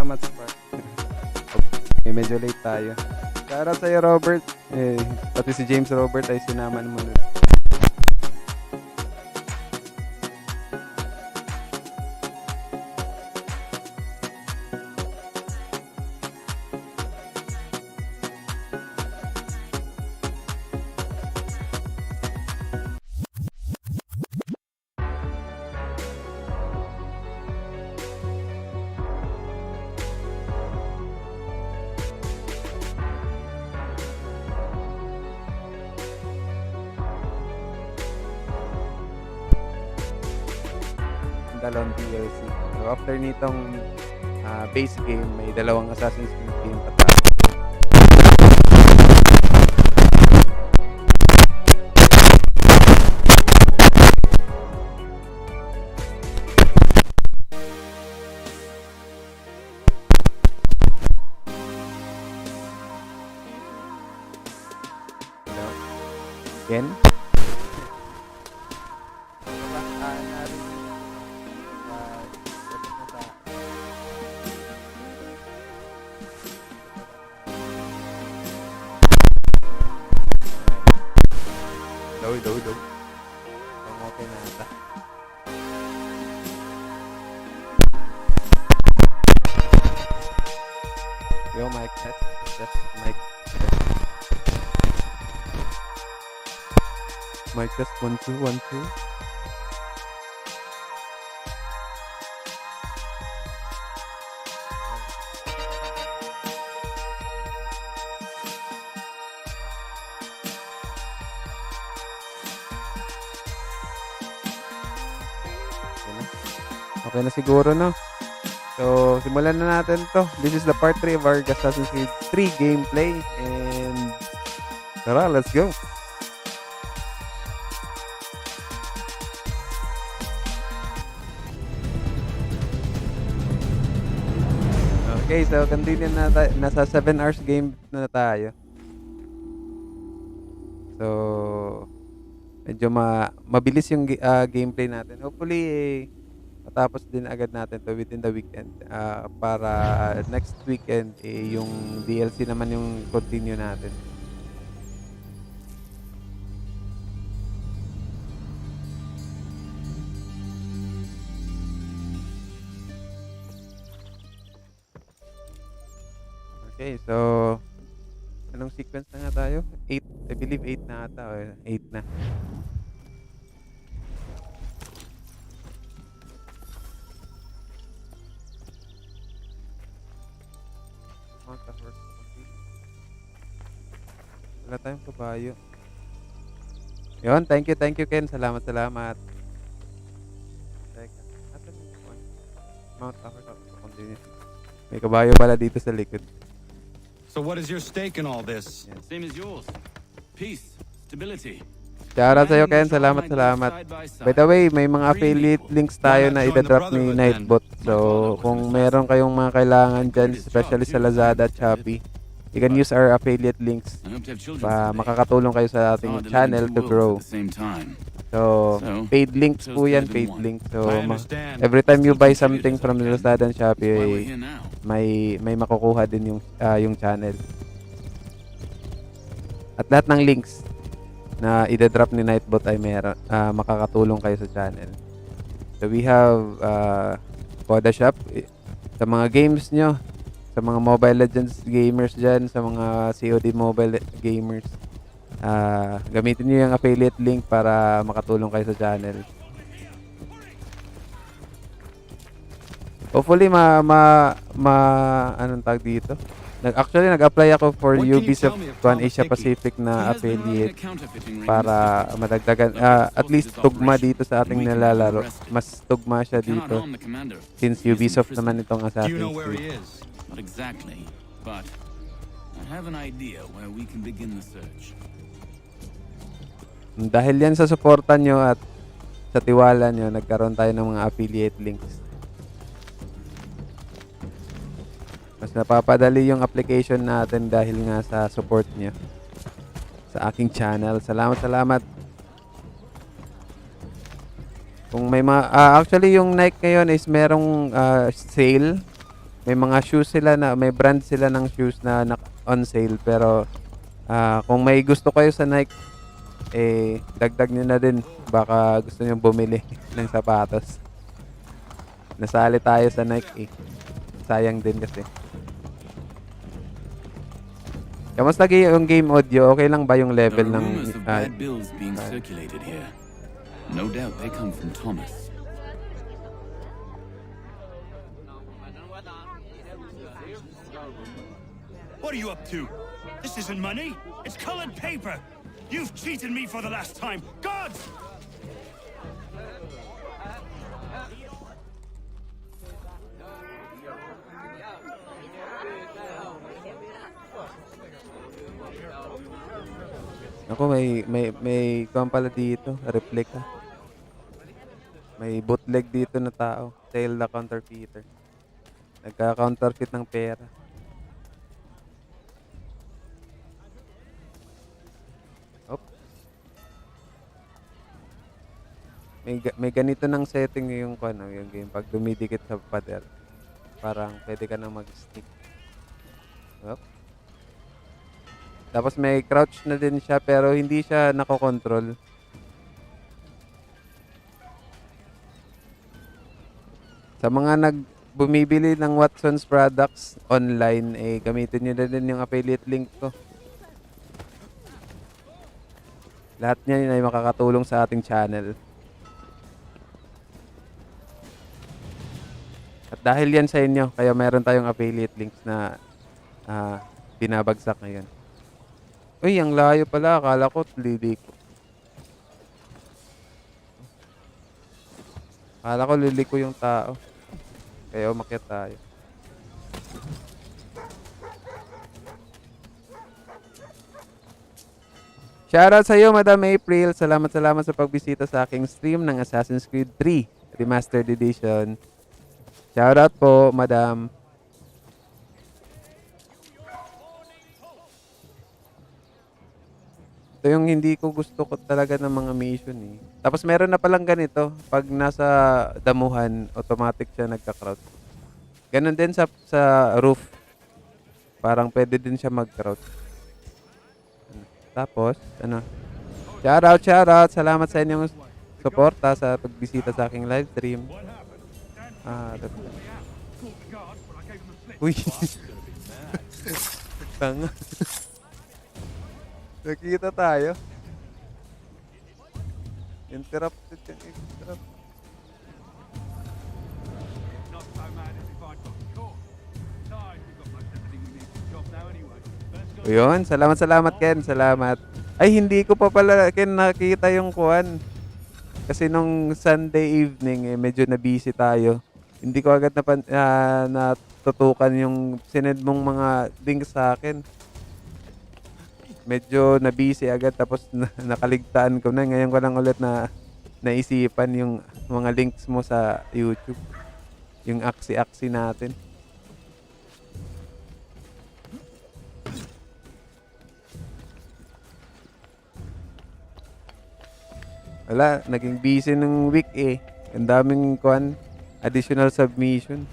salamat sa part. Medyo late tayo. Shoutout sa'yo, Robert. Pati si James Robert ay sinaman mo nun. Dalawang DLC. So after nitong base game, may dalawang Assassin's Creed game pa tayo. Hello? Ken? Daw. Okay na ata. Yo, mic test. Mic test. Mic test 1 2 1 2. Okay na siguro, no? So, simulan na natin to. This is the part 3 of our Assassin's Creed 3 gameplay. And tara, let's go. Okay, so continue na tayo. Nasa 7 hours game na tayo. So, medyo mabilis yung gameplay natin. Hopefully, matapos din agad natin to within the weekend para next weekend yung DLC naman yung continue natin. Okay, so anong sequence na nga tayo? 8, I believe 8 na ata o 8 na. Wala tayong kabayo. Yun, thank you Ken. Salamat. Teka, asan yung Mount Tower? Continue. May kabayo pala dito sa likod. So what is your stake in all this? Yes. Same as yours. Peace, stability. Shoutout sa'yo Ken. Salamat. By the way, may mga affiliate links tayo na idadrop ni Nightbot. So, kung meron kayong mga kailangan dyan, especially sa Lazada at Shopee, you can use our affiliate links para makakatulong kayo sa ating channel to grow. So, paid links po yan, paid links. So, every time you buy something from Lazada and Shopee, may makukuha din yung channel. At lahat ng links na idadrop ni Nightbot ay makakatulong kayo sa channel. So, we have Poda Shop sa mga games nyo. Sa mga Mobile Legends gamers dyan, sa mga COD Mobile gamers, gamitin nyo yung affiliate link para makatulong kayo sa channel. Hopefully, anong tag dito? Actually, nag-apply ako for Ubisoft Asia Pacific na affiliate para madagdagan, at least tugma dito sa ating nilalaro. Mas tugma siya dito since Ubisoft naman itong Assassin's Creed. Not exactly, but I have an idea where we can begin the search. Dahil yan sa suporta nyo at sa tiwala nyo, nagkaroon tayo ng mga affiliate links. Mas napapadali yung application natin dahil nga sa support nyo sa aking channel. Salamat. Kung may actually yung Nike ngayon is merong sale may mga shoes sila na may brand sila ng shoes na on sale, pero kung may gusto kayo sa Nike, dagdag nyo na din, baka gusto nyo bumili ng sapatos. Nasali tayo sa Nike sayang din kasi. Kamusta yung game audio? Okay lang ba yung There level are ng rumors of bad bills being circulated here. No doubt they come from Thomas. What are you up to? This isn't money. It's colored paper. You've cheated me for the last time. Gods! Ako, may kuwan pala dito, replica. May bootleg dito na tao. Sale the counterfeiter. Nagka-counterfeit ng pera. Op. May ganito ng setting yung yung game. Pag dumidikit sa pader, parang pwede ka nang mag-stick. Op. Tapos may crouch na din siya, pero hindi siya nakokontrol. Sa mga bumibili ng Watson's products online, gamitin nyo na din yung affiliate link ko. Lahat niyan ay makakatulong sa ating channel. At dahil yan sa inyo, kaya meron tayong affiliate links na binabagsak ngayon. Uy, ang layo pala. Akala ko liliko. Akala ko liliko yung tao. Kaya umakyat tayo. Shoutout sa iyo, Madam April. Salamat sa pagbisita sa aking stream ng Assassin's Creed 3 Remastered Edition. Shoutout po, Madam. Ito yung hindi ko gusto ko talaga ng mga mission Tapos meron na palang ganito. Pag nasa damuhan, automatic siya nagka-crouch. Ganon din sa roof. Parang pwede din siya mag-crouch. Tapos, shoutout. Salamat sa inyong suporta sa pagbisita sa aking live stream. Uy. Tanga. Nakita tayo. Interrupted yung interrupt. Yun, salamat Ken, salamat. Ay, hindi ko pa pala Ken nakita yung kuwan. Kasi nung Sunday evening medyo na busy tayo. Hindi ko agad natutukan yung sinend mong mga links sa akin. Medyo na-busy agad tapos nakaligtaan ko na. Ngayon ko lang ulit naisipan yung mga links mo sa YouTube. Yung aksi-aksi natin. Wala, naging busy ng week Ang daming additional submission.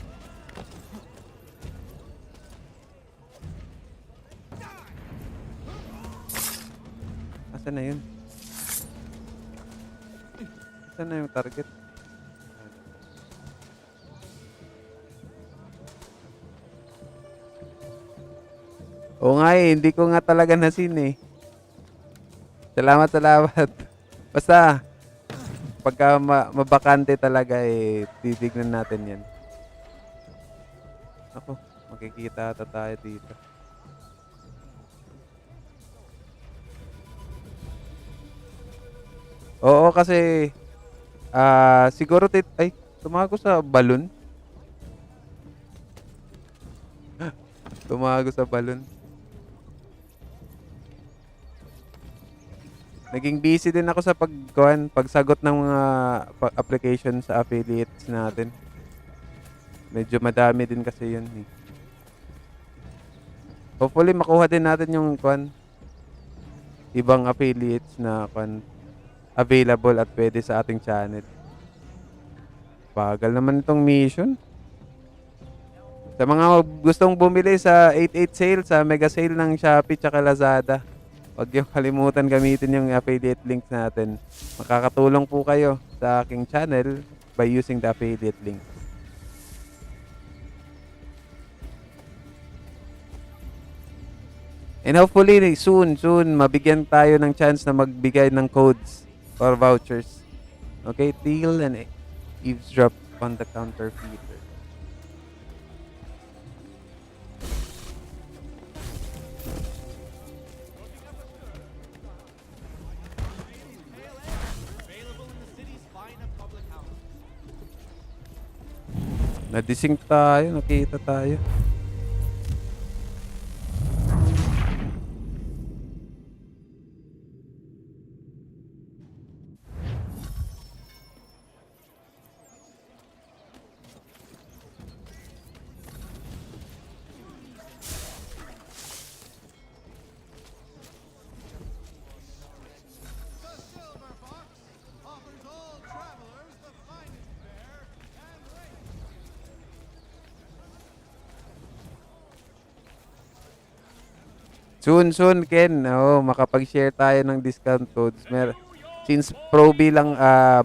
Asan na yun? Asan na yung target? Oo nga hindi ko nga talaga nasin Salamat. Basta, pagka mabakante talaga titignan natin yan. Ako, makikita ata tayo dito. Oo, kasi siguro tumago sa balon. Tumago sa balon. Naging busy din ako sa pagsagot ng mga application sa affiliates natin. Medyo madami din kasi yun Hopefully makuha din natin yung ibang affiliates na available at pwede sa ating channel. Bagal naman itong mission. Sa mga gustong bumili sa 88 sale, sa mega sale ng Shopee tsaka Lazada, huwag yung kalimutan gamitin yung affiliate links natin. Makakatulong po kayo sa aking channel by using the affiliate link. And hopefully soon mabigyan tayo ng chance na magbigay ng codes or vouchers. Okay, Teal and eavesdrop on the counterfeiter. Nadising tayo, nakita tayo. Soon, Ken. Oo, makapag-share tayo ng discount codes. Since Proby lang,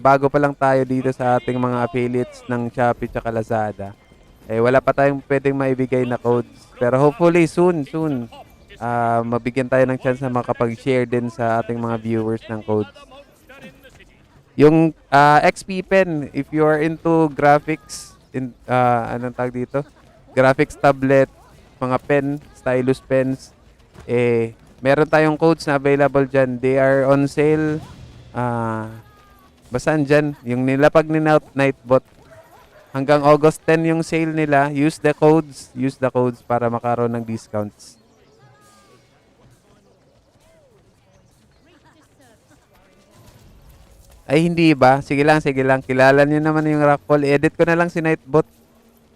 bago pa lang tayo dito sa ating mga affiliates ng Shopee at Lazada, eh, wala pa tayong pwedeng maibigay na codes. Pero hopefully, soon, mabigyan tayo ng chance na makapag-share din sa ating mga viewers ng codes. Yung XP Pen, if you are into graphics, anong tag dito? Graphics tablet, mga pen, stylus pens, meron tayong codes na available dyan. They are on sale. Basta dyan, yung nilapag ni Nightbot. Hanggang August 10 yung sale nila. Use the codes para makaroon ng discounts. Ay, hindi ba? Sige lang. Kilala nyo naman yung rockfall. Edit ko na lang si Nightbot.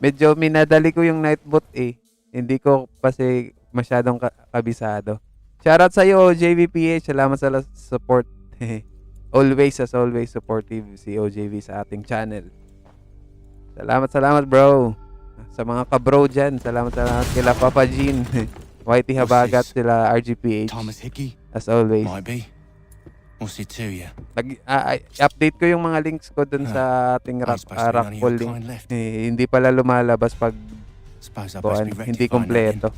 Medyo minadali ko yung Nightbot eh. Hindi ko kasi masyadong kabisado. Shoutout sa iyo, OJVPH. Salamat sa support. As always, supportive si OJV sa ating channel. Salamat bro. Sa mga kabro dyan, salamat kila Papa Jean, Whitey Habagat, sila RGPH. Thomas Hickey? As always. Might be. What's it to you? Update ko yung mga links ko dun sa ating rockfall link. Hindi pala lumalabas pag hindi kompleto.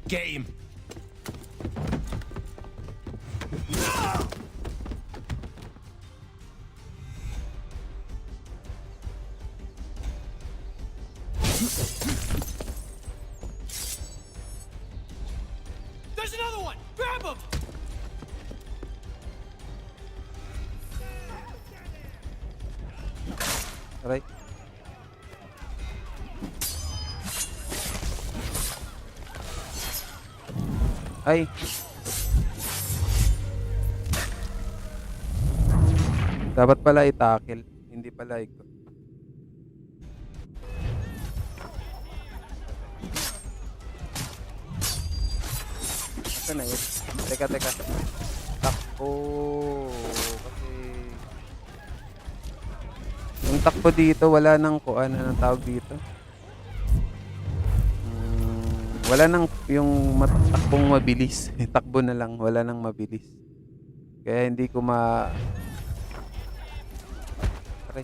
Get him. There's another one! Grab him! Alright. Ay. Dapat pala i-tackle. Hindi pala ikot. Ito na yun. Teka. Takbo. Kasi yung takbo dito, wala nang kuan. Anong tawag dito? Wala nang yung takbong mabilis. Takbo na lang, wala nang mabilis. Kaya hindi ko Aray.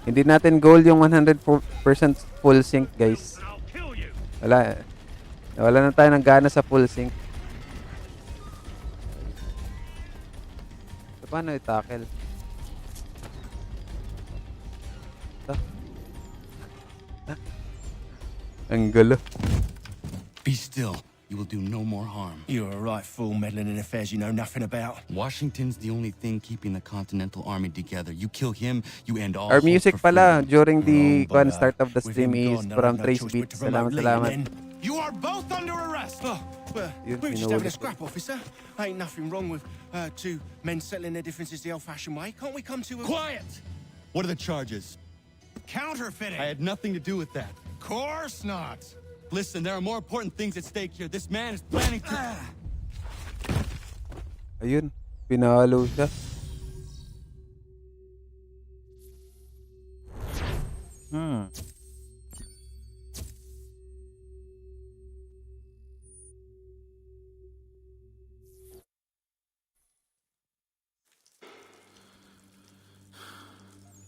Hindi natin goal yung 100% full sync, guys. Wala na tayo ng gana sa full sync. So, paano i-tackle? Ang gulo. Be still. You will do no more harm. You're a right fool meddling in affairs you know nothing about. Washington's the only thing keeping the Continental Army together. You kill him, you end all Our hope music for pala freedom. during the But, start of the with stream him is gone, from no Trace choice Beats. but to remote Salamat. lean in. You are both under arrest. Well, Yun, we're just having sinulit a scrap, officer. Ain't nothing wrong with two men settling their differences the old-fashioned way. Can't we come to a... Quiet! What are the charges? Counterfeiting! I had nothing to do with that. Course not! Listen, there are more important things at stake here. This man is planning to... Ayun, pinalo siya. Hmm.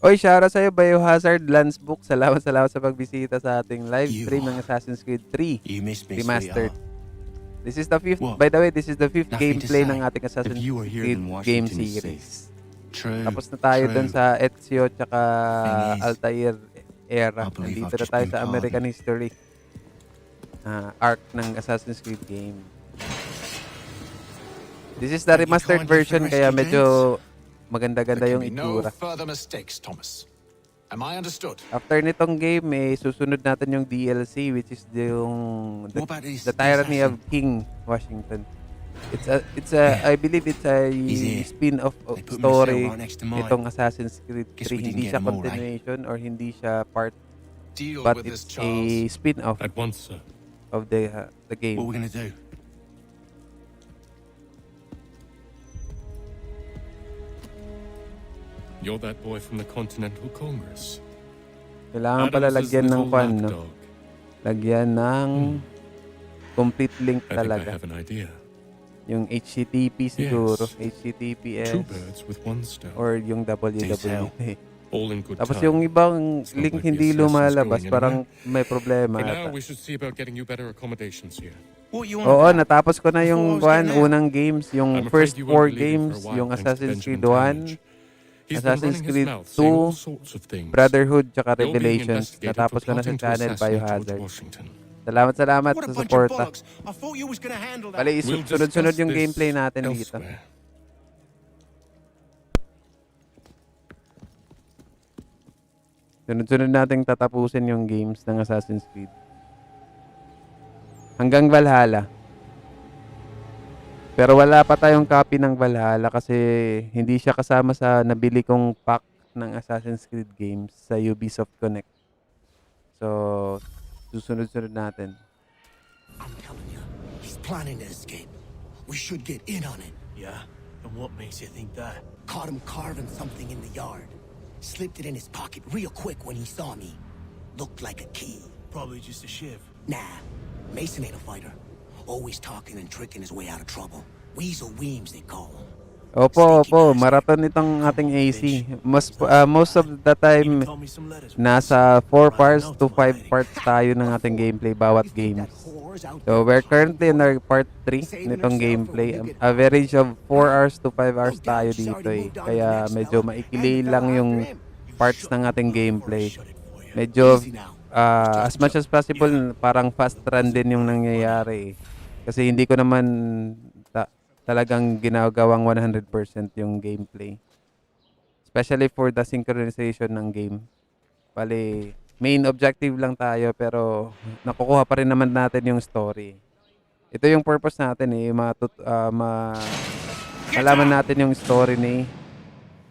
Oy, shoutout sa'yo, Biohazard Landsbook. Salamat sa pagbisita sa ating live stream ng Assassin's Creed 3 You missed me, Remastered. sweetheart. This is the fifth, Well, by the way, this is the fifth nothing to gameplay say. ng ating If Assassin's you were here, Creed then game Washington is series. True. Tapos na tayo dun true. sa Ezio tsaka Thing is, Altair era. I believe Nandito I've na just tayo been sa American pardoned. history arc ng Assassin's Creed game. This is the Thank you remastered kindly for version the kaya rescue, medyo There maganda-ganda can yung be no itsura. further mistakes, Thomas. Am I understood? After nitong game, susunod natin yung DLC which is yung What about this- the Tyranny this of King Washington. It's a I believe it's a He's here. spin-off They put me story cell right next to mine. nitong Assassin's Creed Guess 3. we didn't Hindi get siya them all, right? continuation or hindi siya part, Deal but with this, it's Charles. a spin-off At once, sir. of the game. What are we gonna do? You're that boy from the Continental Congress. Kailangan pala Adams's lagyan ng little pan, no? lapdog. Lagyan ng complete link I think I talaga. have an idea. Yung HTTP siguro, Yes. HTTPS Two birds with one stone. or yung tell. www. All in good Tapos time. yung ibang It's not link like the hindi Assassin's lumalabas, going parang anywhere. may problema For now, ata. we should see about getting you better accommodations here. What you want? Oo, natapos ko na yung Before I was getting out. unang games, yung I'm first afraid you won't 4 be leaving games, for a while, yung thanks to Assassin's Benjamin Creed 1, Talmadge. He's been Assassin's running his Creed mouth, saying all 2, sorts of things. Brotherhood, tsaka You're being Revelations. investigated Natapos for ko na sa plotting to channel, assassinate George Biohazard. Washington. Salamat What a sa bunch of suporta. bollocks. I thought you was gonna handle that. Bali, We'll sunod-sunod discuss yung this gameplay natin dito. elsewhere. Sunod-sunod nating tatapusin yung games ng Assassin's Creed. Hanggang Valhalla. Pero wala pa tayong copy ng Valhalla kasi hindi siya kasama sa nabili kong pack ng Assassin's Creed games sa Ubisoft Connect. So, susunod-sunod natin. I'm telling you, he's planning to escape. We should get in on it. Yeah? And what makes you think that? Caught him carving something in the yard. Slipped it in his pocket real quick when he saw me. Looked like a key. Probably just a shiv. Nah, Mason ain't a fighter. Always talking and tricking his way out of trouble. Weasel Weems, they call him. Opo, marathon itong ating AC. Most of the time, Even told me some letters. nasa 4 parts to 5 parts tayo ng ating gameplay bawat You think that games. whore's out So, there we're currently in talking? our part 3 nitong gameplay. Average of 4 hours to 5 hours tayo dito eh. Kaya medyo maikili lang yung parts ng ating gameplay. Medyo, Easy now. as much as possible, parang fast run din yung nangyayari eh. Kasi hindi ko naman talagang ginagawang 100% yung gameplay. Especially for the synchronization ng game. Bali, main objective lang tayo pero nakukuha pa rin naman natin yung story. Ito yung purpose natin eh, malaman natin yung story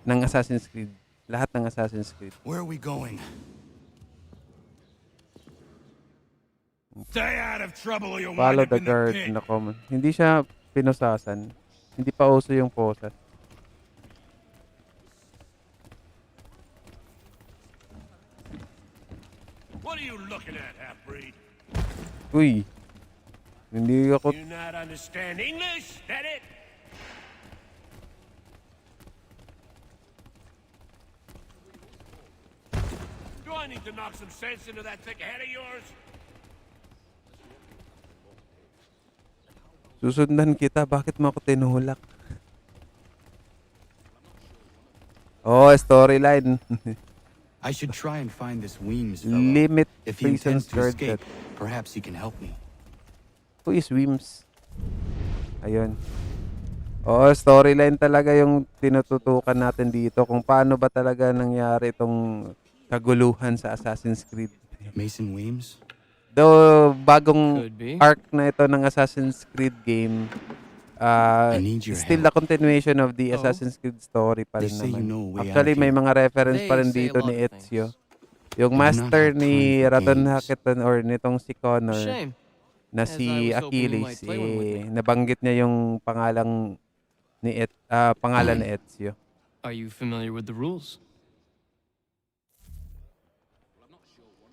ng Assassin's Creed. Lahat ng Assassin's Creed. Where are we going? Stay out of trouble or you'll Follow wind up the in the guard pit. in the common. Hindi siya pinusasan. Hindi pa uso yung posas. What are you looking at, half-breed? Uy. Hindi ako You not understand English? That it? Do I need to knock some sense into that thick head of yours? susundan kita. Bakit mo ako tinulak? Oh, storyline. I should try and find this Weems fellow. Limit If he prison intends to escape, guard. perhaps he can help me. Who is Wims? Ayun. Oo, storyline talaga yung tinututukan natin dito. Kung paano ba talaga nangyari itong kaguluhan sa Assassin's Creed. Mason Weems? Though bagong Could be. arc na ito ng Assassin's Creed game, I need your still help. a continuation of the Oh. Assassin's Creed story pa They rin say you naman. know a way out Actually, of may here. mga reference pa rin They say dito a ni lot of Ezio. things. Yung I do not master have ni time for Radon games. Hacketon or nitong si Connor Shame. na As I si was hoping you Achilles, might play one with me. nabanggit niya yung pangalang Pangalan ni Ezio. Are you familiar with the rules?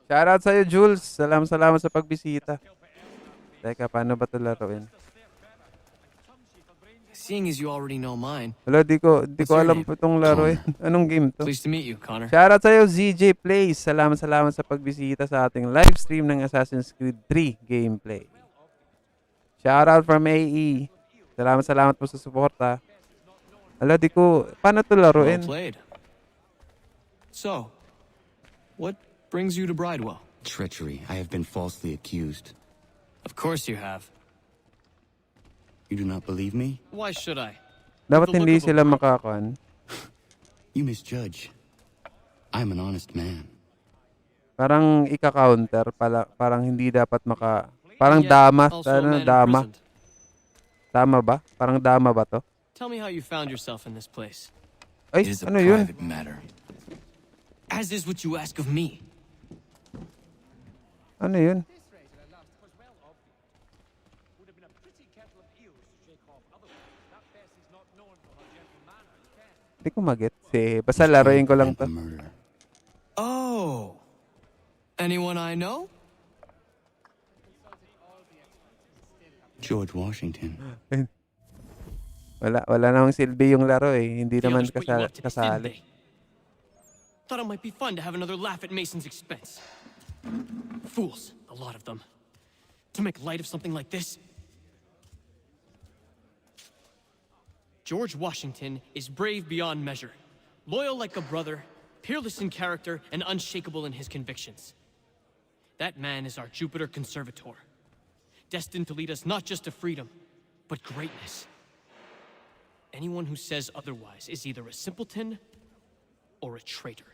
Shoutout sa'yo, Jules. Salamat sa pagbisita. Teka, paano ba ito laruin? Seeing as you already know mine, Wala, di ko What's your alam name? po itong laruin. Anong game to? pleased to meet you, Connor. Shoutout sa'yo, ZJ Plays. Salamat sa pagbisita sa ating live stream ng Assassin's Creed 3 gameplay. Shoutout from AE. Salamat po sa suporta. Wala, di ko... Paano ito Well laruin? played. So, what brings you to Bridewell? Treachery. I have been falsely accused. Of course you have. You do not believe me? Why should I? Dapat The look hindi of a sila brick. makakuan. You misjudge. I'm an honest man. Parang ika-counter. Parang hindi dapat Parang Yet, dama. also a man Dama. imprisoned. Tama ba? Parang dama ba to? Tell me how you found yourself in this place. Ay, It is a ano yun? private matter. As is what you ask of me. Ano yun? Hindi ko mag-get. Basta laruin ko lang to. A murder. Oh. Anyone I know? George Washington. Wala namang silbi yung laro eh. Hindi The naman others put you up to this, didn't kasali. they? Thought it might be fun to have another laugh at Mason's expense. Fools, a lot of them. To make light of something like this. George Washington is brave beyond measure, loyal like a brother, peerless in character, and unshakable in his convictions. That man is our Jupiter Conservator, destined to lead us not just to freedom, but greatness. Anyone who says otherwise is either a simpleton or a traitor.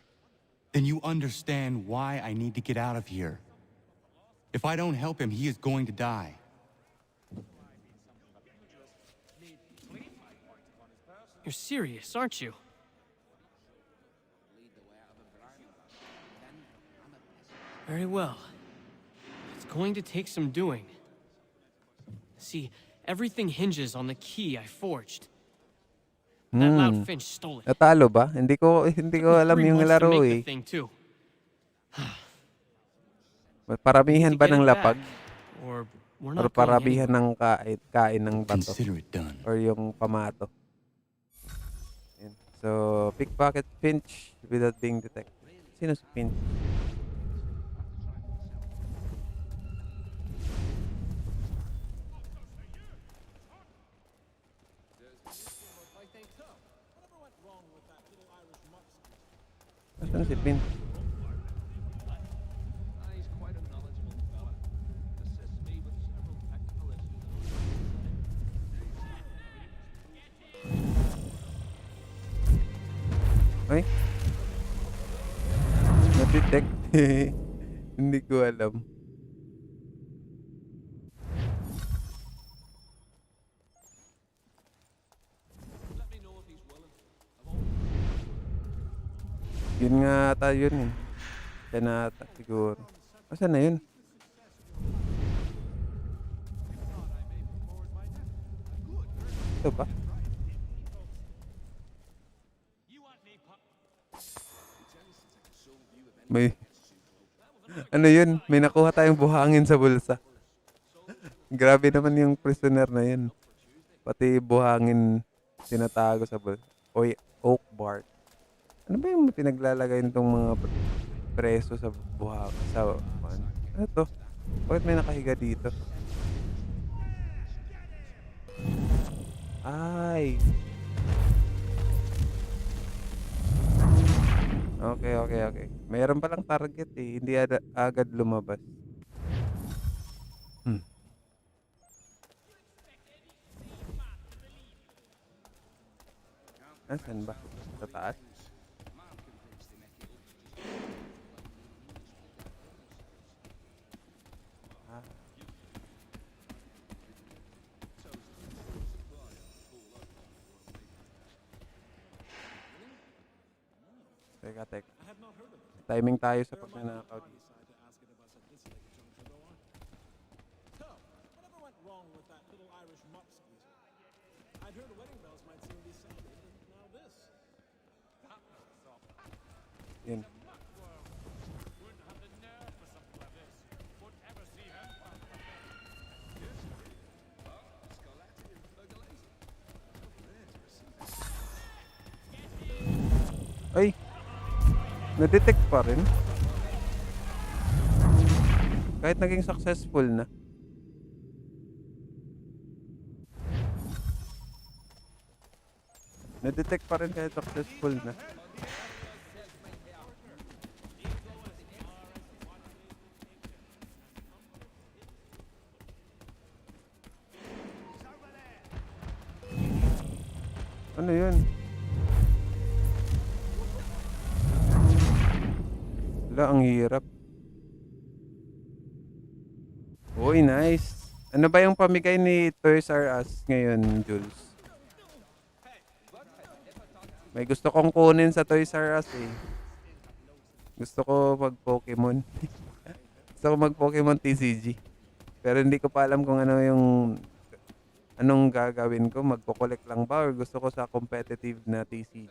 Then you understand why I need to get out of here. If I don't help him, he is going to die. You're serious, aren't you? Very well. It's going to take some doing. See, everything hinges on the key I forged. That loud Finch stole it. Natalo ba? Hindi ko alam Three yung wants to laro make eh. the thing too. Paramihan To ba get ng it lapag? back, or we're Or not going parabihan anywhere. ng kain ng bato? Consider it done. Or yung pamato? Yan. So, pickpocket Finch without being detected. Sino si Finch? Asan si Finch? Ay? Na-detect. Hindi ko alam. Yun nga ata yun eh. Siya na ata siguro. Asan na yun? Ito ba? May... Ano yun? May nakuha tayong buhangin sa bulsa. Grabe naman yung prisoner na yun. Pati buhangin tinatago sa bulsa. Oy, oak bark. Ano ba yung pinaglalagay nitong mga preso sa buhang? Ano to? Bakit may nakahiga dito? Ay! Okay. Mayroon palang target eh. Hindi agad lumabas. Saan ba? Sa taas? Teka. Timing tayo sa pagnanakaw dito. Yun. Ay, na-detect pa rin. Kahit naging successful na. Na-detect pa rin kahit successful na. Ano yun? Wala, ang hirap. Uy, nice. Ano ba yung pamigay ni Toys R Us ngayon, Jules? May gusto kong kunin sa Toys R Us eh. Gusto ko mag-Pokemon. Gusto ko mag-Pokemon TCG. Pero hindi ko pa alam kung ano yung anong gagawin ko. Magko-collect lang ba or gusto ko sa competitive na TCG?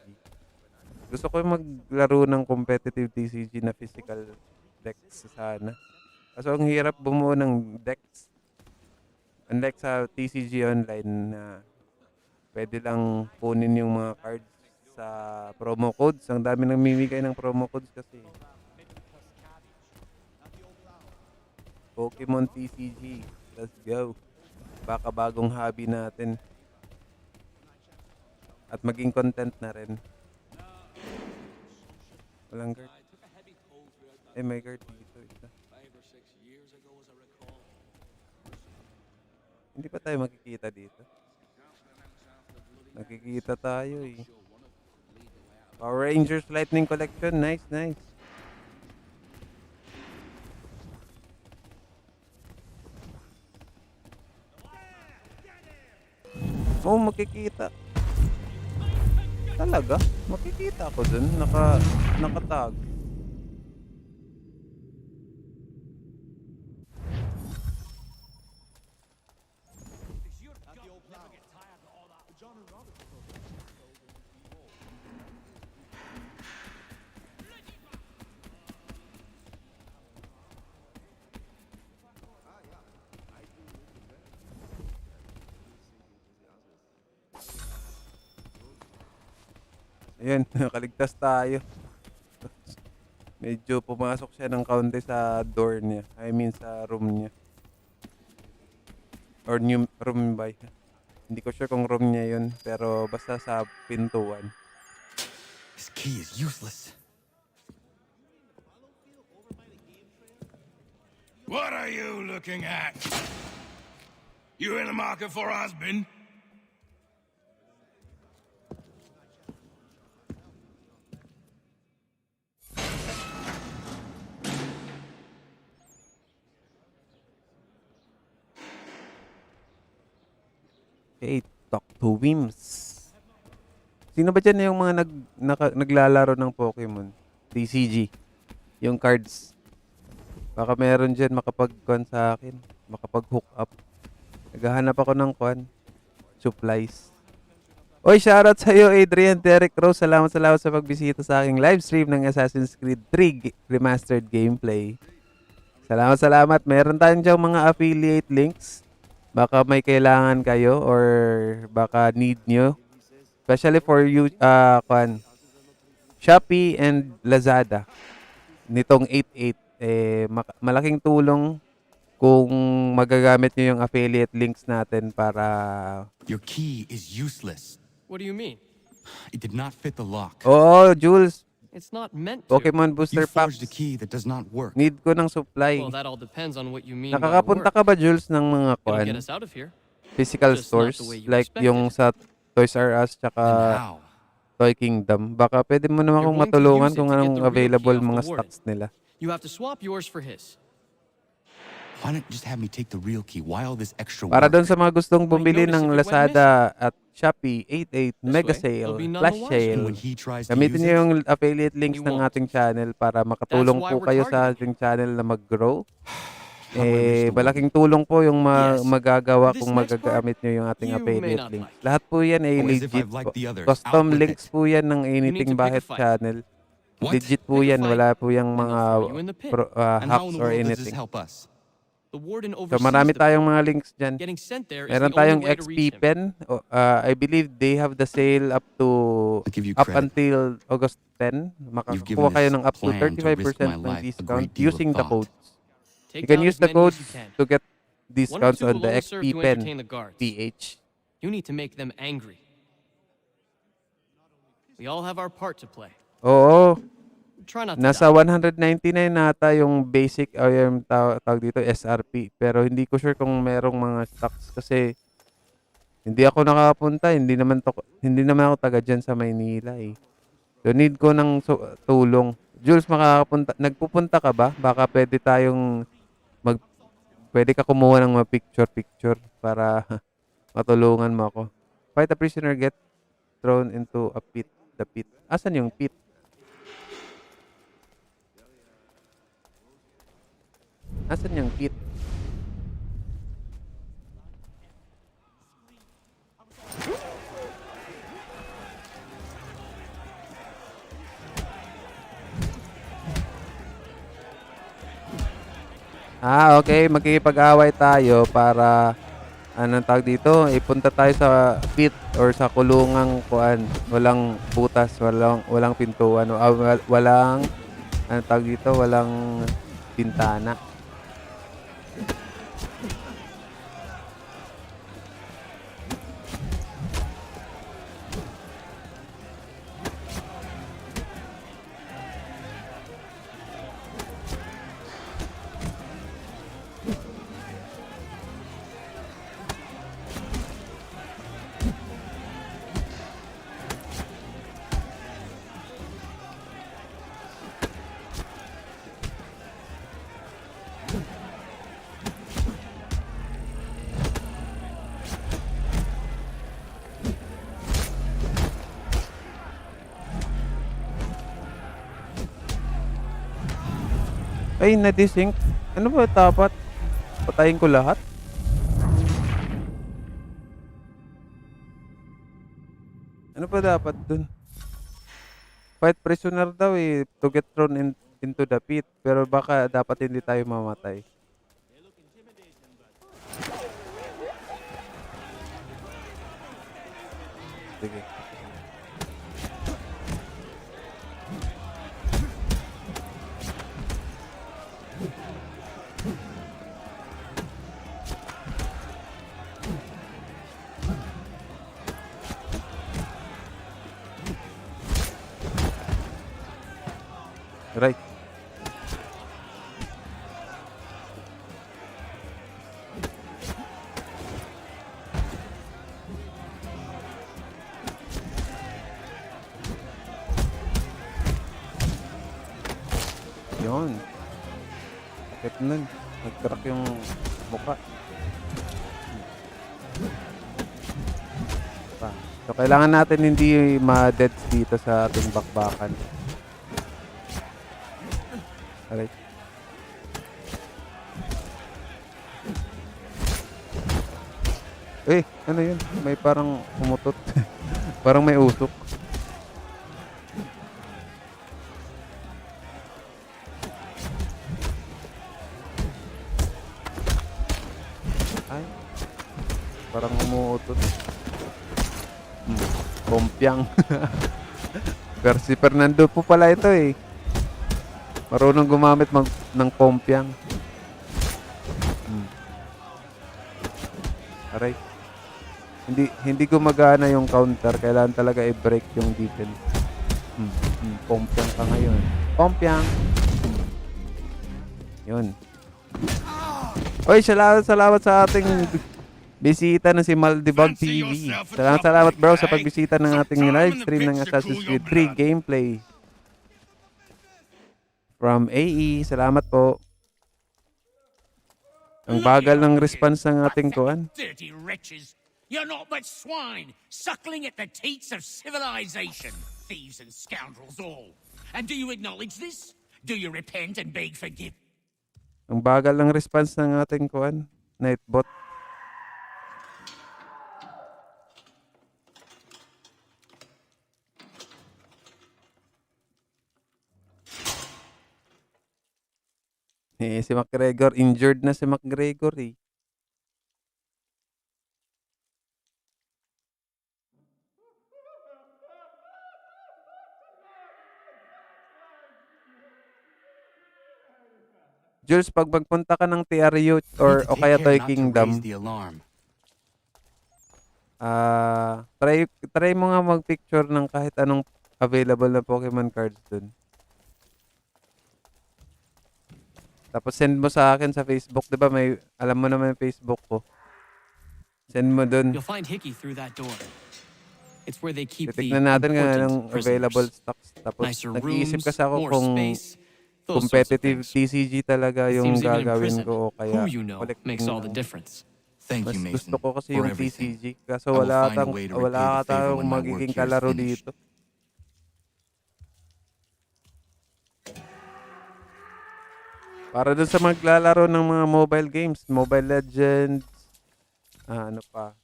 Gusto ko maglaro ng competitive TCG na physical decks sana. Kaso ang hirap bumuo ng decks. Unlike sa TCG online na pwede lang kunin yung mga cards sa promo codes. Ang dami namimigay ng promo codes kasi. Pokemon TCG. Let's go. Baka bagong hobby natin. At maging content na rin. Walang guard. Eh, may guard dito. Isa. Hindi pa tayo makikita dito. Nakikita tayo eh. Power Rangers Lightning Collection. Nice, nice. Oh, makikita. Talaga? Makikita ako dun. Nakatag. Ayan, nakaligtas tayo. Medyo pumasok siya ng kaunti sa door niya. I mean sa room niya. Or new room ba? Hindi ko sure kung room niya yun. Pero basta sa pintuan. This key is useless. What are you looking at? You in the market for a husband? Okay, talk to Wims. Sino ba dyan yung mga naglalaro ng Pokemon? TCG. Yung cards. Baka meron dyan makapag-con sa akin. Makapag-hook up. Naghahanap ako ng con. Supplies. Oy, shoutout sa'yo, Adrian Derek Rose. Salamat sa pagbisita sa aking live stream ng Assassin's Creed 3 Remastered gameplay. Salamat. Meron tayong dyan mga affiliate links. Baka may kailangan kayo or baka need nyo. Especially for you, Shopee and Lazada. Nitong 8.8, malaking tulong kung magagamit nyo yung affiliate links natin para... Your key is useless. What do you mean? It did not fit the lock. Oo, Jules. It's not meant to. Pokemon You Booster forged Packs. a key that does not work. Need ko ng supply. Well, that all depends on what you mean by Nakakapunta work. ka ba, Jules, ng mga It'll get us out of here. physical Just not stores? the way you Like expected. yung sa Toys R Us tsaka And how? Toy Kingdom. Baka pwede mo naman You're akong going to matulungan use it kung to get anong the real key available off the mga warden. stocks nila. You have to swap yours for his. Why not just have me take the real key? Why all this extra Para work? doon sa mga gustong bumili notice ng if it went Lazada at Shopee, 8.8, Mega way, Sale, you'll be none Flash the wiser. And Sale. when he tries to Gamitin use niyo it, yung affiliate links He ng won't. ating channel para makatulong That's why po we're kayo sa targeting ating channel na mag-grow. malaking tulong po yung Yes. magagawa This kung next part, magagamit nyo yung ating you may affiliate not links. like. Lahat po yan ay Oh, as if legit I've liked po. the others. Custom Out with links it. po yan ng need Anything to pick a Bajet fight. channel. What? Legit po Pick a yan. fight, Wala po yung and mga they'll throw you in the pit. And how hacks in the or world does this anything. help us? The warden So oversees marami the tayong pit. mga links dyan. Getting sent there is Meron the only tayong way to XP reach him. pen. I believe they have the sale up to I'll give you up credit. until August 10. You've Makakakuha given kayo this ng up to plan to risk 35% my ng life a discount great deal of using the thought. codes. Take You can down use as the many as codes you can. to get One or discounts two on will the only serve XP to pen entertain the guards. PH. You need to make them angry. We all have our part to play. Oo. Try not to Nasa die. 199 nata yung basic o yung tawag dito SRP. Pero hindi ko sure kung merong mga stocks kasi hindi ako nakapunta, hindi naman ako taga diyan sa Maynila eh. So need ko ng tulong. Jules, nagpupunta ka ba? Baka pwede ka kumuha ng mga picture para matulungan mo ako. Fight a prisoner, get thrown into a pit. The pit. Asan yung pit? Asan yung pit? Okay. Magkikipag-away tayo para anong tawag dito? Ipunta tayo sa pit or sa kulungang kuan. Walang butas, walang pintuan, walang anong tawag dito? Walang bintana. Ay, na-desync. Ano ba dapat? Patayin ko lahat? Ano ba dapat dun? Fight prisoner daw eh, to get thrown into the pit. Pero baka dapat hindi tayo mamatay. Sige. Right. Yun. Sakit nun. Nag-crack yung mukha. So, kailangan natin hindi ma-deads dito sa ating bakbakan. Alright. Ano yun? May parang umutot. Parang may usok. Ay. Parang umuutot. Kompyang. Pero si Fernando po pala ito eh. Marunong gumamit ng kompyang. Aray. Hindi gumagana yung counter. Kailangan talaga i-break yung defense. Kompyang ka ngayon. Kompyang. Yun. Oy, salamat sa ating bisita na si Maldibag TV. Salamat bro sa pagbisita ng ating live stream ng Assassin's Creed 3 gameplay. From AE, salamat po. Ang bagal ng response ng ating kuan. Dirty wretches! You're not but swine, suckling at the teats of civilization. Thieves and scoundrels all. And do you acknowledge this? Do you repent and beg forgiveness? Ang bagal ng response ng ating kuan, Nightbot. Si McGregor, injured na si McGregor eh. Jules, pag magpunta ka ng TRU or Need to o take kaya care Toy not to Kingdom, raise the alarm. try mo nga mag-picture ng kahit anong available na Pokemon cards dun. Tapos send mo sa akin sa Facebook, 'di ba? Alam mo naman yung Facebook ko. Send mo dun. You'll find Hickey through that door. It's where they keep the Titignan natin kung anong important available prisoners. stocks. Tapos Nicer nag-iisip rooms, kasi ako more kung space, those sorts of competitive things. TCG talaga It yung seems even in gagawin prison, ko o kaya who you know collecting makes all the lang. difference. Thank Mas you, gusto Mason, ko kasi for yung everything. TCG. Kaso I will find a way to repay wala the ka favor tayong when my magiging work here is kalaro finished. dito. Para dun sa maglalaro ng mga mobile games, Mobile Legends, ano pa,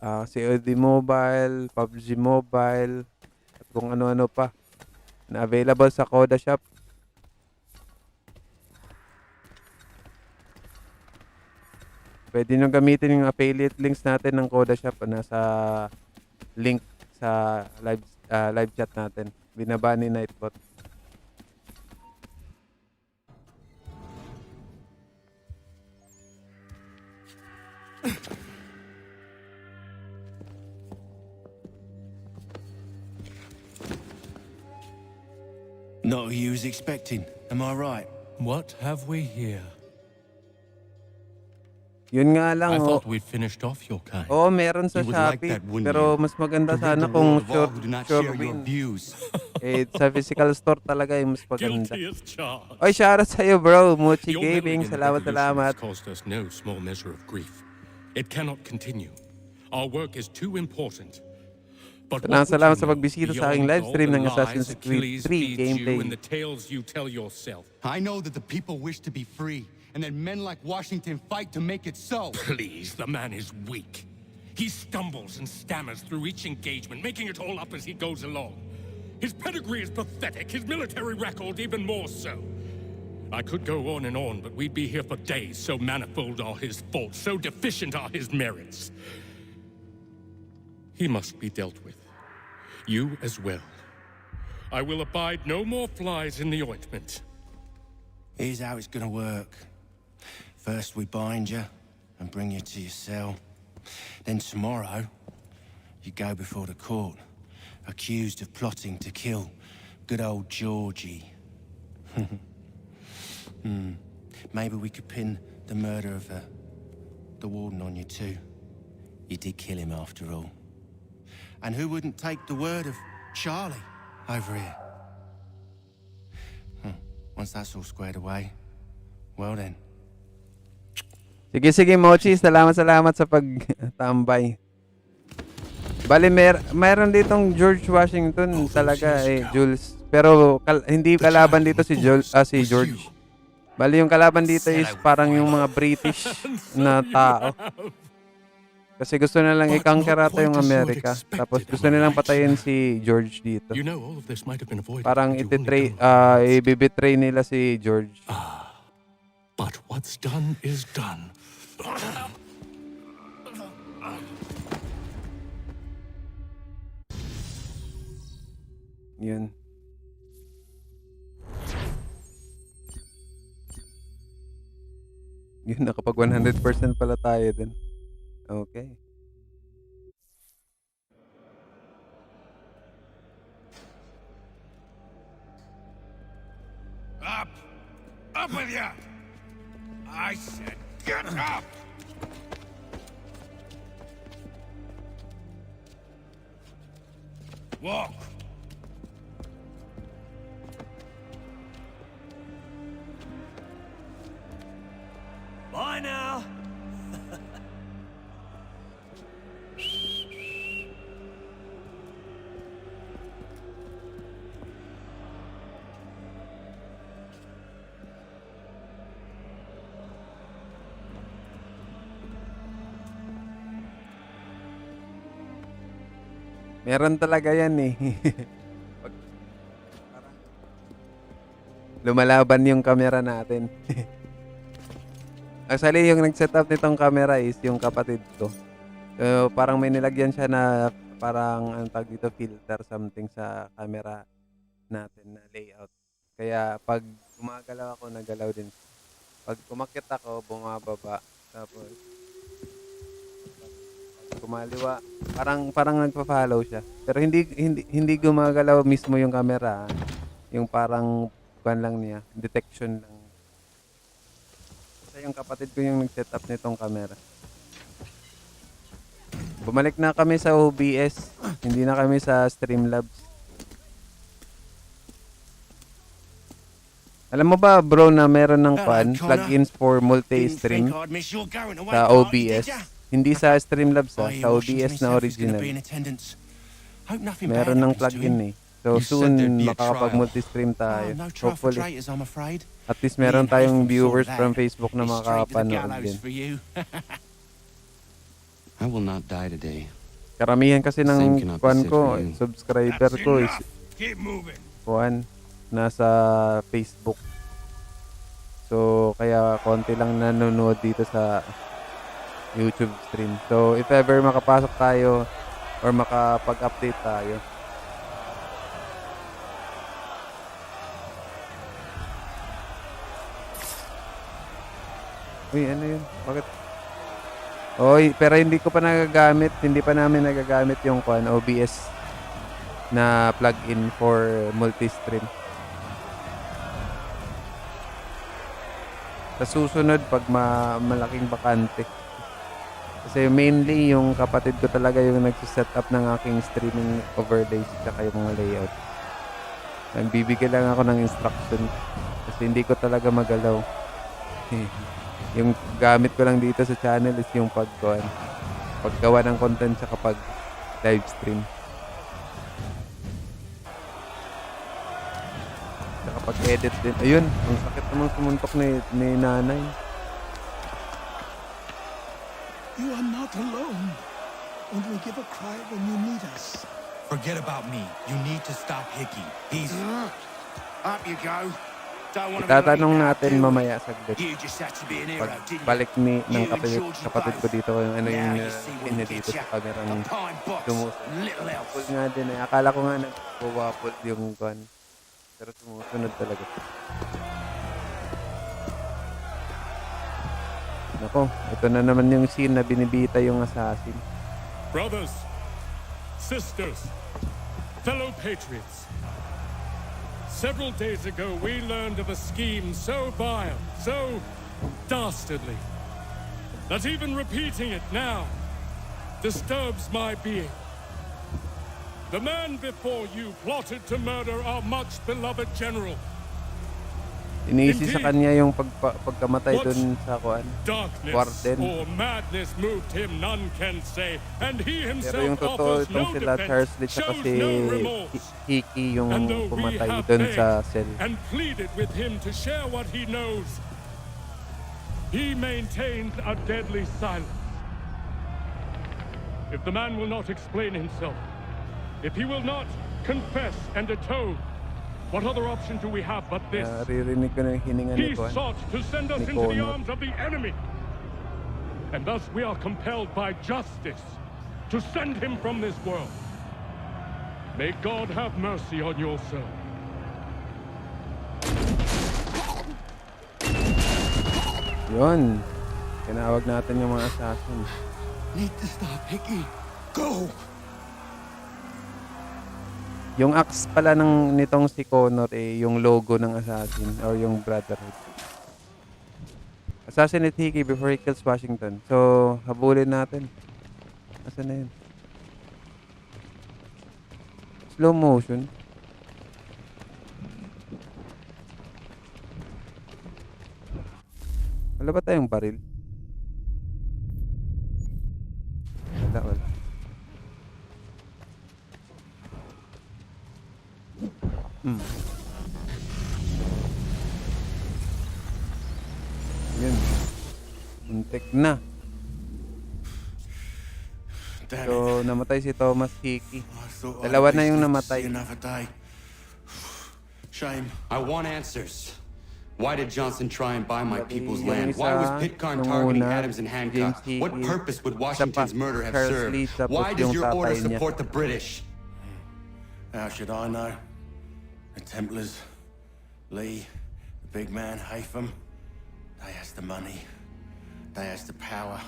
COD Mobile, PUBG Mobile, at kung ano-ano pa na available sa Koda Shop. Pwede nyo gamitin yung affiliate links natin ng Koda Shop. Nasa link sa live chat natin. Binaba ni Nightbot. Not who you was expecting, am I right? What have we here? Yun nga lang, I thought we'd finished off your kind. Oo, meron sa You would like Shopee. that, wouldn't Pero you? mas maganda To rid sana the kung world of all who do not sure share your win. views. Sa physical store talaga yung mas maganda. Guilty as charged. Oy, shoutout sa'yo bro, Mochi Your meddling Gaming. in the Salamat, revolution has salamat. caused us no small measure of grief. It cannot continue. Our work is too important. But what would Salamat you sa know pagbisita sa aking beyond live all stream the ng lies Assassin's Creed Achilles 3 feeds you gameplay. and the tales you tell yourself? I know that the people wish to be free, and that men like Washington fight to make it so. Please, the man is weak. He stumbles and stammers through each engagement, making it all up as he goes along. His pedigree is pathetic, his military record even more so. I could go on and on, but we'd be here for days, so manifold are his faults, so deficient are his merits. He must be dealt with. You as well. I will abide no more flies in the ointment. Here's how it's gonna work. First we bind you and bring you to your cell. Then tomorrow, you go before the court, accused of plotting to kill good old Georgie. Maybe we could pin the murder of the warden on you too. You did kill him after all. And who wouldn't take the word of Charlie over here? Once that's all squared away, well then. Sige, Mochi. Salamat sa pagtambay. Bali, mayroon ditong George Washington talaga Jules. Pero hindi kalaban dito si George. Bali, yung kalaban dito is parang yung mga British na tao. Kasi gusto nilang i-conquer ata yung Amerika. Tapos gusto nilang patayin si George dito. You know, all of this might have been avoided. Parang had you only done ibibetray nila si George. But what's done is done. Yun. Yun, nakapag 100% pala tayo dun. Okay. Up! Up with you! I said get up! Walk! Bye now. Meron talaga yan eh. Pag, parang lumalaban yung camera natin. Actually, yung nag-setup nitong camera is yung kapatid ko. So, parang may nilagyan siya na parang ang tawag dito, filter something sa camera natin na layout. Kaya pag gumagalaw ako, nagalaw din. Pag umakyat ako, bumababa. Tapos pag kumaliwa, parang nagpa-follow siya. Pero hindi gumagalaw mismo yung camera. Yung parang kuan lang niya, detection lang. Kasi yung kapatid ko yung nag-setup nitong camera. Bumalik na kami sa OBS. Hindi na kami sa Streamlabs. Alam mo ba, bro, na meron ng plugins for multi-stream sa OBS? Hindi sa Streamlabs, sa OBS na original. Meron ng plugin eh. So soon, makakapag-multi-stream tayo. Hopefully. At least meron tayong viewers from Facebook na makakapanood din. I will not die today. Karamihan kasi ng kuan ko, subscriber ko is Keep moving. kuan nasa Facebook. So kaya konti lang nanonood dito sa YouTube stream. So if ever makapasok tayo or makapag-update tayo. Uy, ano yun? Bakit? Oy, pero hindi ko pa nagagamit, hindi pa namin nagagamit yung kuan OBS na plugin for multi-stream. Sa susunod pag malaking bakante. Kasi mainly yung kapatid ko talaga yung nagsiset up ng aking streaming overlays at yung mga layout. Nagbibigay lang ako ng instruction kasi hindi ko talaga magalaw. Yung gamit ko lang dito sa channel is yung paggawa ng content sa kapag live stream. Sa kapag edit din. Ayun, ang sakit namang sumuntok ni nanay. You are not alone. Only give a cry when you need us. Forget about me. You need to stop Hickey. He's... Up you go. Itatanong natin mamaya saglit. You just had to be an hero, Pag didn't you? balik ng You and Georgie kapatid ko both. dito yung ano yung Now you see what niya gets dito ya. sa kamerang A pine box, sumusunod. little else. Full nga din eh. Akala ko nga nagpo-waffle yung gun. Pero sumusunod talaga. Nako, ito na naman yung scene na binibita yung assassin. Brothers, sisters, fellow patriots. Several days ago, we learned of a scheme so vile, so dastardly, that even repeating it now disturbs my being. The man before you plotted to murder our much-beloved general. Iniisi sa kanya yung pagkamatay dun sa kuan. Darkness Warden. or madness moved him, none can say. And he Pero yung himself totoo offers itong no sila Charles Lee defense, tsaka shows si no remorse. Hiki yung And though we pumatay have dun begged sa cell. and pleaded with him to share what he knows, he maintained a deadly silence. If the man will not explain himself, if he will not confess and atone, what other option do we have but this? Naririnig ko na yung hininga ni He Kuan. sought to send us Ni into the Connor. arms of the enemy. And thus we are compelled by justice to send him from this world. May God have mercy on your soul. Yun. Tinawag natin yung mga assassin. Need to stop Hickey. Go! Yung axe pala nitong si Connor eh, yung logo ng assassin or yung brotherhood. Assassinate Hickey before he kills Washington. So, habulin natin. Asan na yun? Slow motion. Wala ba tayong baril? Wala. Yun. Muntik na. Damn it. So, namatay si Thomas Hickey. I thought Dalawa I'd na at yung least namatay. see another day. Shame. I want answers. Why did Johnson try and buy my Bali, people's yung land? isa, Why was Pitcairn nung targeting una, Adams and James Hancock? What Hickey. purpose would Isa pa, Washington's murder have Charles Lee, served? tapos Why does yung your order tatay niya. support the British? How should I know? The Templars, Lee, the big man, Haytham, they has the money. They has the power.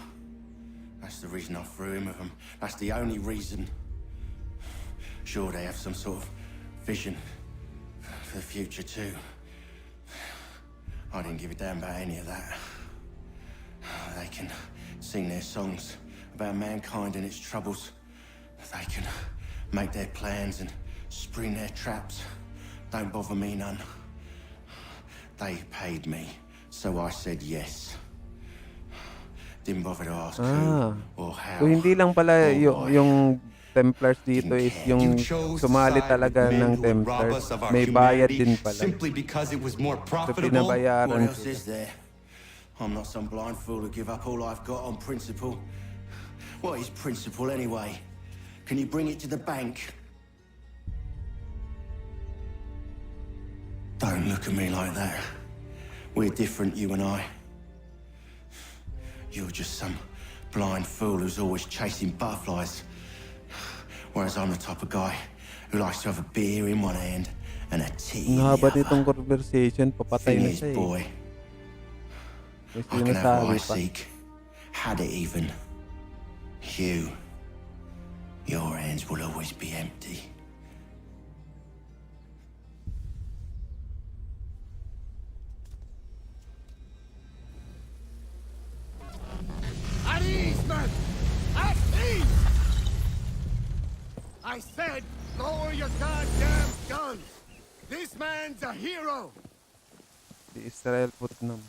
That's the reason I threw him with them. That's the only reason. Sure, they have some sort of vision for the future too. I didn't give a damn about any of that. They can sing their songs about mankind and its troubles. They can make their plans and spring their traps. Don't bother me none. They paid me, so I said yes. Didn't bother to ask who or how. So, hindi lang pala or why. yung Templars dito is yung sumali talaga ng Templars. May bayad din pala. Simply because it was more So, profitable. pinabayaran What else sila. is there? I'm not some blind fool to give up all I've got on principle. What is principle anyway? Can you bring it to the bank? Don't look at me like that. We're different, you and I. You're just some blind fool who's always chasing butterflies. Whereas I'm the type of guy who likes to have a beer in one hand and a tea in Ang the haba other. nitong conversation, papatay Thing na is, siya eh. boy, May I can have sinasabi what I pa. seek. Had it even. You. Your hands will always be empty. At ease, men! At ease! I said, lower your goddamn guns! This man's a hero! Si Israel Putnam.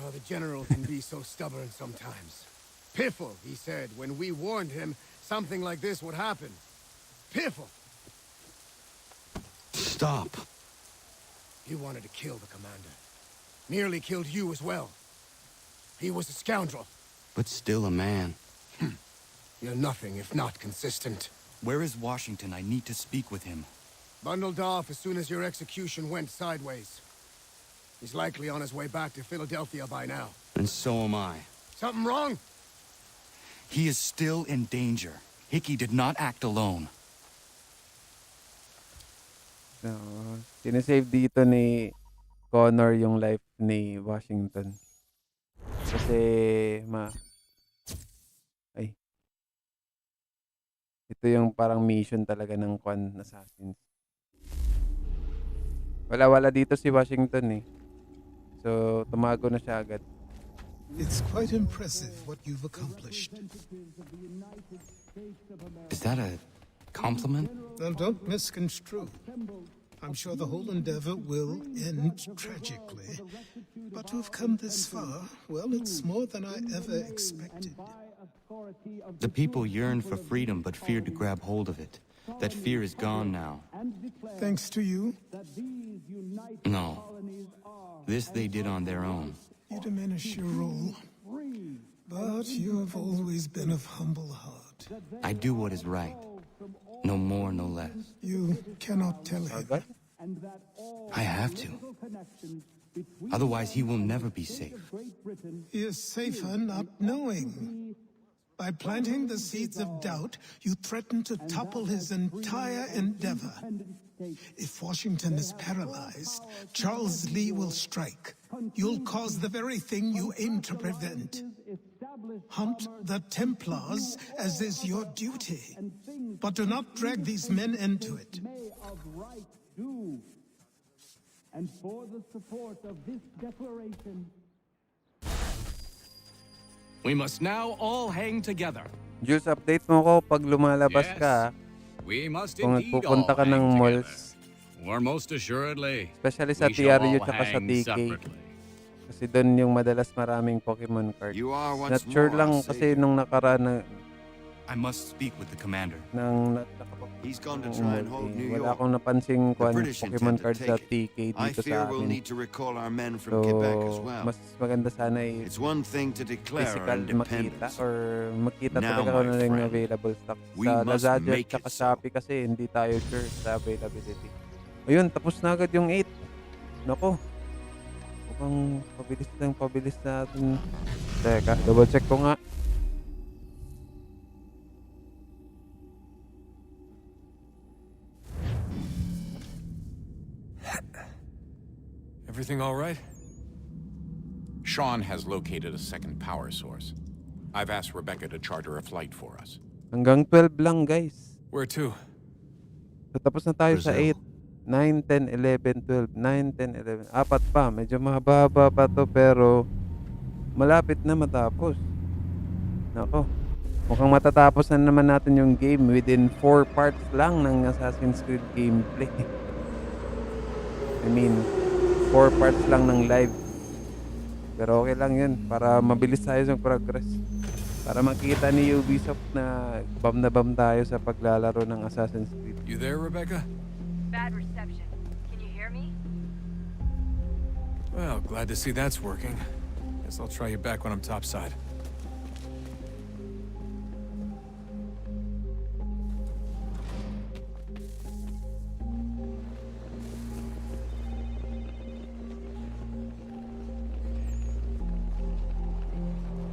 Oh, the general can be so stubborn sometimes. Piffle, he said, when we warned him something like this would happen. Piffle! Stop. He wanted to kill the commander. Nearly killed you as well. He was a scoundrel. But still a man. You're nothing if not consistent. Where is Washington? I need to speak with him. Bundled off as soon as your execution went sideways. He's likely on his way back to Philadelphia by now. And so am I. Something wrong? He is still in danger. Hickey did not act alone. So, sinisave dito ni Connor yung life ni Washington. Kasi, ito yung parang mission talaga ng Kwan Assassins. Wala dito si Washington eh. So, tumago na siya agad. It's quite impressive what you've accomplished. Is that a compliment? Now, don't misconstrue. I'm sure the whole endeavor will end tragically. But to have come this far, well, it's more than I ever expected. The people yearned for freedom but feared to grab hold of it. That fear is gone now. Thanks to you, No. This they did on their own. you diminish your role. But you have always been of humble heart. I do what is right. No more, no less. You cannot tell him. Agad? I have to. Otherwise, he will never be safe. He is safer not knowing. By planting the seeds of doubt, you threaten to topple his entire endeavor. If Washington is paralyzed, Charles Lee will strike. You'll cause the very thing you aim to prevent. Hunt the Templars, as is your duty. But do not drag these men into it. And for the support of this declaration, We must now all hang together. Jules, update mo ko pag lumalabas ka. We must Kung indeed nagpupunta all ka ng hang malls. together. Or most assuredly, Especially sa we shall TRU all tsaka sa hang TK. separately. Kasi doon yung madalas maraming Pokemon card. You are Not once sure more lang our kasi savior. nung nakaraan na I must speak with the commander. He's gone to try and hold New Wala York. akong napansing The British Pokemon intend to card sa take TK it. I dito fear sa we'll amin. need to recall our men So, from Quebec as well. mas maganda sana It's one thing to declare our physical makita independence. or makita Now, talaga my kung ano yung friend, available stocks. we Sa must Lazada make at it so. Shopee kasi hindi tayo sure sa availability. Ayun, tapos na agad yung 8. Nako. Mukhang pabilis natin. Teka, double check ko nga. Everything all right? Sean has located a second power source. I've asked Rebecca to charter a flight for us. Hanggang 12 lang, guys. Where to? So, tapos na tayo sa Brazil. 8. 9, 10, 11, 12. 9, 10, 11. Apat pa. Medyo mahaba pa to pero malapit na matapos. Nako. Mukhang matatapos na naman natin yung game within 4 parts lang ng Assassin's Creed gameplay. I mean, 4 parts lang ng live. Pero okay lang yun para mabilis tayo sa progress. Para makita ni Ubisoft na bam tayo sa paglalaro ng Assassin's Creed. You there, Rebecca? Bad reception. Can you hear me? Well, glad to see that's working. Guess I'll try you back when I'm topside.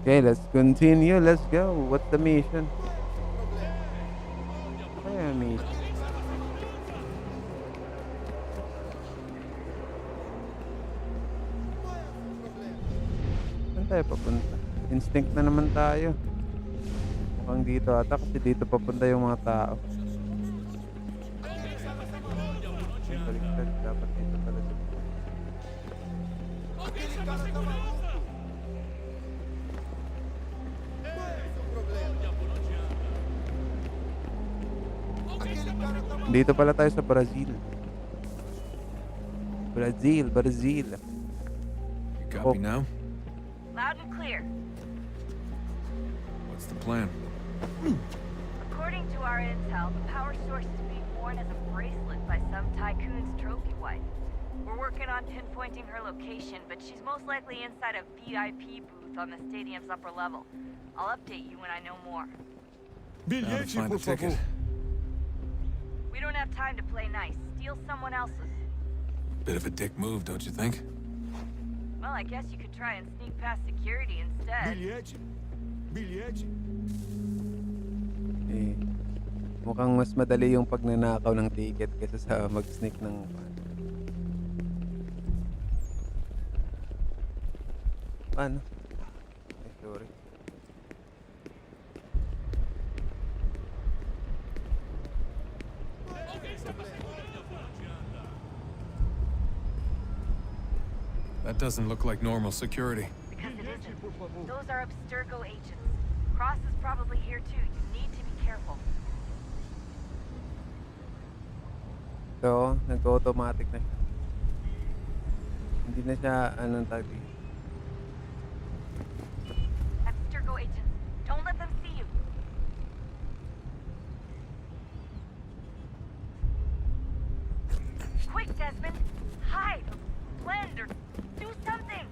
Okay, let's continue. Let's go. What's the mission? Kaya mission. Saan tayo papunta? Instinct na naman tayo. Mukhang dito ata kasi dito papunta yung mga tao. Baliktad. Dapat dito talaga. Dito pala tayo sa Brazil. Brazil. You copy now? Loud and clear. What's the plan? According to our intel, the power source is being worn as a bracelet by some tycoon's trophy wife. We're working on pinpointing her location, but she's most likely inside a VIP booth on the stadium's upper level. I'll update you when I know more. Now to find a ticket. We don't have time to play nice. Steal someone else's. Bit of a dick move, don't you think? Well, I guess you could try and sneak past security instead. Eh, mukhang mas madali yung pagnanakaw ng ticket kaysa sa mag-sneak ng paano? Ay, sorry. That doesn't look like normal security. Because it isn't. Those are Abstergo agents. Cross is probably here too. You need to be careful. So, nag-automatic na siya. Hindi na siya, anong tawag dito? Abstergo agents. Don't let them see you. Quick, Desmond. Hide. Blend or do something.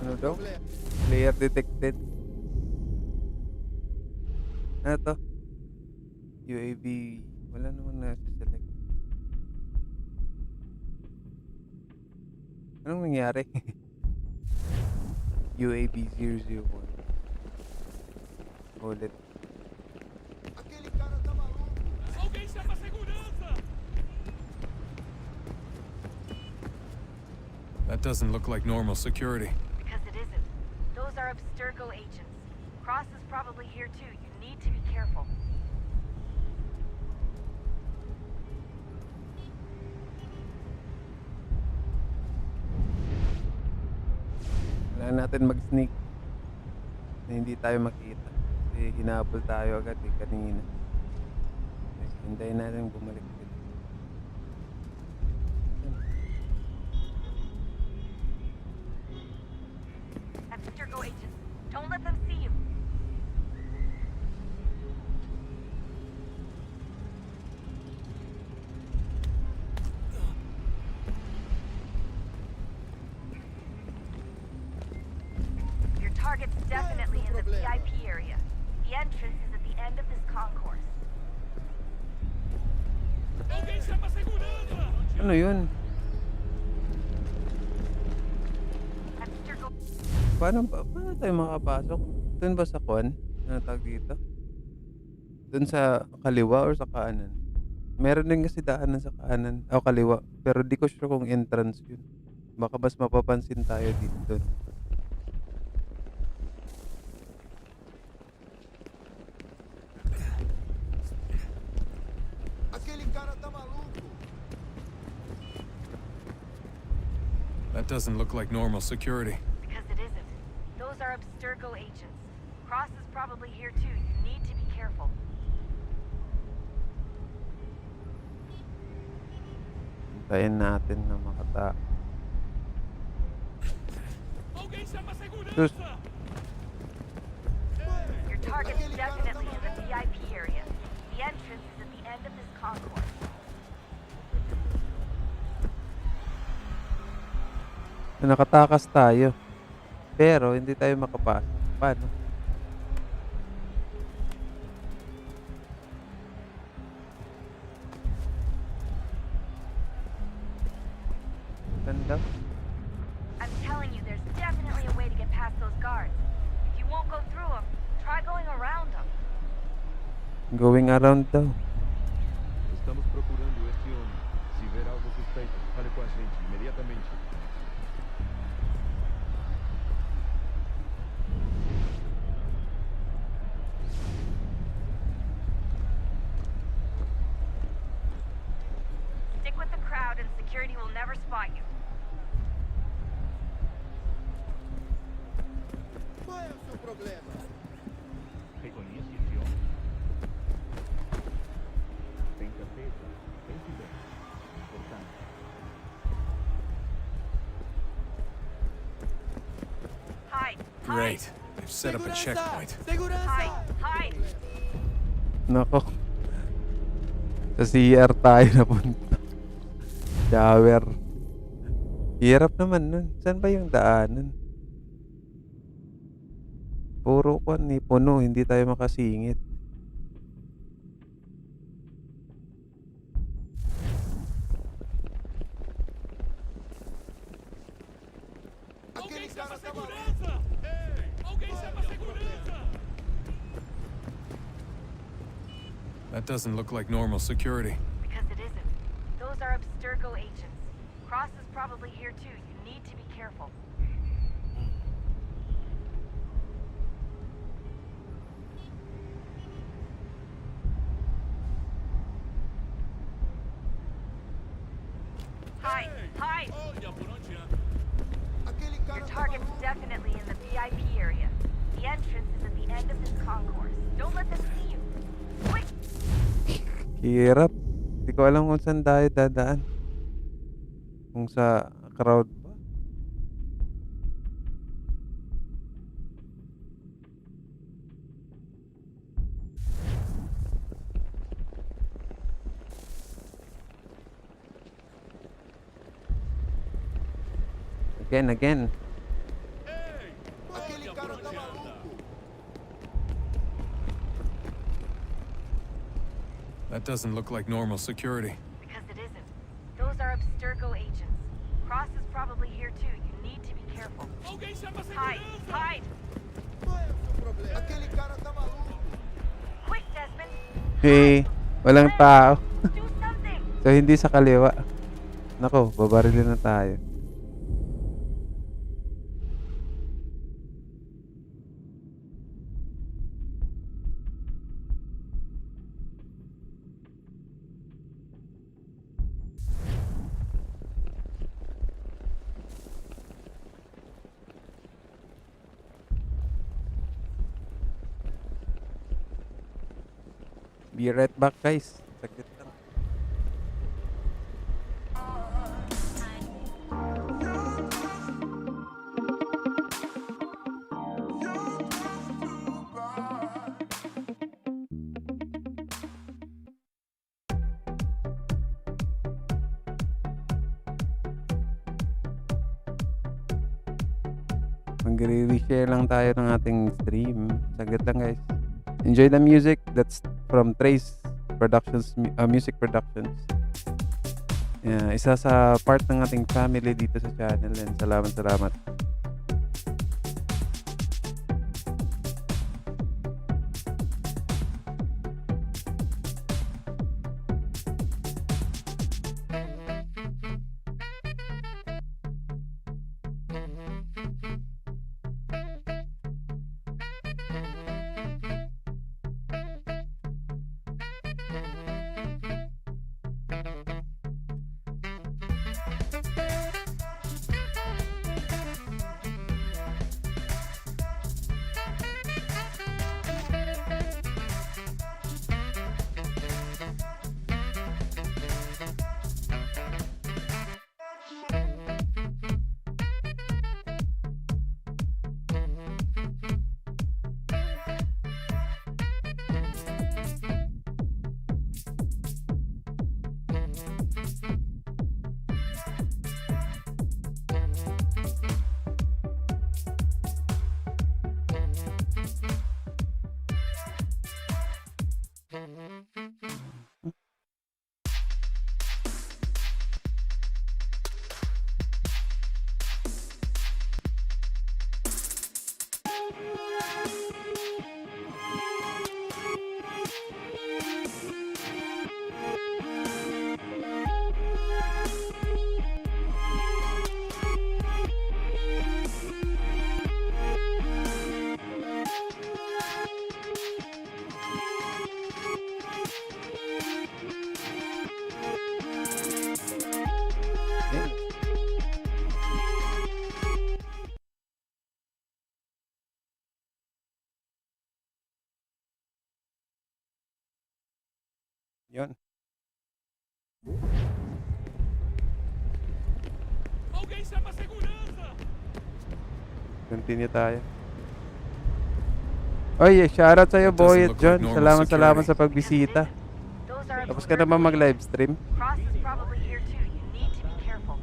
Ano daw? Player detected. Ano to? UAV. Wala naman na select. Anong nangyari? UAV 001. Ulit. That doesn't look like normal security. Because it isn't. Those are Abstergo agents. Cross is probably here too. You need to be careful. Kailangan natin mag-sneak na hindi tayo makita. Kasi hinabol tayo agad kanina. Hintayin natin bumalik sila. Don't let them see you. Your target's definitely in the VIP area. The entrance is at the end of this concourse. Ano yun? Paano tayo makapasok? Doon ba sa kwan? Ano tawag dito? Doon sa kaliwa or sa kanan? Meron din kasi daanan sa kanan. O kaliwa. Pero di ko sure kung entrance yun. Baka mas mapapansin tayo dito doon. That doesn't look like normal security. Because it isn't. Those are Abstergo agents. Cross is probably here too. You need to be careful. Hintayin natin na makata. Sus. Your target's definitely in the VIP area. The entrance is at the end of this concourse. Nakatakas tayo. Pero hindi tayo makapasok. Paano? Ganda. I'm telling you, there's definitely a way to get past those guards. If you won't go through them, try going around them. Going around daw. Estamos procurando este homem. Se ver algo suspeito, fale com a gente imediatamente. Stick with the crowd and security will never spot you. Qual é o seu problema? Reconhece esse homem? Tem certeza? Pense bem. Importante. Hide. Great. They've set up a checkpoint. Hide. Hide. Nako. Sa CR tayo napunta. Shower. Hirap naman nun. Saan ba yung daanan? Puro kwan ni puno. Hindi tayo makasingit. That doesn't look like normal security. Because it isn't. Those are Abstergo agents. Cross is probably here too. You need to be careful. Hide. Hide. Your target's definitely in the VIP area. The entrance is at the end of this concourse. Don't let them see you. Quick! Hirap. Hindi ko alam kung saan tayo dadaan. Kung sa crowd ba? Again. That doesn't look like normal security. Because it isn't. Those are Abstergo agents. Cross is probably here too. You need to be careful. Hide. Hide. Quick, Desmond. Hey, walang tao. Do something. So hindi sa kaliwa. Nako, babarilin na tayo. Be right back, guys. Saglit lang. Magre-reshare lang tayo ng ating stream. Saglit lang guys. Enjoy the music. That's from Trace Productions, Music Productions. Yeah, isa sa part ng ating family dito sa channel. And salamat. Yun. Continue tayo. Oy, shoutout sa'yo, Boyet John. Salamat sa pagbisita. Tapos ka naman mag-livestream. Cross is probably here too. You need to be careful.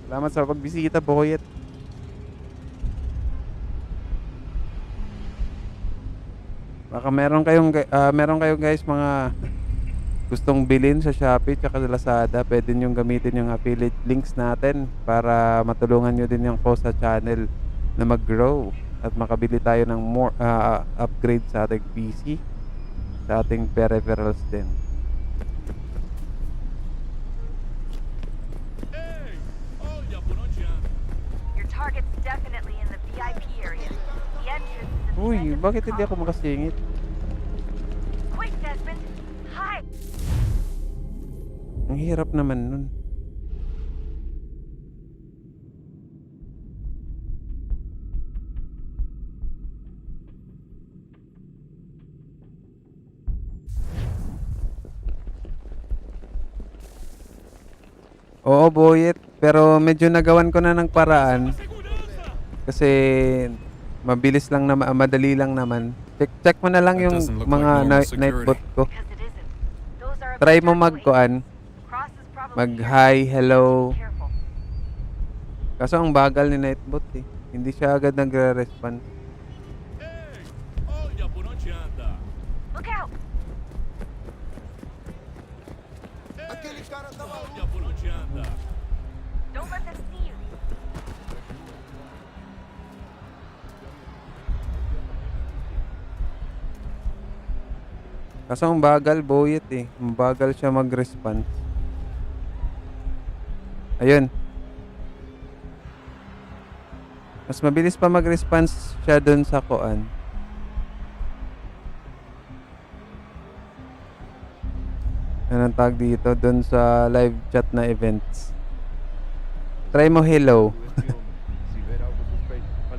Salamat sa pagbisita, Boyet. Baka meron kayong guys mga gustong bilhin sa Shopee tsaka sa Lazada, pwede nyo gamitin yung affiliate links natin para matulungan nyo din yung cause sa channel na mag-grow at makabili tayo ng more upgrade sa ating PC, sa ating peripherals din. Your target's definitely in the VIP area. The entrance is Uy, bakit hindi ako makasingit? quick, Desmond. Hi. Ang hirap naman nun. Oo, Boyet. Pero medyo nagawan ko na ng paraan. Kasi mabilis lang naman, madali lang naman. Check mo na lang yung mga nightbot ko. Try mo mag hi, hello. Kaso ang bagal ni Nightbot eh. Hindi siya agad nagre-respond. Look out. Don't let them see you. Kaso ang bagal, Boyet eh. Ang bagal siya mag-respond. Ayun. Mas mabilis pa mag-response siya dun sa koan. Anong tag dito? Dun sa live chat na events. Try mo hello.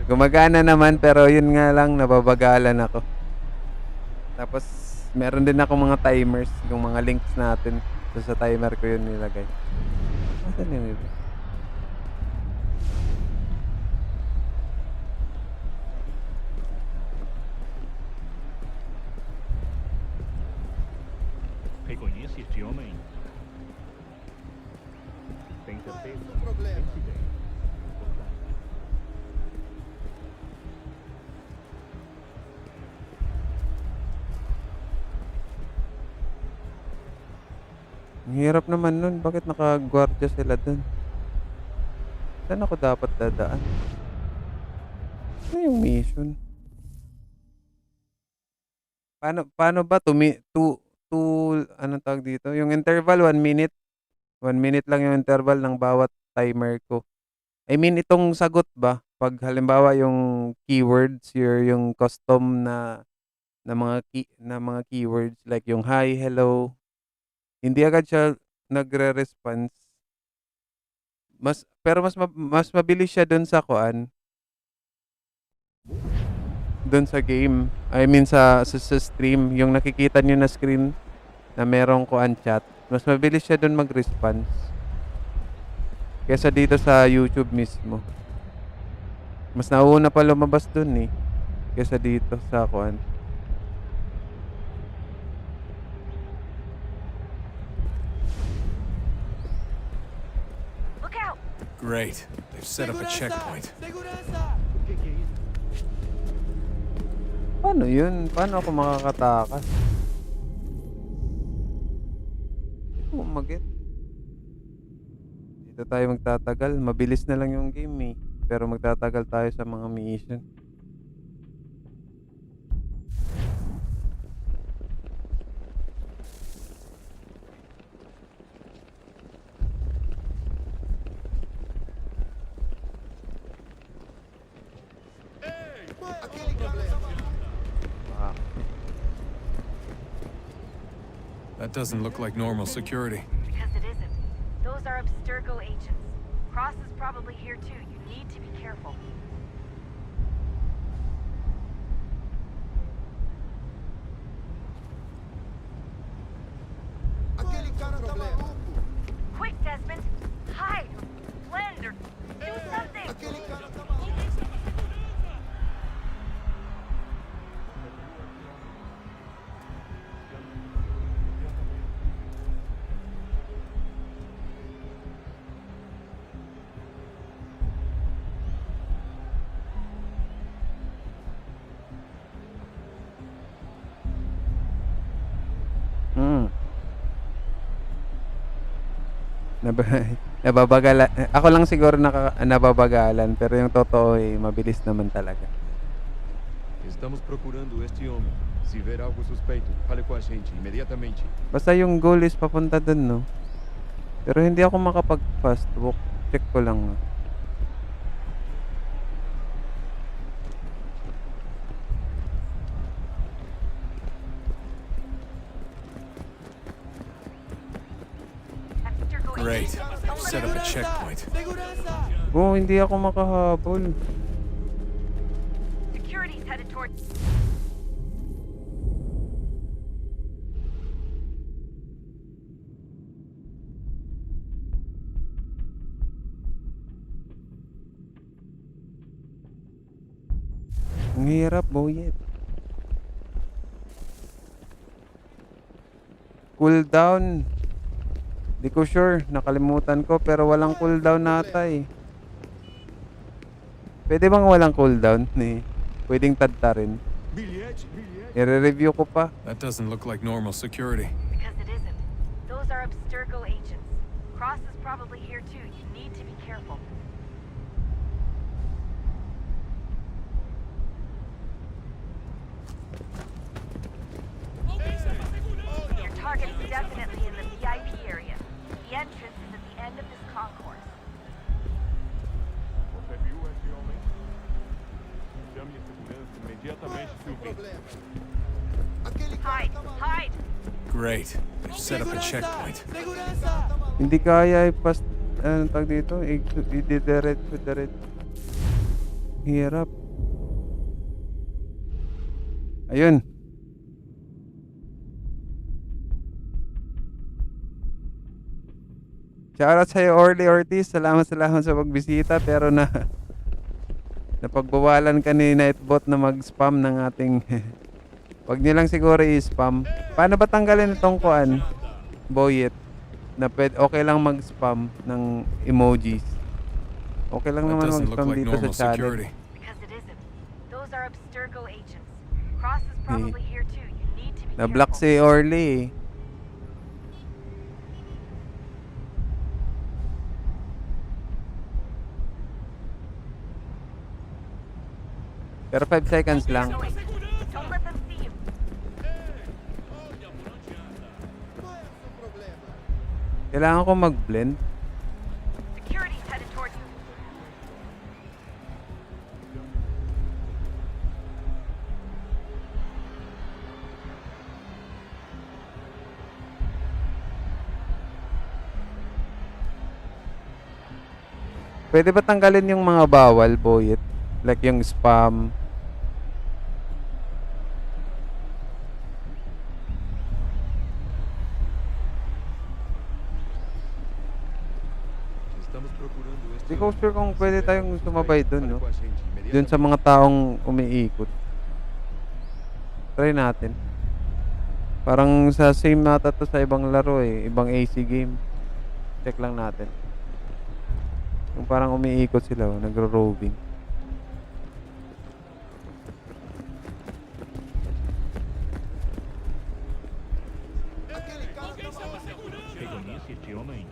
Gumagana naman pero yun nga lang, nababagalan ako. Tapos meron din ako mga timers, yung mga links natin. So, sa timer ko yun nilagay. Asan yun iba? conhece este homem? Tem certeza? Pense bem. Importante. Ang hirap naman nun. Bakit nakagwardya sila dun? Saan ako dapat dadaan? Ano yung mission? Paano ba anong tawag dito? Yung interval, 1 minute. 1 minute lang yung interval ng bawat timer ko. I mean, itong sagot ba? Pag halimbawa yung keywords, yung custom na mga keywords like yung hi, hello, hindi agad siya nagre-response. Mas mabilis siya doon sa doon sa game. I mean sa stream, yung nakikita niyo na screen na merong chat. Mas mabilis siya doon mag-response kaysa dito sa YouTube mismo. Mas nauna pa lumabas doon kaysa dito sa Great. They've set up a checkpoint. Paano yun? Paano ako makakatakas? Hindi ko mag-get. Dito tayo magtatagal. Mabilis na lang yung game pero magtatagal tayo sa mga mission. That doesn't look like normal security. Because it isn't. Those are Abstergo agents. Cross is probably here too. You need to be careful. Quick, Desmond! Hide! Blend or do something! Nababagalan. Ako lang siguro nababagalan, pero yung totoo mabilis naman talaga. Estamos procurando este homem. Se ver algo suspeito, fale com a gente imediatamente. Basta yung goal is papunta dun, no? Pero hindi ako makapag-fast walk. Check ko lang. Great. Set up a checkpoint. Hindi ako makahabol. Security's headed towards... Ang hirap, Bajet. Cooldown. Di ko sure. Nakalimutan ko pero walang cooldown nata Pwede bang walang cooldown? Pwedeng tadta rin. I-review ko pa. That doesn't look like normal security. Because it isn't. Those are Abstergo agents. Cross is probably here too. You need to be careful. Your target is definitely in the VIP area. The entrance is at the end of this concourse. Você viu esse homem? Chame a segurança imediatamente se o vir. Hide! Hide! Great. They've set up a checkpoint. Hindi kaya anong tawag dito? I-diretso. Hirap. Ayun. Shoutout sa'yo, Orly Ortiz. Salamat sa pagbisita. Pero napagbawalan ka ni Nightbot na mag-spam ng ating... Wag niyo lang siguro i-spam. Paano ba tanggalin itong Boyet, na okay lang mag-spam ng emojis. Okay lang That naman doesn't look mag-spam like dito sa normal channel. security. Because it isn't. Those are Abstergo agents. Cross is probably here too. You need to be Na-block careful. si Orly eh. Pero 5 seconds lang. Don't let them see you. Kailangan ko mag-blend. Security's headed toward you. Pwede ba tanggalin yung mga bawal, Boyet? Like yung spam. Estamos procurando este Hindi ko hombre. sure kung pwede Si tayong vê algo sumabay suspeito, dun, fale no? com a gente Dun sa mga taong umiikot. Try natin. Parang sa same nata to sa ibang laro eh. Ibang AC game. Check lang natin. Yung parang umiikot sila, oh, nagro-roving. Reconhece este homem?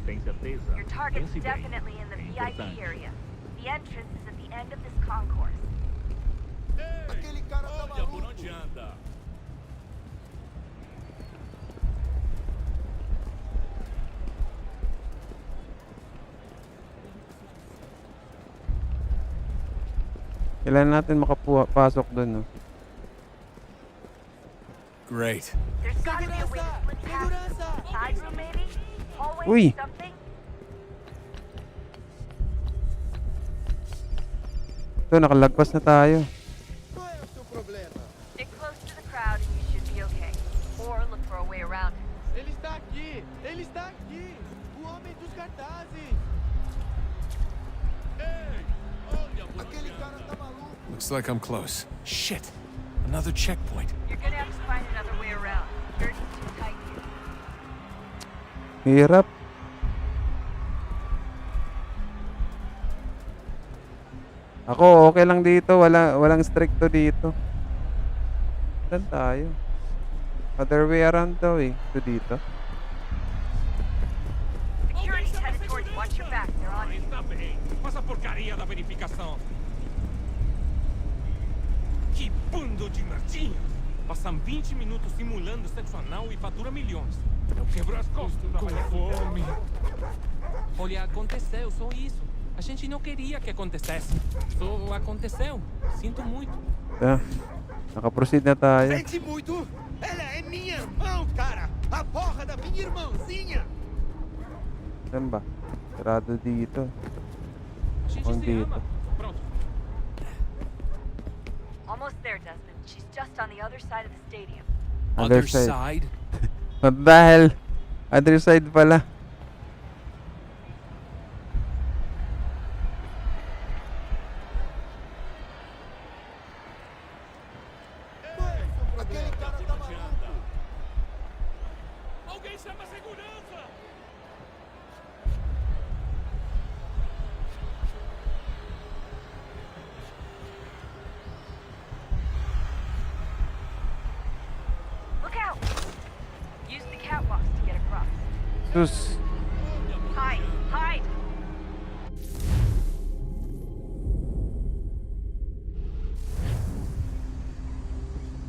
Tem certeza? Your target's Pense bem. definitely in the É VIP importante. area. The entrance is at the end of this concourse. Olha por onde anda. Kailangan natin makapasok dun, no? Great. There's gotta be a way to slip past this. Side room maybe? Hallway Uy. something? Ito, nakalagpas na tayo. Stick close to the crowd and you should be okay. Or look for a way around it. Ele está aqui! Ele está aqui! O homem dos cartazes! Looks like I'm close. Shit. Another checkpoint. You're gonna have to find another way around. Dirty's too tight here. Hirap. Ako, okay lang dito. Walang stricto dito. Saan tayo? Other way around daw eh. Ito dito. Security's headed towards you. Watch your back. They're on you. Está bem. Mas a porcaria da verificação. Que bando de merdinhas! Passam 20 minutos simulando sexo anal e fatura milhões. Eu quebro as costas com fome. Olha, aconteceu, só isso. A gente não queria que acontecesse. Só aconteceu. Sinto muito. Ah, nakaproceed na tayo. Sente muito? Ela é minha irmã, cara! A porra da minha irmãzinha! Saan ba? Sarado dito. A gente Kung se dito. ama. Pronto. Almost there, Desmond. She's just on the other side of the stadium. Other Other side. side? What the hell? Other side pala. Alguém chama a segurança! Look out! Use the catwalks to get across. Sus. Hide! Hide!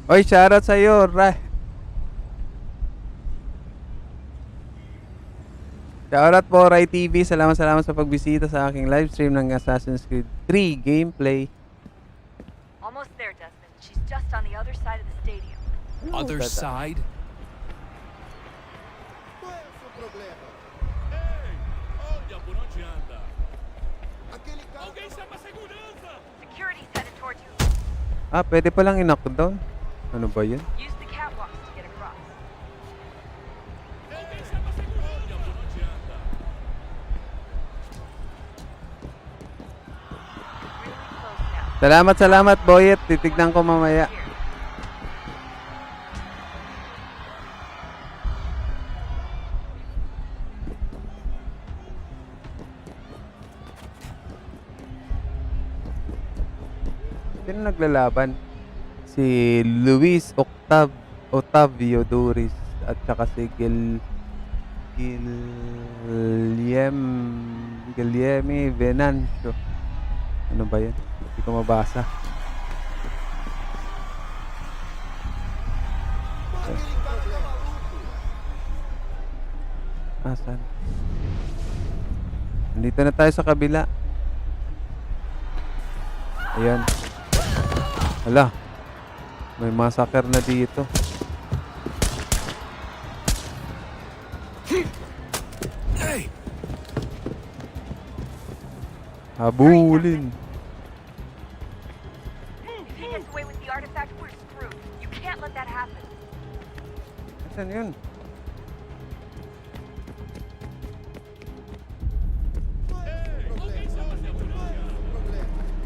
Oy, shoutout sa'yo, Shoutout po, Rai TV. Salamat sa pagbisita sa aking live stream ng Assassin's Creed 3 gameplay. Almost there, Desmond. She's just on the other side of the stadium. Other side? Olha por onde anda. Alguém chama a segurança! Security's headed towards you. Ah, pwede palang i-knockdown. Ano ba yun? Use the catwalks to get across. Alguém chama a segurança! Olha por onde anda. Really close now. Salamat, Boyet. Titignan ko mamaya. Here. Sino naglalaban? Si Luis Octavio Duris at saka si Guillermo Venancio. Ano ba yan? Hindi ko mabasa. Asan? Nandito na tayo sa kabila. Ayan. Hala. May massacre na dito. Hey! Habulin. If he gets away with the artifact, we're screwed. You can't let that happen. Asan yun?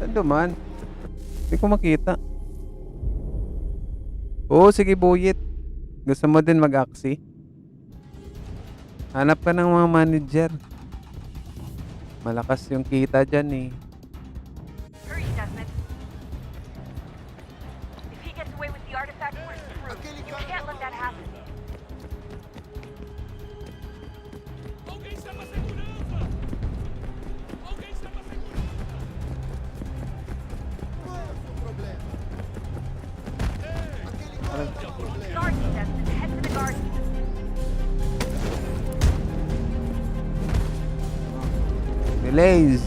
Saan duman? Hindi ko makita. Oo, sige Boyet. Gusto mo din mag-aksi? Hanap ka ng mga manager. Malakas yung kita dyan eh. Hurry, Desmond. If he gets away with the artifact, we're screwed. You can't let that happen. Garden, Desmond. Head to the garden. Delays.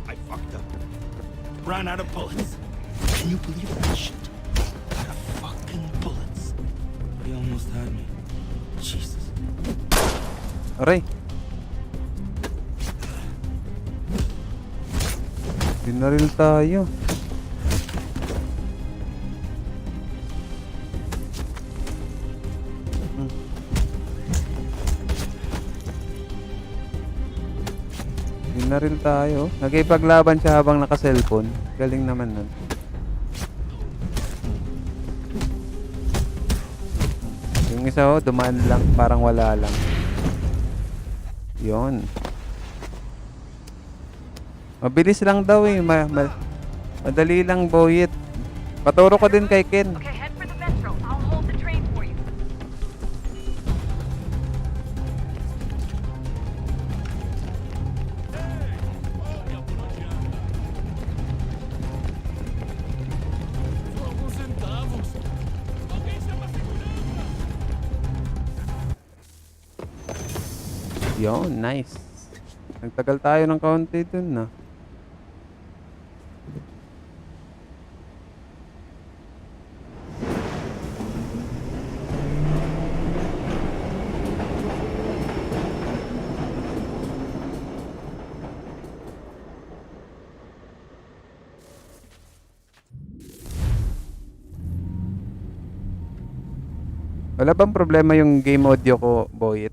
I fucked up. Ran out of bullets. Can you believe that shit? Out of fucking bullets. He almost had me. Jesus. Aray. Binaril tayo. Binaril tayo. Nagipaglaban siya habang naka-cellphone. Galing naman nun. Yung isa dumaan lang. Parang wala lang. Yun. Mabilis lang daw eh. Madali lang, Boyet. Paturo ko din kay Ken. Okay, head for the metro. I'll hold the train for you. Yun, nice. Nagtagal tayo ng kaunti dun na. Wala bang problema yung game audio ko, Boyet?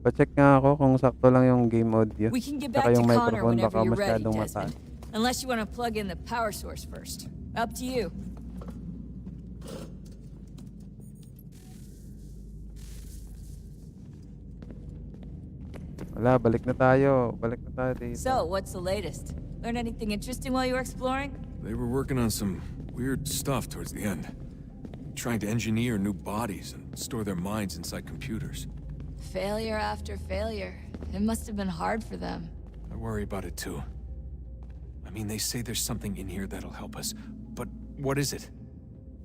Pa-check nga ako kung sakto lang yung game audio. We can get Saka back to yung Connor microphone whenever baka you're ready, masyadong mataas. Desmond. Unless you want to plug in the power source first. Up to you. Wala, balik na tayo. Balik na tayo dito. So, what's the latest? Learn anything interesting while you were exploring? They were working on some weird stuff towards the end. Trying to engineer new bodies and store their minds inside computers. Failure after failure. It must have been hard for them. I worry about it too. I mean, they say there's something in here that'll help us, but what is it?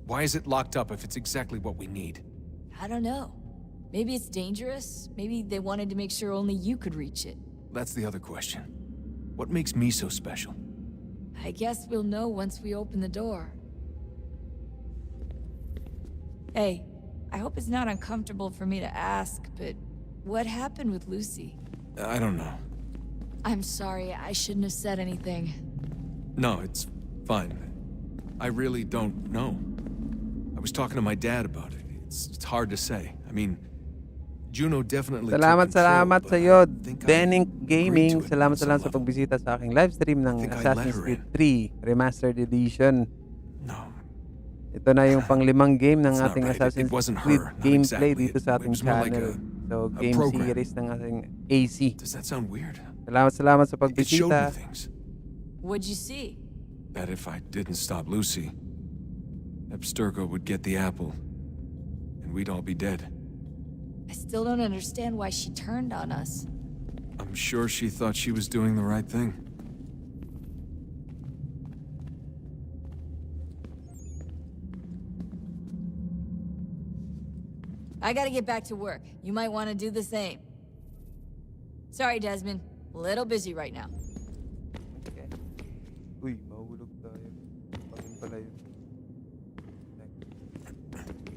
Why is it locked up if it's exactly what we need? I don't know. Maybe it's dangerous. Maybe they wanted to make sure only you could reach it. That's the other question. What makes me so special? I guess we'll know once we open the door. Hey, I hope it's not uncomfortable for me to ask, but what happened with Lucy? I don't know. I'm sorry, I shouldn't have said anything. No, it's fine. I really don't know. I was talking to my dad about it. It's hard to say. I mean, Juno definitely Salamat took sa iyo, Denink Gaming. Salamat sa pagbisita sa aking live stream ng Assassin's Creed 3 Remastered Edition. Ito na yung pang-5 game ng ating Assassin's Creed gameplay dito sa ating channel. So, game series ng ating AC. Does that sound weird? Salamat sa It showed me pagbisita. things. What'd you see? That if I didn't stop Lucy, Abstergo would get the apple, and we'd all be dead. I still don't understand why she turned on us. I'm sure she thought she was doing the right thing. I gotta get back to work. You might want to do the same. Sorry, Desmond. Little busy right now. Okay. Uy, mahulog tayo. Pangin pala yun.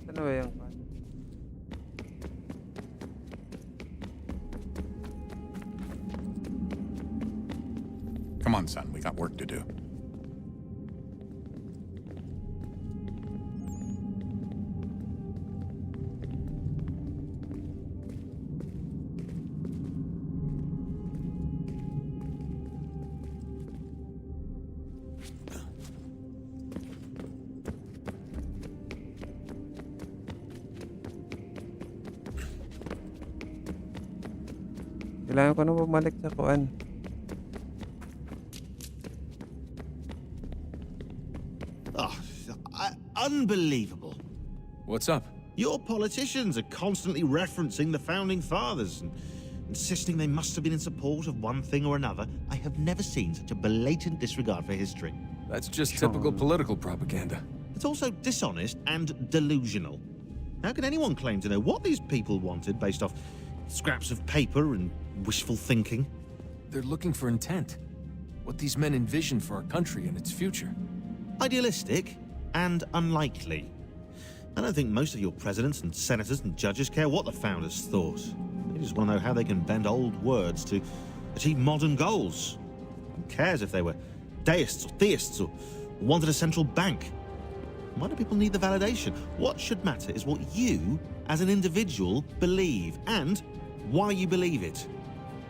Ano ba yung pan? Come on, son. We got work to do. Kailangan ko na bumalik sa kuan. Unbelievable. What's up? Your politicians are constantly referencing the founding fathers and insisting they must have been in support of one thing or another. I have never seen such a blatant disregard for history. That's just typical political propaganda. It's also dishonest and delusional. How can anyone claim to know what these people wanted based off scraps of paper and wishful thinking? They're looking for intent. What these men envision for our country and its future. Idealistic and unlikely. I don't think most of your presidents and senators and judges care what the founders thought. They just want to know how they can bend old words to achieve modern goals. Who cares if they were deists or theists or wanted a central bank? Why do people need the validation? What should matter is what you, as an individual, believe and why you believe it.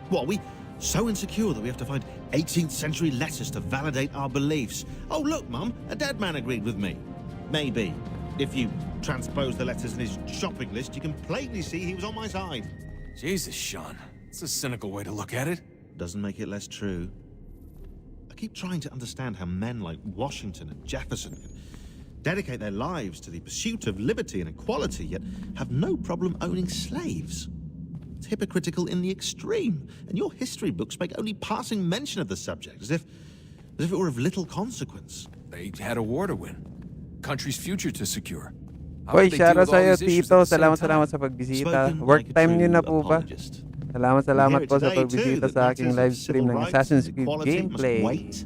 What, are we so insecure that we have to find 18th century letters to validate our beliefs? Oh, look, Mum, a dead man agreed with me. Maybe. If you transpose the letters in his shopping list, you can plainly see he was on my side. Jesus, Sean. It's a cynical way to look at it. Doesn't make it less true. I keep trying to understand how men like Washington and Jefferson can dedicate their lives to the pursuit of liberty and equality, yet have no problem owning slaves. It's hypocritical in the extreme, and your history books make only passing mention of the subject, as if it were of little consequence. They had a war to win. Country's future to secure. How Hoy, would they deal shoutout with all sa'yo, these issues Tito. at the same Salamat time? sa pagbisita. Spoken Work like a time true nyo na po ba? apologist. Salamat We hear it po sa today, too, pagbisita that sa aking matters live of stream civil ng rights Assassin's and Creed equality must gameplay. wait.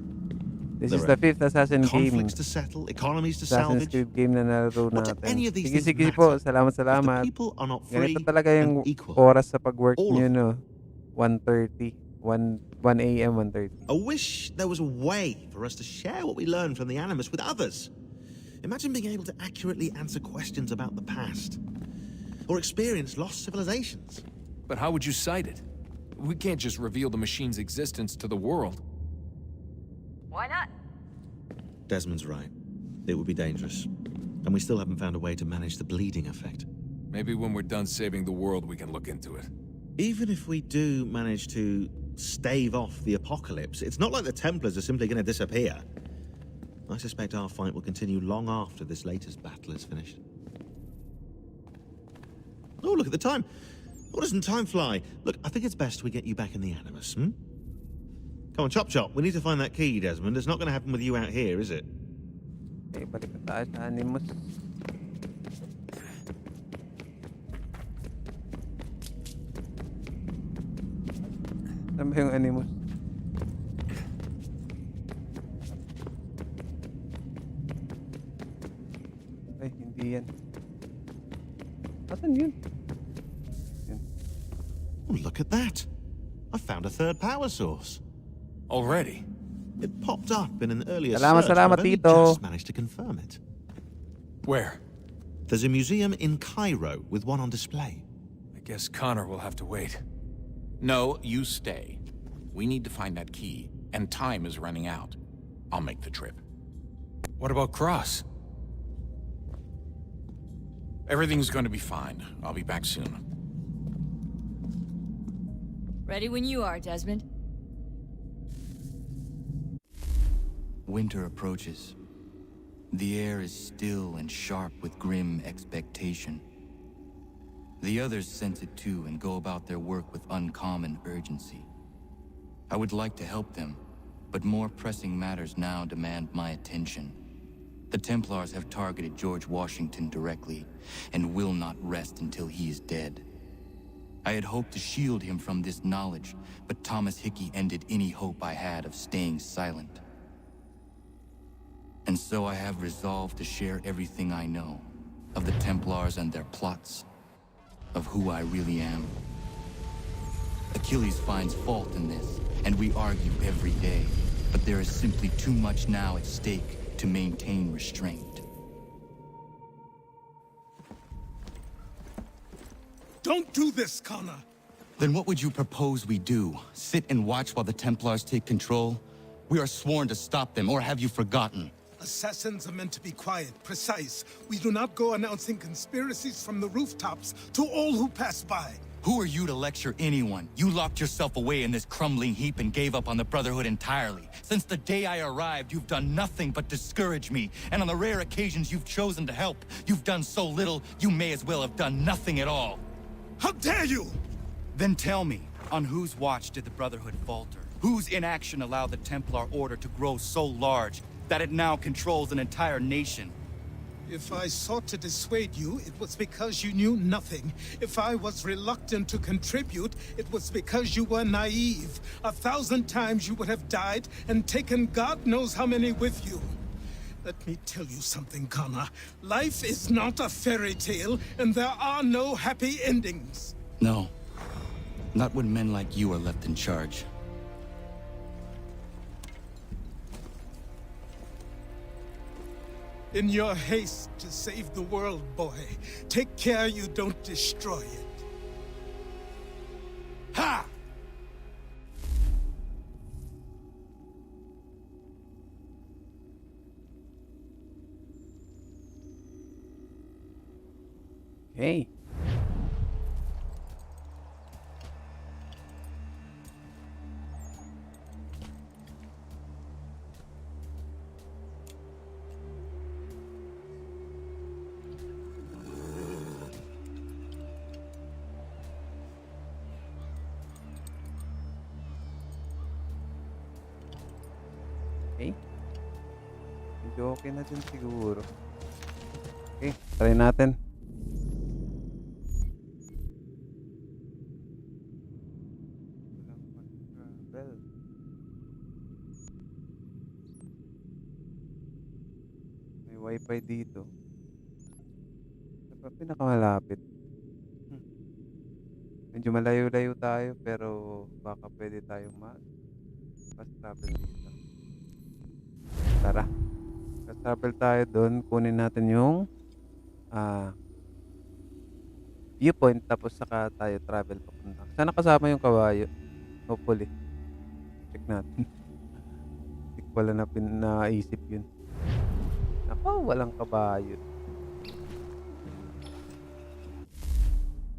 This There is are the 5th Assassin game. conflicts to settle, economies to Assassin's salvage. Creed game na nararo But do natin. any of these Sige, things sige matter po. Salamat, if the salamat. people are not free Ganito talaga yung and equal? oras sa pag-work All nyo, of no? 1:30. 1 a.m. 1:30. I wish there was a way for us to share what we learn from the Animus with others. Imagine being able to accurately answer questions about the past, or experience lost civilizations. But how would you cite it? We can't just reveal the machine's existence to the world. Why not? Desmond's right. It would be dangerous. And we still haven't found a way to manage the bleeding effect. Maybe when we're done saving the world, we can look into it. Even if we do manage to stave off the apocalypse, it's not like the Templars are simply going to disappear. I suspect our fight will continue long after this latest battle is finished. Oh, look at the time. Oh, doesn't time fly? Look, I think it's best we get you back in the Animus, hmm? Come on, chop chop. We need to find that key, Desmond. It's not going to happen with you out here, is it? Okay, balik na tayo sa Animus. Saan ba yung Animus? Ay, hindi yan. Asan yun? Oh, look at that. I found a third power source. Already? It popped up in an earlier Salamat, search. salamat, I've only Tito. just managed to confirm it. Where? There's a museum in Cairo with one on display. I guess Connor will have to wait. No, you stay. We need to find that key, and time is running out. I'll make the trip. What about Cross? Everything's going to be fine. I'll be back soon. Ready when you are, Desmond. Winter approaches. The air is still and sharp with grim expectation. The others sense it too and go about their work with uncommon urgency. I would like to help them, but more pressing matters now demand my attention. The Templars have targeted George Washington directly, and will not rest until he is dead. I had hoped to shield him from this knowledge, but Thomas Hickey ended any hope I had of staying silent. And so I have resolved to share everything I know, of the Templars and their plots, of who I really am. Achilles finds fault in this, and we argue every day, but there is simply too much now at stake to maintain restraint. Don't do this, Connor! Then what would you propose we do? Sit and watch while the Templars take control? We are sworn to stop them, or have you forgotten? Assassins are meant to be quiet, precise. We do not go announcing conspiracies from the rooftops to all who pass by. Who are you to lecture anyone? You locked yourself away in this crumbling heap and gave up on the Brotherhood entirely. Since the day I arrived, you've done nothing but discourage me. And on the rare occasions you've chosen to help, you've done so little, you may as well have done nothing at all. How dare you! Then tell me, on whose watch did the Brotherhood falter? Whose inaction allowed the Templar Order to grow so large that it now controls an entire nation? If I sought to dissuade you, it was because you knew nothing. If I was reluctant to contribute, it was because you were naive. 1,000 times you would have died and taken God knows how many with you. Let me tell you something, Connor. Life is not a fairy tale, and there are no happy endings. No. Not when men like you are left in charge. In your haste to save the world, boy, take care you don't destroy it. Ha! Okay. Okay. Medyo okay na din siguro. Okay, try natin. Well, may wifi dito. Ito pa pinakamalapit. Medyo malayo-layo tayo pero baka pwede tayong fast travel dito. Tara. Fast travel tayo doon. Kunin natin yung viewpoint tapos saka tayo travel papunta. Sana kasama yung kabayo. Hopefully. Check natin. Hindi ko pala naisip yun. Ako, walang kabayo.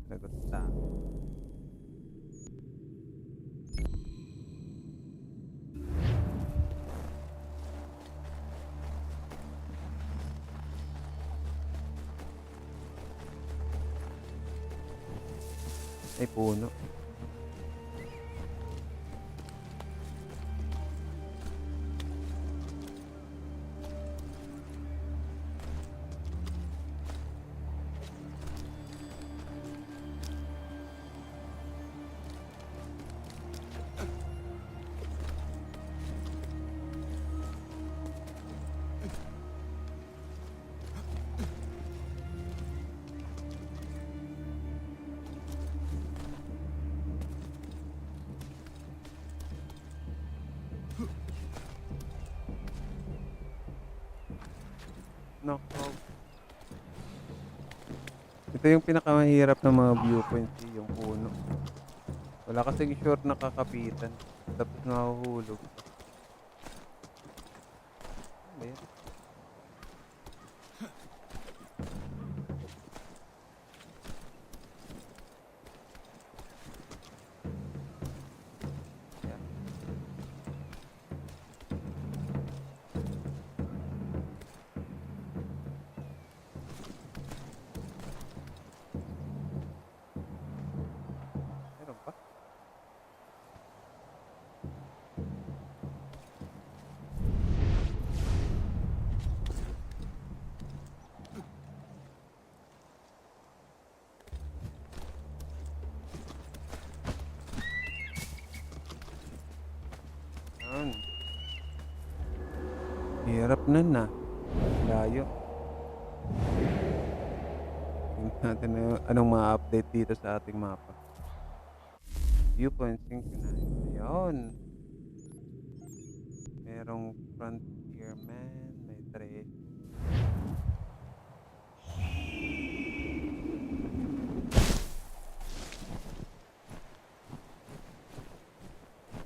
Lagot tayo. Ay, puno. No. Ito yung pinakamahirap ng mga viewpoints, yung puno. Wala kasing sure na kakapitan. Tapos nahuhulog. Ano yan? Hirap nun na. Layo. Tingnan natin na anong ma-update dito sa ating mapa. Viewpoint synchronize. Ayun. Merong frontierman, may tre.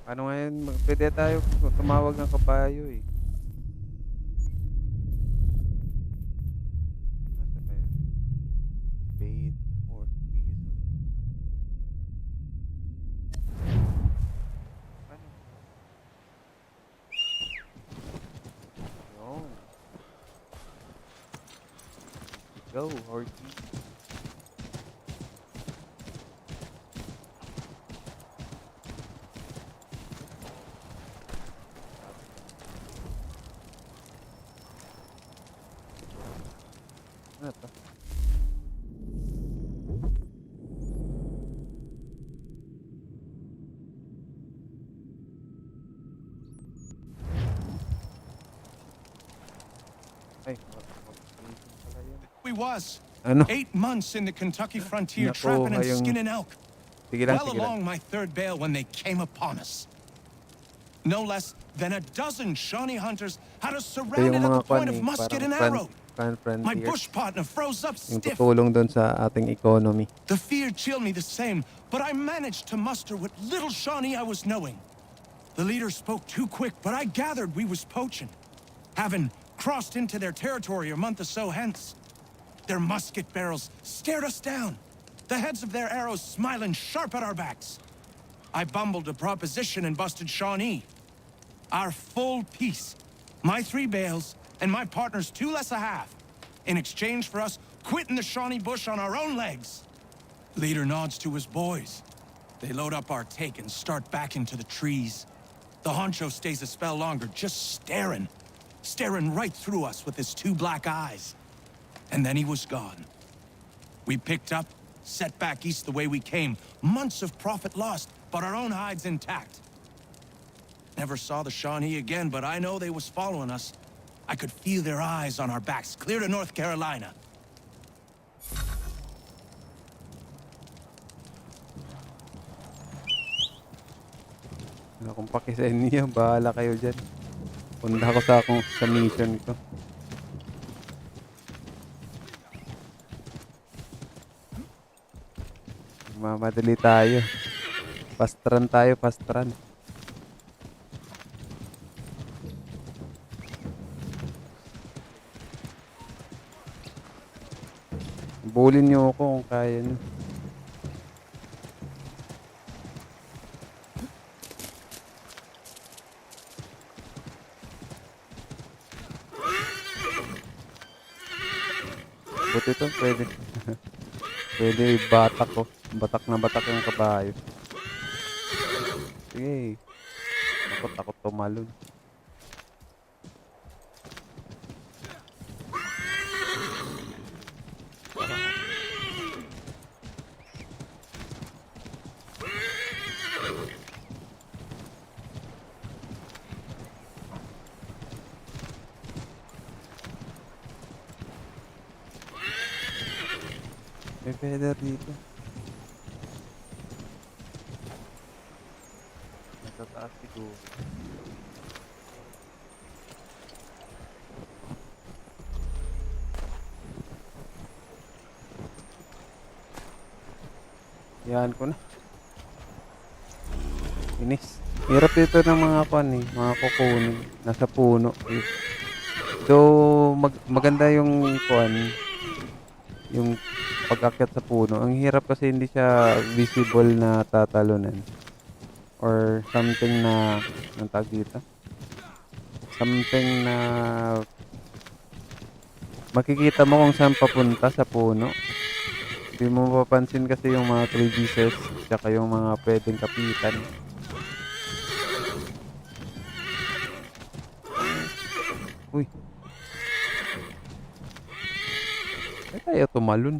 Paano ngayon? Pwede tayo tumawag ng kabayo eh. Nasaan ba yan? Bait or weasel. Paano? Yun. Go, Horky. Ano to? Ay, pala yun. We was. Ano? 8 months in the Kentucky frontier Naku, trapping and ngayong- skinning elk. Sige lang, Well sige lang. along my third bail when they came upon us. No less than a dozen Shawnee hunters had us Ito yung surrounded at mga the point kwan of eh, musket parang and arrow. My frontiers. bush partner froze up Yung stiff. tutulong doon sa ating economy. The fear chilled me the same, but I managed to muster what little Shawnee I was knowing. The leader spoke too quick, but I gathered we was poaching, having crossed into their territory a month or so hence. Their musket barrels stared us down, the heads of their arrows smiling sharp at our backs. I bumbled a proposition and busted Shawnee. Our full piece, my 3 bales, and my partner's 2 less a half, in exchange for us quitting the Shawnee bush on our own legs. Leader nods to his boys. They load up our take and start back into the trees. The honcho stays a spell longer, just staring right through us with his 2 black eyes. And then he was gone. We picked up, set back east the way we came. Months of profit lost, but our own hides intact. Never saw the Shawnee again, but I know they was following us. I could feel their eyes on our backs, clear to North Carolina. Wala akong paki sa inyo. Bahala kayo dyan. Punta ko sa mission ko. Mamadali tayo. Fast run tayo, fast run. Bulin niyo ako kung kaya niyo. Buti ito, pwede. Pwede batak ko. Batak na batak yung kabayo. Sige. Takot tumalon. May feather dito. Nasa taas siguro. Yan ko na. Inis. Hirap dito ng mga pan eh. Mga kukunin. Nasa puno. So, maganda yung kuan. Yung pag-akyat sa puno. Ang hirap kasi hindi siya visible na tatalunan. Or something na, anong tawag dito? Something na makikita mo kung saan papunta sa puno. Hindi mo mapapansin kasi yung mga crevices tsaka yung mga pwedeng kapitan. Uy. Ay, tayo tumalon.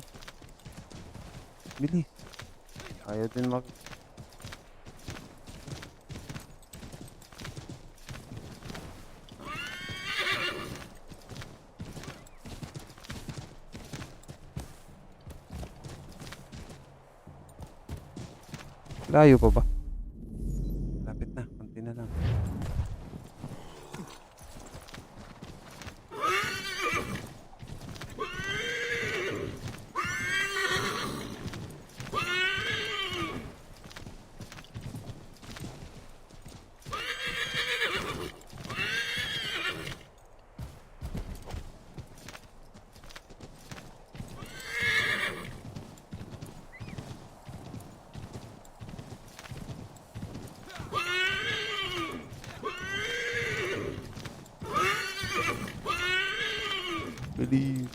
Bilis. Ayaw din mag... Layo pa ba? Lapit na, konti na lang. Bilis.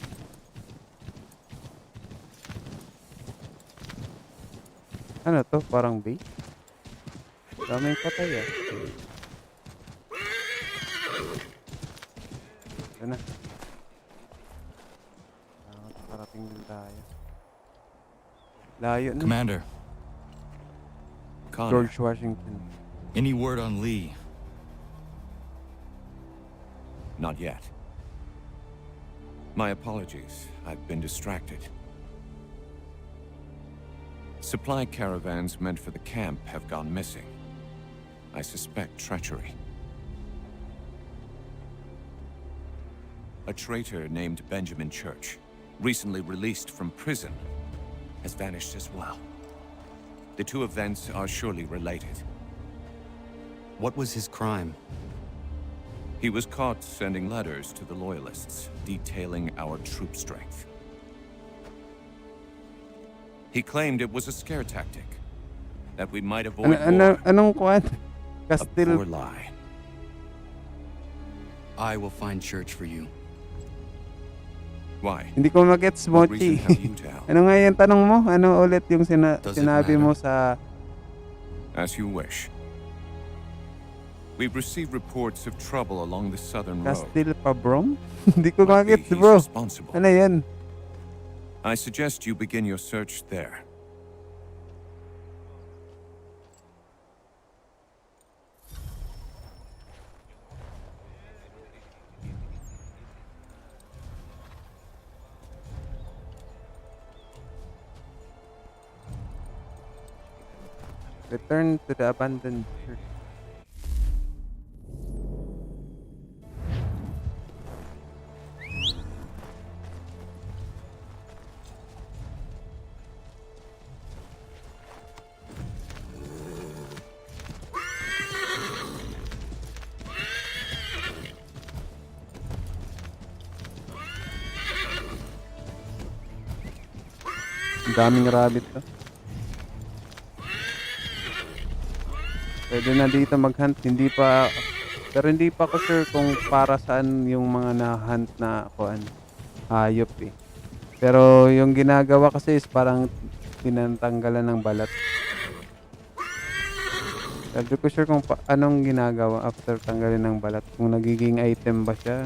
Ano to? Parang bait? Daming patay ah. Ito na. Parating din tayo. Layo na. Commander. George Washington. Any word on Lee? Not yet. My apologies. I've been distracted. Supply caravans meant for the camp have gone missing. I suspect treachery. A traitor named Benjamin Church, recently released from prison, has vanished as well. The two events are surely related. What was his crime? He was caught sending letters to the Loyalists, detailing our troop strength. He claimed it was a scare tactic, that we might avoid war. Anong kuwan? A poor lie. I will find Church for you. Why? Hindi ko magets, Mochi. Ano nga yung tanong mo? Ano ulit yung sinabi mo sa... As you wish. We've received reports of trouble along the southern road. Castil Pabrom? Hindi ko magets, bro. Ano yan? I suggest you begin your search there. Return to the abandoned church. Ang daming rabbit to. Pwede na dito mag-hunt, pero hindi pa ko sure kung para saan yung mga na-hunt na hayop eh. Pero yung ginagawa kasi is parang tinatanggalan ng balat. Hindi ko sure kung anong ginagawa after tanggalin ng balat. Kung nagiging item ba siya,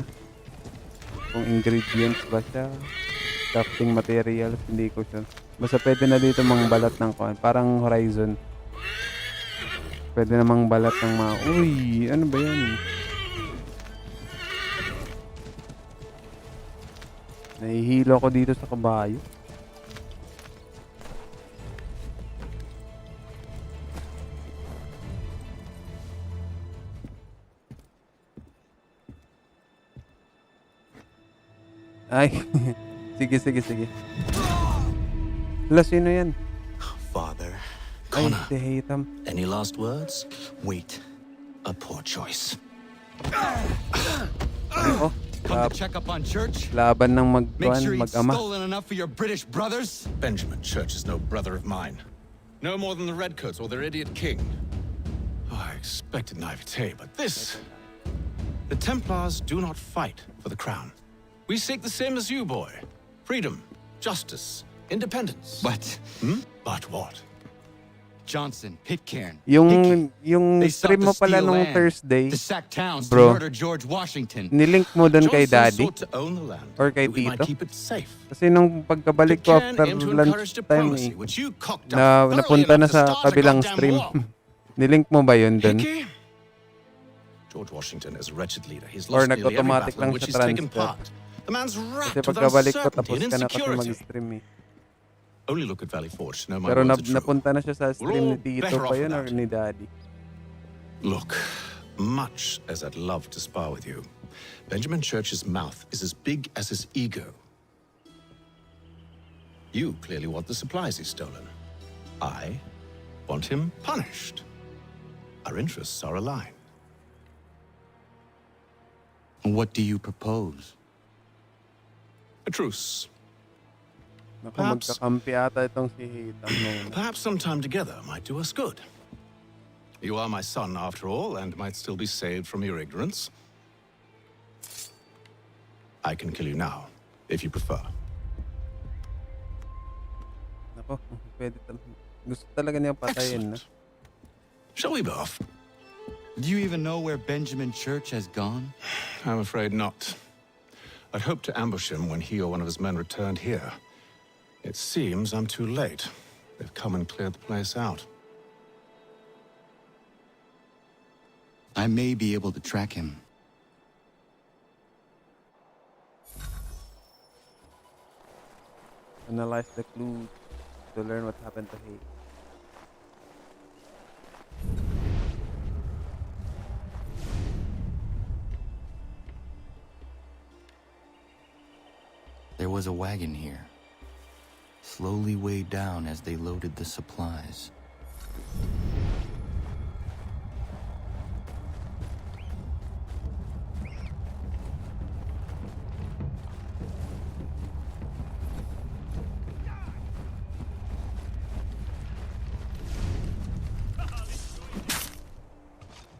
kung ingredients ba siya, crafting materials, hindi ko sure. Basta pwede na dito mang balat ng parang Horizon. Pwede namang balat ng mga... Uy! Ano ba yan? Nahihilo ako dito sa kabayo. Ay! Sige. Hala, sino yan? Father. Ay, si Haytham. Any last words? Wait. A poor choice. Oh, Come to check up on Church? laban ng Make sure you've mag-ama. stolen enough for your British brothers? Benjamin Church is no brother of mine. No more than the Redcoats or their idiot king. Oh, I expected naivete, but this... The Templars do not fight for the crown. We seek the same as you, boy. Freedom, justice, independence. But... But what? Johnson, Pitcairn, Yung they sought stream to mo pala steal nung land, Thursday, to sack towns, to bro, murder George Washington. nilink mo dun kay Johnson Daddy? sought to own the land, Or kay that we might Tito? keep it safe. Kasi nung pagkabalik ko Pitcairn after aimed to encourage lunchtime diplomacy, which you cocked up na thoroughly napunta na enough to sa start a kabilang goddamn stream. war. Nilink mo ba yun dun? Hickey? George Washington is a wretched leader. He's Or lost nearly every nag-automatic battle in lang which siya he's taken transfer? part. The man's Kasi wrapped with pagkabalik ko uncertainty tapos and ka na kasi insecurity. mag-stream eh. Only look at Valley Forge to know my Pero words are true. napunta na siya sa stream all ni Tito better off pa yun or without. ni Daddy? Look, much as I'd love to spar with you, Benjamin Church's mouth is as big as his ego. You clearly want the supplies he's stolen. I want him punished. Our interests are aligned. What do you propose? A truce. Naku, Perhaps- magkakampi ata itong si Hitam ngayon. Perhaps some time together might do us good. You are my son, after all, and might still be saved from your ignorance. I can kill you now, if you prefer. Naku, gusto talaga niyang patayin, no? Shall we both? Do you even know where Benjamin Church has gone? I'm afraid not. I'd hoped to ambush him when he or one of his men returned here. It seems I'm too late. They've come and cleared the place out. I may be able to track him. Analyze the clues to learn what happened to Hay. There was a wagon here, slowly weighed down as they loaded the supplies.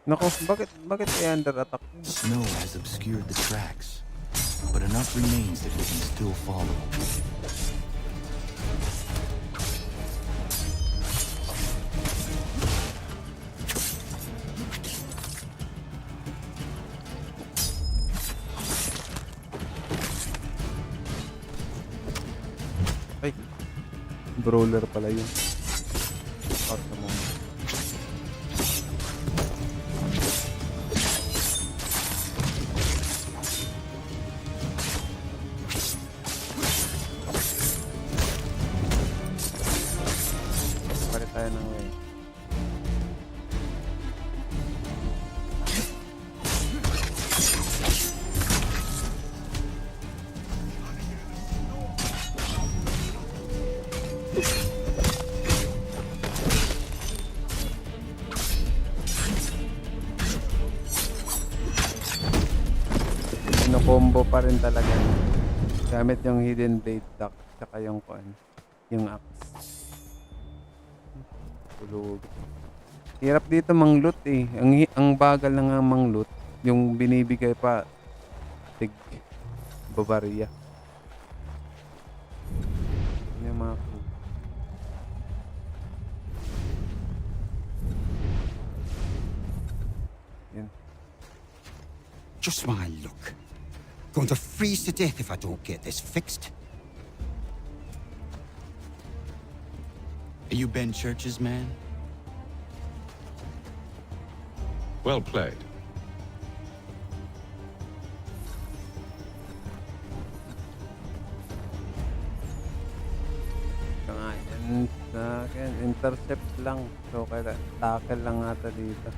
Naku, bakit ay under attack? Snow has obscured the tracks, but enough remains that we can still follow. Ay, brawler pala yun. Out na mo. Palit tayo ng way. Combo pa rin talaga. Gamit yung hidden blade duck saka yung yung axe. Tulog. Hirap dito mang-loot eh. Ang bagal na nga mang-loot. Yung binibigay pa tig Bavaria. Yung mga clue. Yan. Just my luck. Going to freeze to death if I don't get this fixed. Are you Ben Church's man? Well played. Ito nga yan sa akin. Intercept lang. So kaya tackle lang ata dito.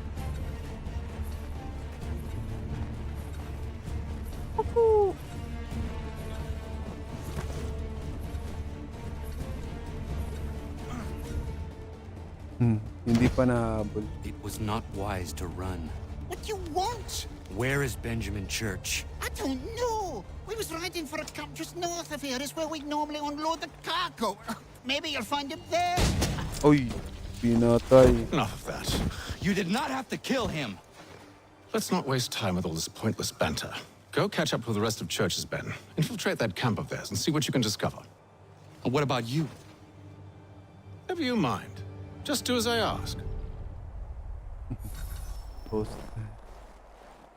Hindi pa nahabol. It was not wise to run. What do you want? Where is Benjamin Church? I don't know. We was riding for a camp just north of here. Is where we normally unload the cargo. Maybe you'll find him there. Oy, pinatay. Enough of that. You did not have to kill him. Let's not waste time with all this pointless banter. Go catch up with the rest of Church's men. Infiltrate that camp of theirs and see what you can discover. And what about you? Never you mind. Just do as I ask. Post.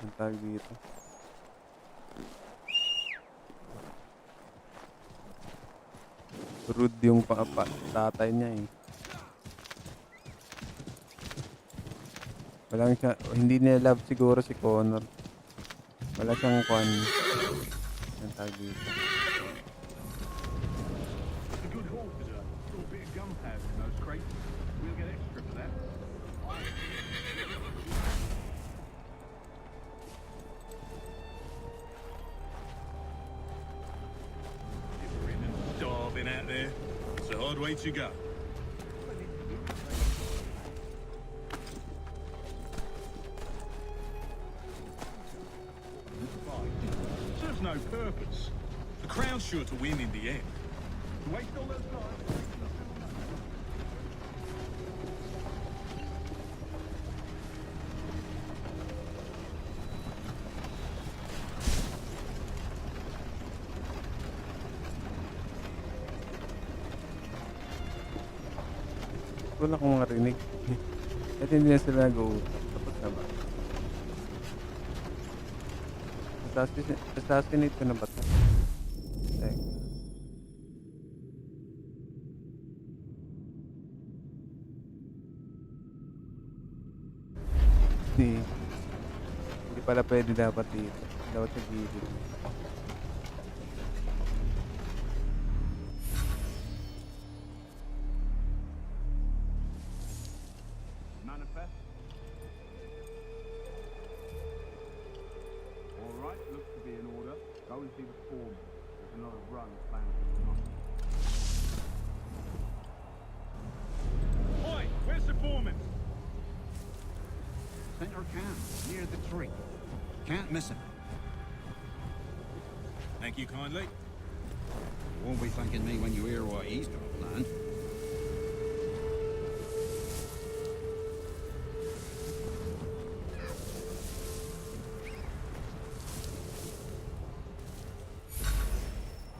Ang tawag dito. Rude yung tatay niya eh. Walang siya, hindi niya love siguro si Connor. Wala siyang ang tawag dito. traveling out there. It's a hard way to go. Serves no purpose. The Crown's sure to win in the end. Waste all those lives. Wala akong marinig. At hindi na sila nag-uusap. Tapos na ba? Assassinate ko na ba ito? Teka. Hindi pala pwede dapat dito. Dapat sa gilid. Manifest. All right, looks to be in order. Go and see the foreman. There's another run planned for tonight. Oi, where's the foreman? Center camp, near the tree. Can't miss him. Thank you kindly. You won't be thanking me when you hear what he's got planned.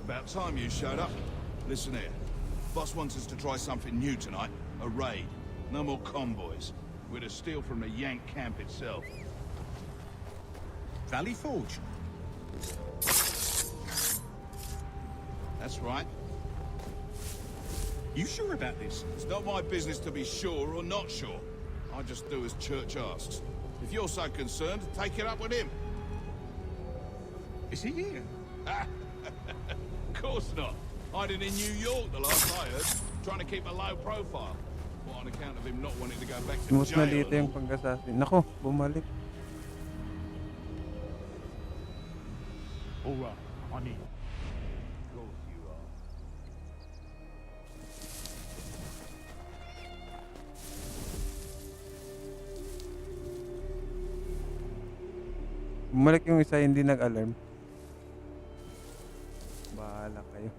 About time you showed up. Listen here. Boss wants us to try something new tonight. A raid. No more convoys. We're to steal from the Yank camp itself. Valley Forge. That's right. You sure about this? It's not my business to be sure or not sure. I just do as Church asks. If you're so concerned, take it up with him. Is he here? Of course not. Hiding in New York, the last I heard. Trying to keep a low profile. What, on account of him not wanting to go back to Mas jail? malito yung pag-assassin. Nako, bumalik. All right, I need. Of course you are. Bumalik yung isa, hindi nag-alarm. Bahala kayo.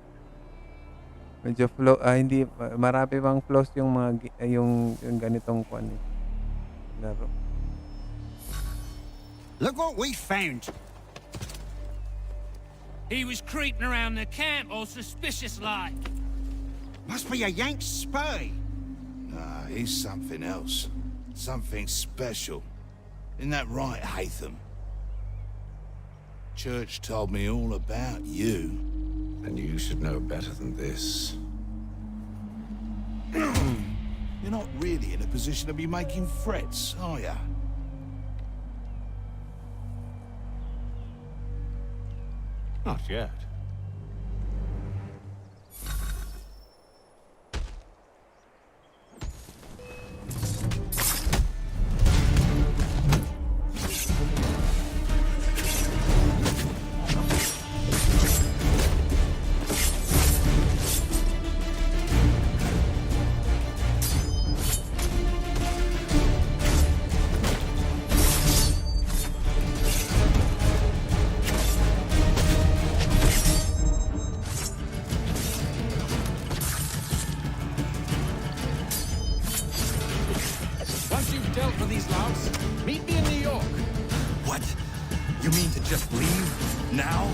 Medyo flow, hindi, marami bang flows yung mga, yung ganitong kwan eh. Laro. Look what we found. He was creeping around the camp all suspicious-like. Must be a Yank spy. Nah, he's something else. Something special. Isn't that right, Hatham? Church told me all about you. And you should know better than this. You're not really in a position to be making threats, are ya? Not yet. Once you've dealt with these louts, meet me in New York. What? You mean to just leave now?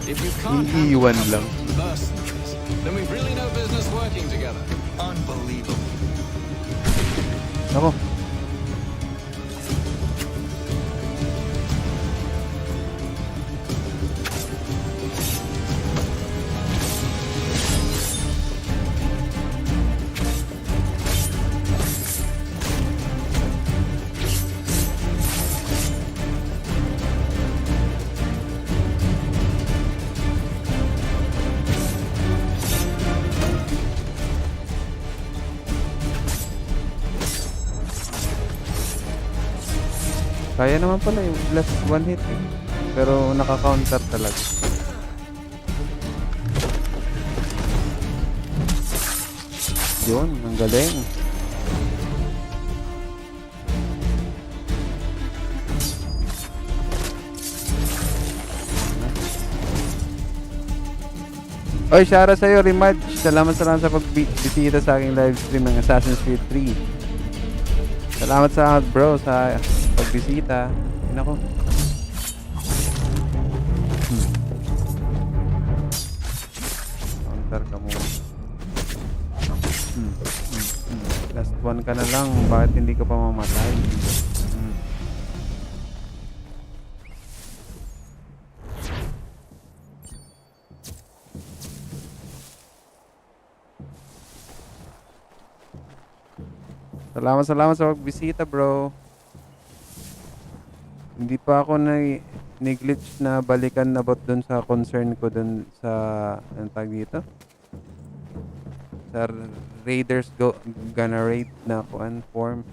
If you can't Iiwan lang. mercenaries, then we've really no business working together. Unbelievable. Nako. Kaya naman pala yung last one hit eh. Pero naka-counter talaga. Yun, ang galing. Oy, shoutout sa'yo, Rimad. Salamat sa pagbisita sa aking live stream ng Assassin's Creed 3. Salamat bro sa pagbisita. Nako. Counter ka muna. Last one ka na lang. Bakit hindi ka pa mamatay? Salamat sa pagbisita, bro. Hindi pa ako glitch na balikan about dun sa concern ko dun sa anong tag dito? Sa Raiders gonna raid na kuan form.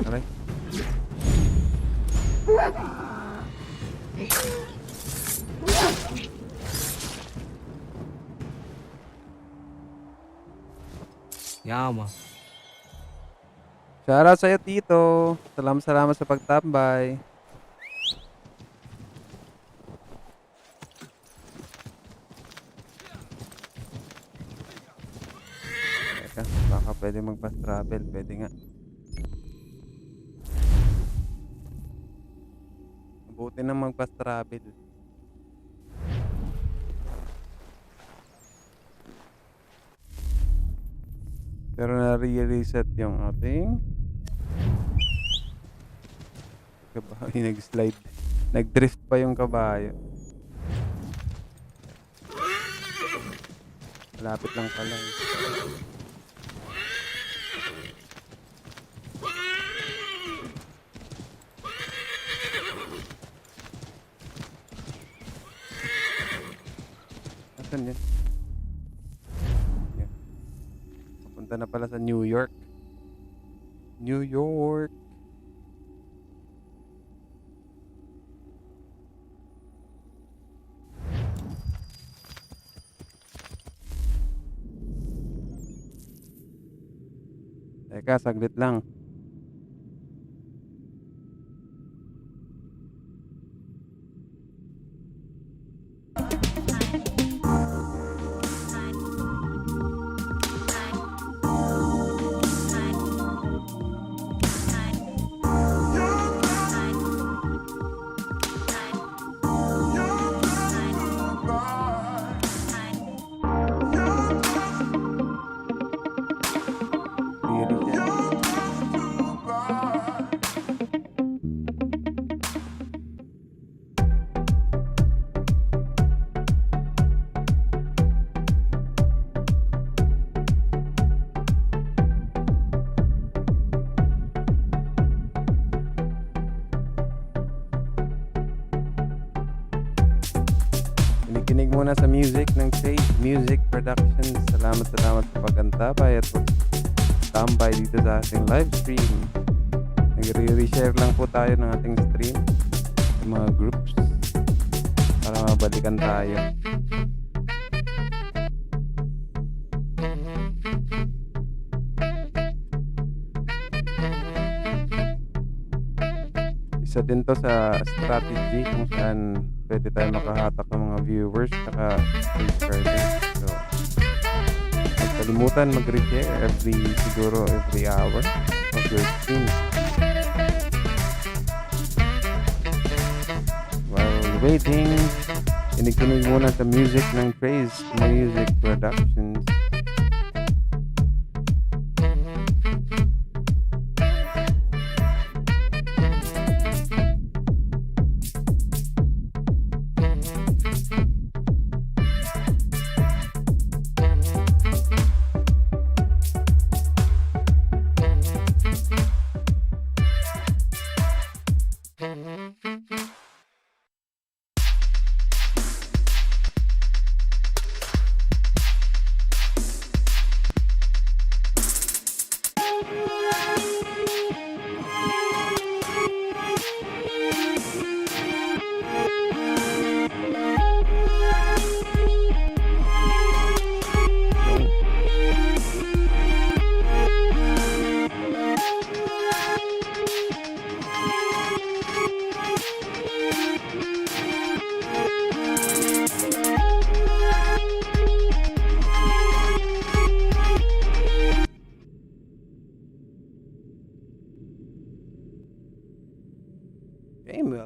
Alright. Yama. Shoutout sa'yo, Tito. Salamat sa pagtambay. Teka, baka pwede mag-fast travel. Pwede nga. Mabuti na mag-fast travel. Pero na-reset yung ating kabayo. Nag-slide. Nag-drift pa yung kabayo. Malapit lang pala. Asan yan? Papunta na pala sa New York. New York. Teka, saglit lang. Kinig muna sa music ng Sage Music Productions. Salamat sa pag-antabay at pag-tambay dito sa ating live stream. Nagre-reshare lang po tayo ng ating stream sa mga groups para mabalikan tayo. Isa din to sa strategy kung saan pwede tayo makahatak ng mga viewers saka subscribers. So, huwag kalimutan mag-reshare every hour of your stream. While waiting, kinig muna sa music ng Praise Music Productions.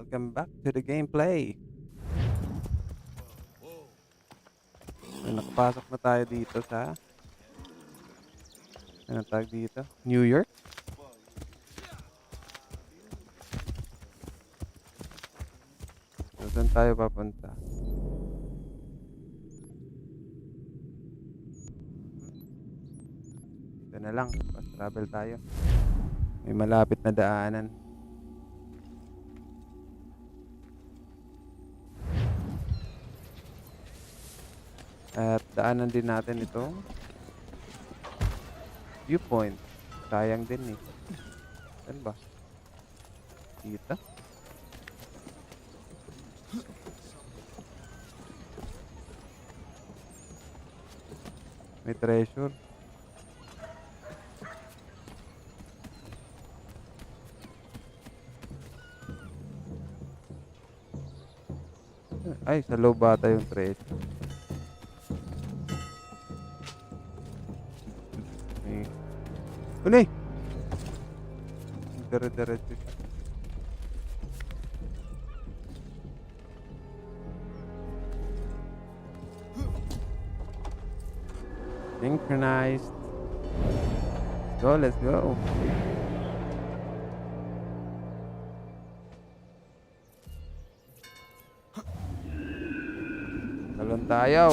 Welcome back to the gameplay. So, nakapasok na tayo dito sa ano tawag dito? New York? So, saan tayo papunta? Dito na lang. Fast travel tayo. May malapit na daanan. At daanan din natin itong viewpoint. Sayang din eh. Saan ba? Dito? May treasure. Ay, sa loob bata yung treasure. Uli! Dire-diretso siya. Synchronized. Let's go. Talon tayo.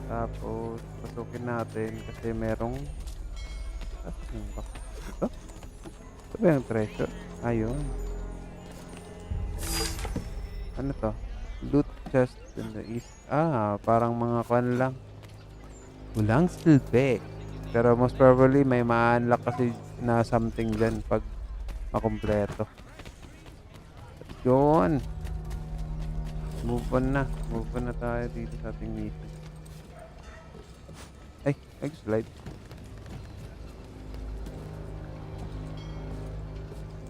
Tapos, pasukin natin kasi merong ito? Ito ba yung treasure? Ayun. Ano to? Loot chest in the east. Parang mga kwan lang. Walang silbi. Pero most probably may ma-unlock kasi na something dyan pag makompleto. Let's go on. Move on na. Move on na tayo dito sa ating mission. Ay, nag-slide.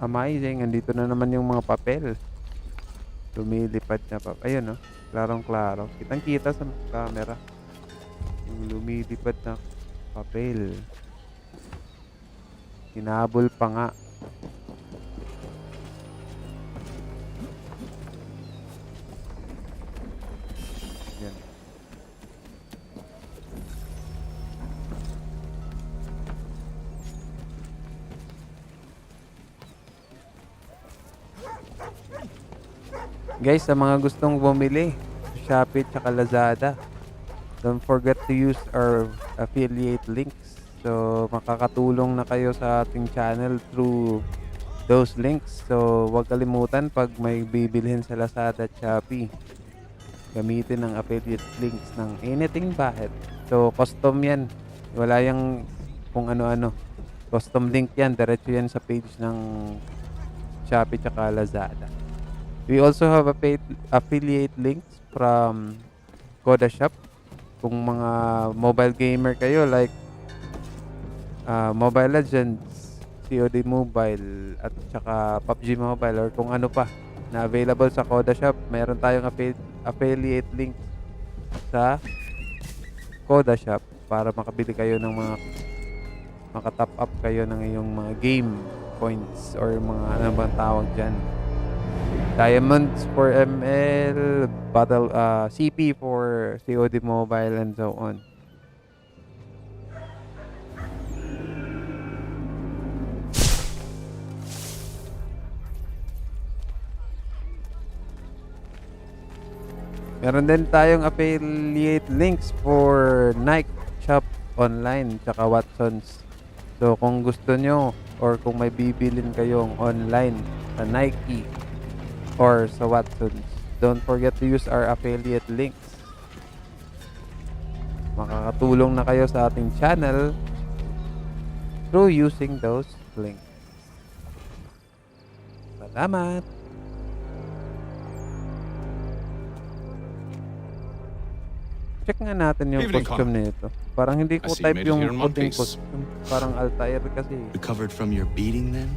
Amazing, andito na naman yung mga papel. Lumilipad na pa. Ayun, no? Klarong-klaro. Kitang-kita sa camera. Yung lumilipad na papel. Hinabol pa nga. Yan. Guys, sa mga gustong bumili, Shopee at Lazada, don't forget to use our affiliate links. So, makakatulong na kayo sa ating channel through those links. So, huwag kalimutan pag may bibilhin sa Lazada at Shopee, gamitin ang affiliate links ng anything Bajet. So, custom yan. Wala yung kung ano-ano. Custom link yan. Diretso yan sa page ng Shopee at Lazada. We also have a paid affiliate links from Koda Shop. Kung mga mobile gamer kayo like Mobile Legends, COD Mobile at saka PUBG Mobile or kung ano pa na available sa Koda Shop, meron tayong affiliate links sa Koda Shop para makabili kayo ng mga maka-top up kayo ng iyong mga game points or mga ano bang tawag dyan, diamonds for ML, battle CP for COD Mobile and so on. Meron din tayong affiliate links for Nike Shop online tsaka Watsons. So kung gusto nyo or kung may bibilin kayong online sa Nike or sa Watsons, don't forget to use our affiliate links. Makakatulong na kayo sa ating channel through using those links. Salamat! Check nga natin yung costume nito. Parang hindi ko type yung puting costume. Parang Altair kasi. Recovered from your beating then?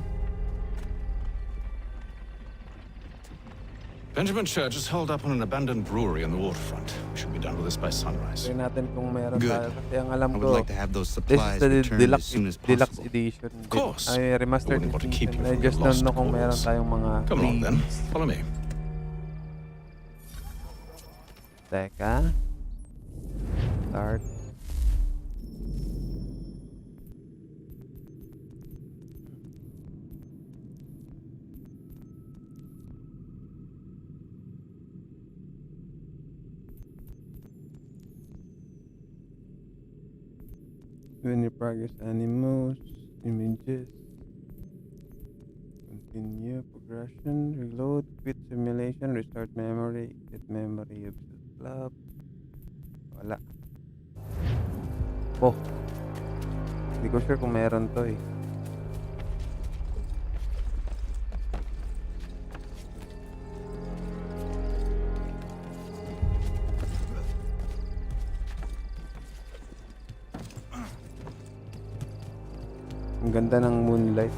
Benjamin Church is holed up on an abandoned brewery on the waterfront. We should be done with this by sunrise. Try natin kung meron Good. tayo. Kasi ang alam I ko, would like to have those this is supplies the returned as soon as deluxe possible. edition. Of course. Ay, remastered I wouldn't want to keep edition. you I from just your don't lost know kung meron cause. tayong mga Come along then. freebies. Follow me. Teka. Start. When you progress animals, images, continue progression, reload, quit simulation, restart memory, get memory of the club. Wala. Oh. Hindi ko sure kung meron to eh. Ang ganda ng moonlight.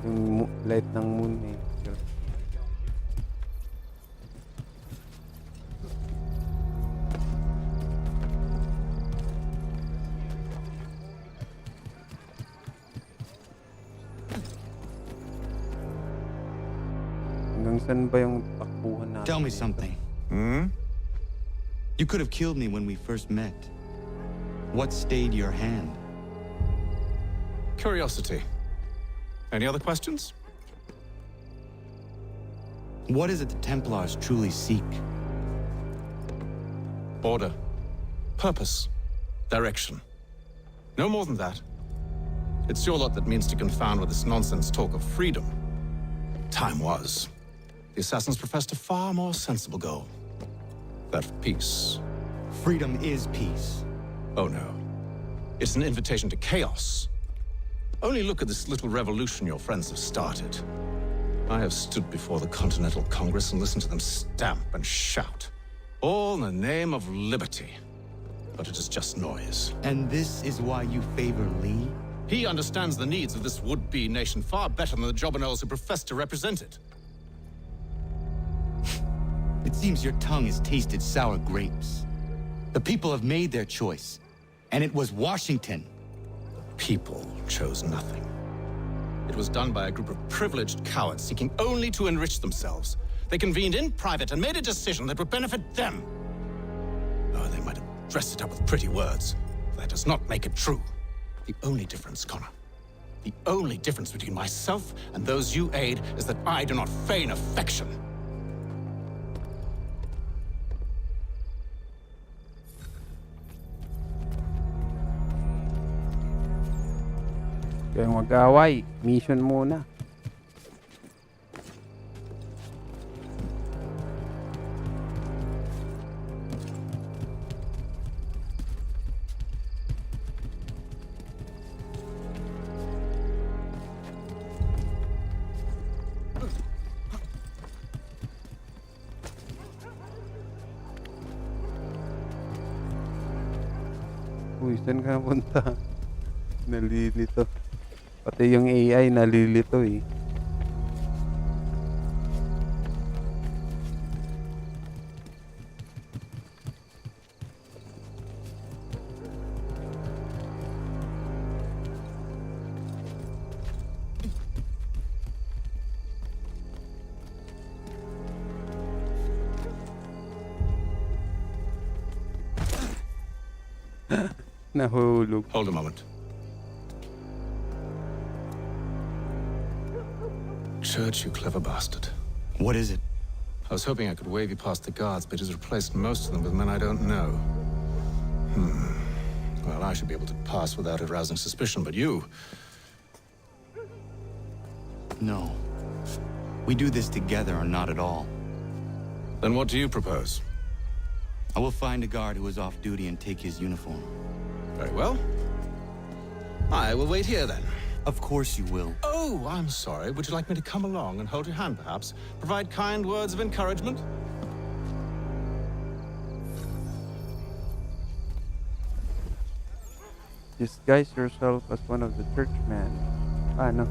Yung light ng moon eh. Sure. Hanggang saan ba yung takbuhan natin? Tell me something. You could have killed me when we first met. What stayed your hand? Curiosity. Any other questions? What is it the Templars truly seek? Order. Purpose. Direction. No more than that. It's your lot that means to confound with this nonsense talk of freedom. Time was. The assassins professed a far more sensible goal. That of peace. Freedom is peace. Oh no. It's an invitation to chaos. Only look at this little revolution your friends have started. I have stood before the Continental Congress and listened to them stamp and shout. All in the name of liberty. But it is just noise. And this is why you favor Lee? He understands the needs of this would-be nation far better than the jobberknolls who profess to represent it. It seems your tongue has tasted sour grapes. The people have made their choice, and it was Washington. People chose nothing. It was done by a group of privileged cowards seeking only to enrich themselves. They convened in private and made a decision that would benefit them. Oh, they might have dressed it up with pretty words. That does not make it true. The only difference, Connor, the only difference between myself and those you aid is that I do not feign affection. Kaya mag-away. Mission muna. Uy, saan ka punta? Nalilito. Pati yung AI nalilito eh. Nahulog. Hold a moment. Church, you clever bastard. What is it? I was hoping I could wave you past the guards, but he's replaced most of them with men I don't know. Well, I should be able to pass without arousing suspicion, but you... No. We do this together or not at all. Then what do you propose? I will find a guard who is off duty and take his uniform. Very well. I will wait here then. Of course you will. Oh, I'm sorry. Would you like me to come along and hold your hand, perhaps? Provide kind words of encouragement? Disguise yourself as one of the churchmen. Paano?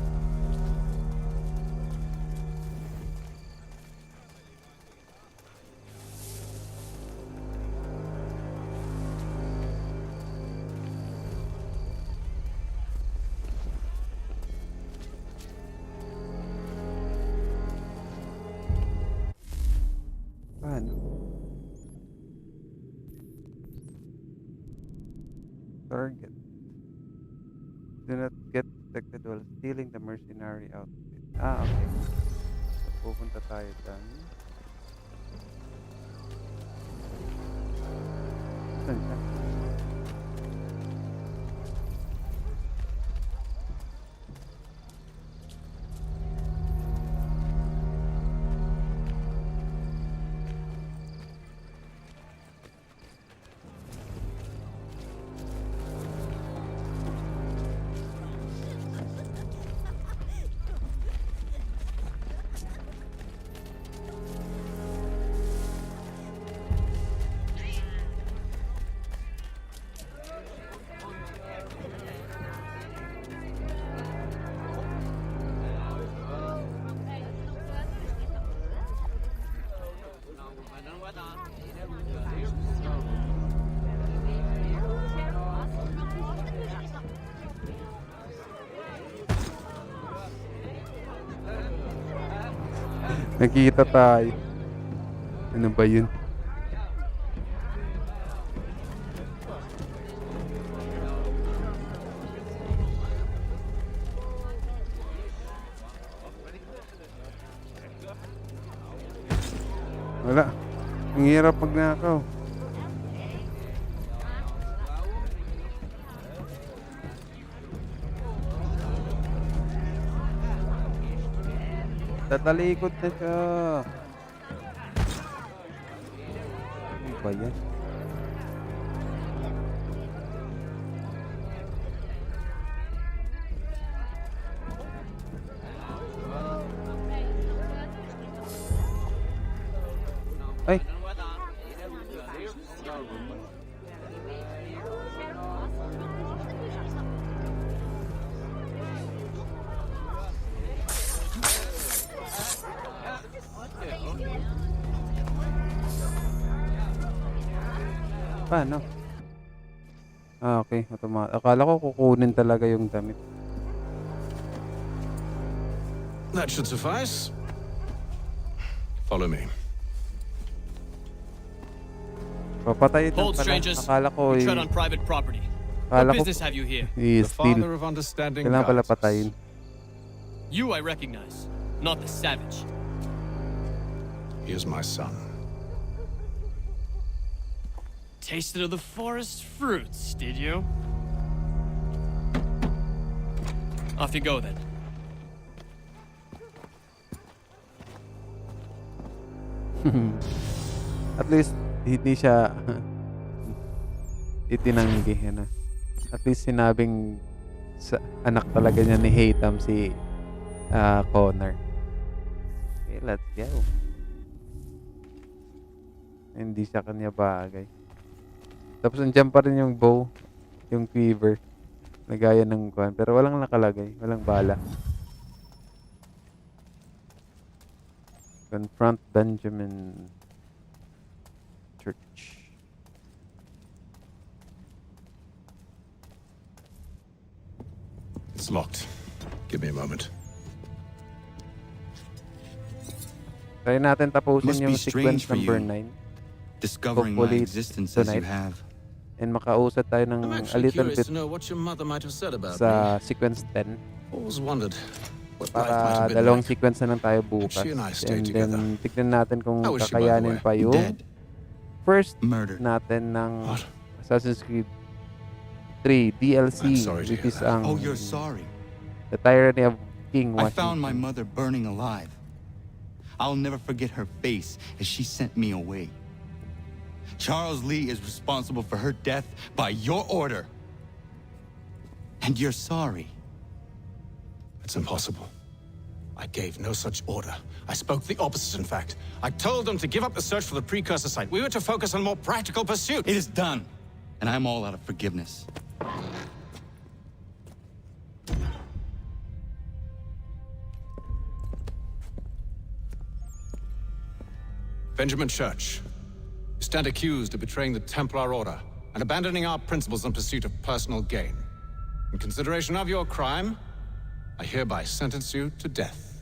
Target. Do not get detected while stealing the mercenary outfit. Ah, okay. So, pupunta tayo dyan. Saan siya? Nakita tayo. Ano ba yun? Wala. Ang hirap magnakaw. Tatalikod na siya. Ano ba yan? Ay! Paano? Ah, okay. Akala ko kukunin talaga yung damit. That should suffice. Follow me. Papatay ito Hold, pala. strangers. Akala ko We tread on private property. Akala What ko business have you here? The steal. father of understanding Kailangan pala guides us. patayin. You I recognize, not the savage. He is my son. Tasted of the forest fruits, did you? Off you go then. At least hindi siya itinanggi na. At least sinabing sa anak talaga niya ni Hatham si Connor. Okay, let's go. Hindi siya kanya bagay. Tapos andyan pa rin yung bow, yung quiver. Nagaya ng kwan. Pero walang nakalagay. Walang bala. Confront Benjamin Church. It's locked. Give me a moment. Try natin tapusin Must yung be strange sequence for number you, 9. discovering my Hopefully existence as you tonight. have. And makausap tayo ng I'm a actually little curious bit to know what your mother might have said about me. sa sequence 10. Always wondered what life might Para have been dalawang like. sequence na lang tayo bukas. She and I stayed And together. then tignan natin kung How was she, by the kakayanin way? pa yung Dead. first Murdered. natin ng Assassin's Creed 3 DLC, I'm sorry to which hear is that. ang Oh, you're sorry. The Tyranny of King I Washington. found my mother burning alive. I'll never forget her face as she sent me away. Charles Lee is responsible for her death by your order. And you're sorry. It's impossible. I gave no such order. I spoke the opposite, in fact. I told them to give up the search for the precursor site. We were to focus on more practical pursuits. It is done. And I'm all out of forgiveness. Benjamin Church, you stand accused of betraying the Templar Order and abandoning our principles in pursuit of personal gain. In consideration of your crime, I hereby sentence you to death.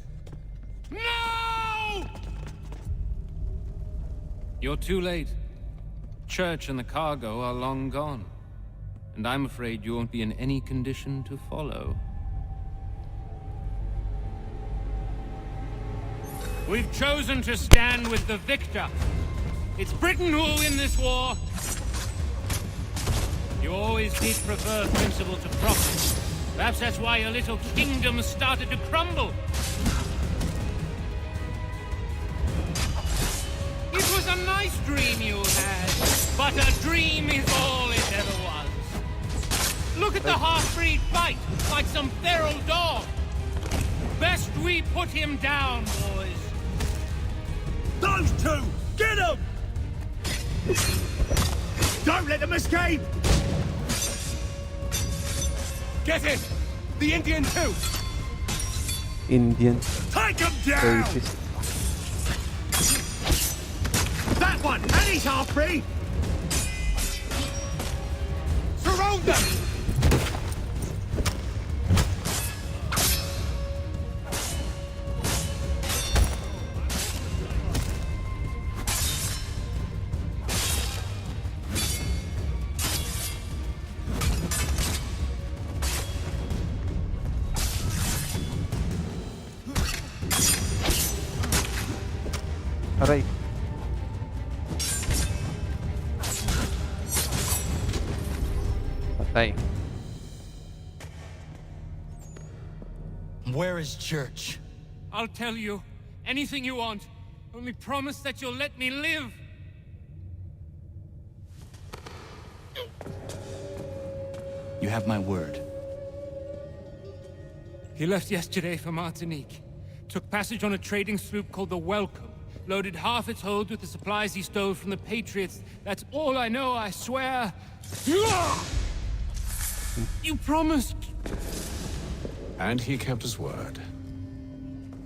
No! You're too late. Church and the cargo are long gone. and I'm afraid you won't be in any condition to follow. We've chosen to stand with the victor. It's Britain who will win this war. You always did prefer principle to profit. Perhaps that's why your little kingdom started to crumble. It was a nice dream you had, but a dream is all it ever was. Look at the half-breed fight, like some feral dog. Best we put him down, boys. Those two! Get them! Don't let them escape! Get it! The Indian too! Indian. Take them down! Racist. That one! And he's half-breed! Surround them! Aray. Patay. Where is Church? I'll tell you. Anything you want. Only promise that you'll let me live. You have my word. He left yesterday for Martinique. Took passage on a trading sloop called the Welcome. Loaded half its hold with the supplies he stole from the Patriots. That's all I know, I swear. You promised. And he kept his word.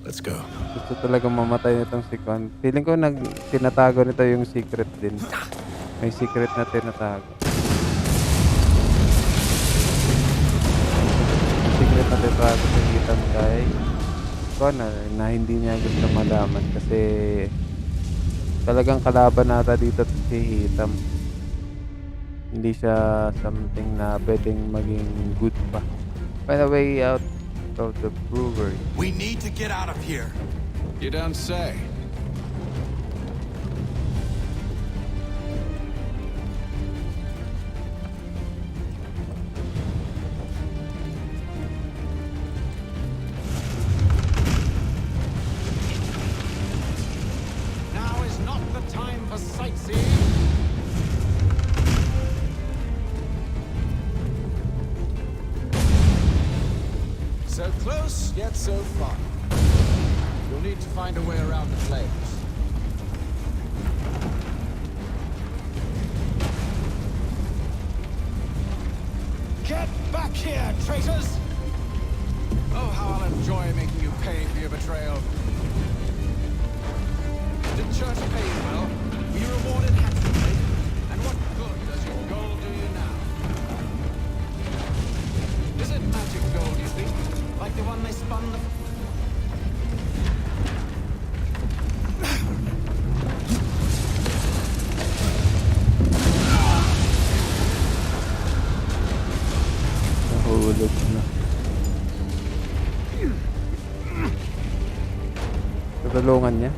Let's go. Gusto talaga mamatay nitong si Kwan. Feeling ko tinatago nito yung secret din. May secret na tinatago. Secret na tinatago sa Hitam kay Kwan na hindi niya gusto malaman kasi talagang kalaban nata dito si Hitam. Hindi siya something na pwedeng maging good pa. By the way, out of the brewery. We need to get out of here. You don't say. Now is not the time for sightseeing. So close, yet so far. You'll need to find a way around the flames. Get back here, traitors! Oh, how I'll enjoy making you pay for your betrayal. Did Church pay you well? Were you rewarded handsomely? And what good does your gold do you now? Is it magic gold, you think? Like the one they spun the... Nahulog na. Tutulungan niya.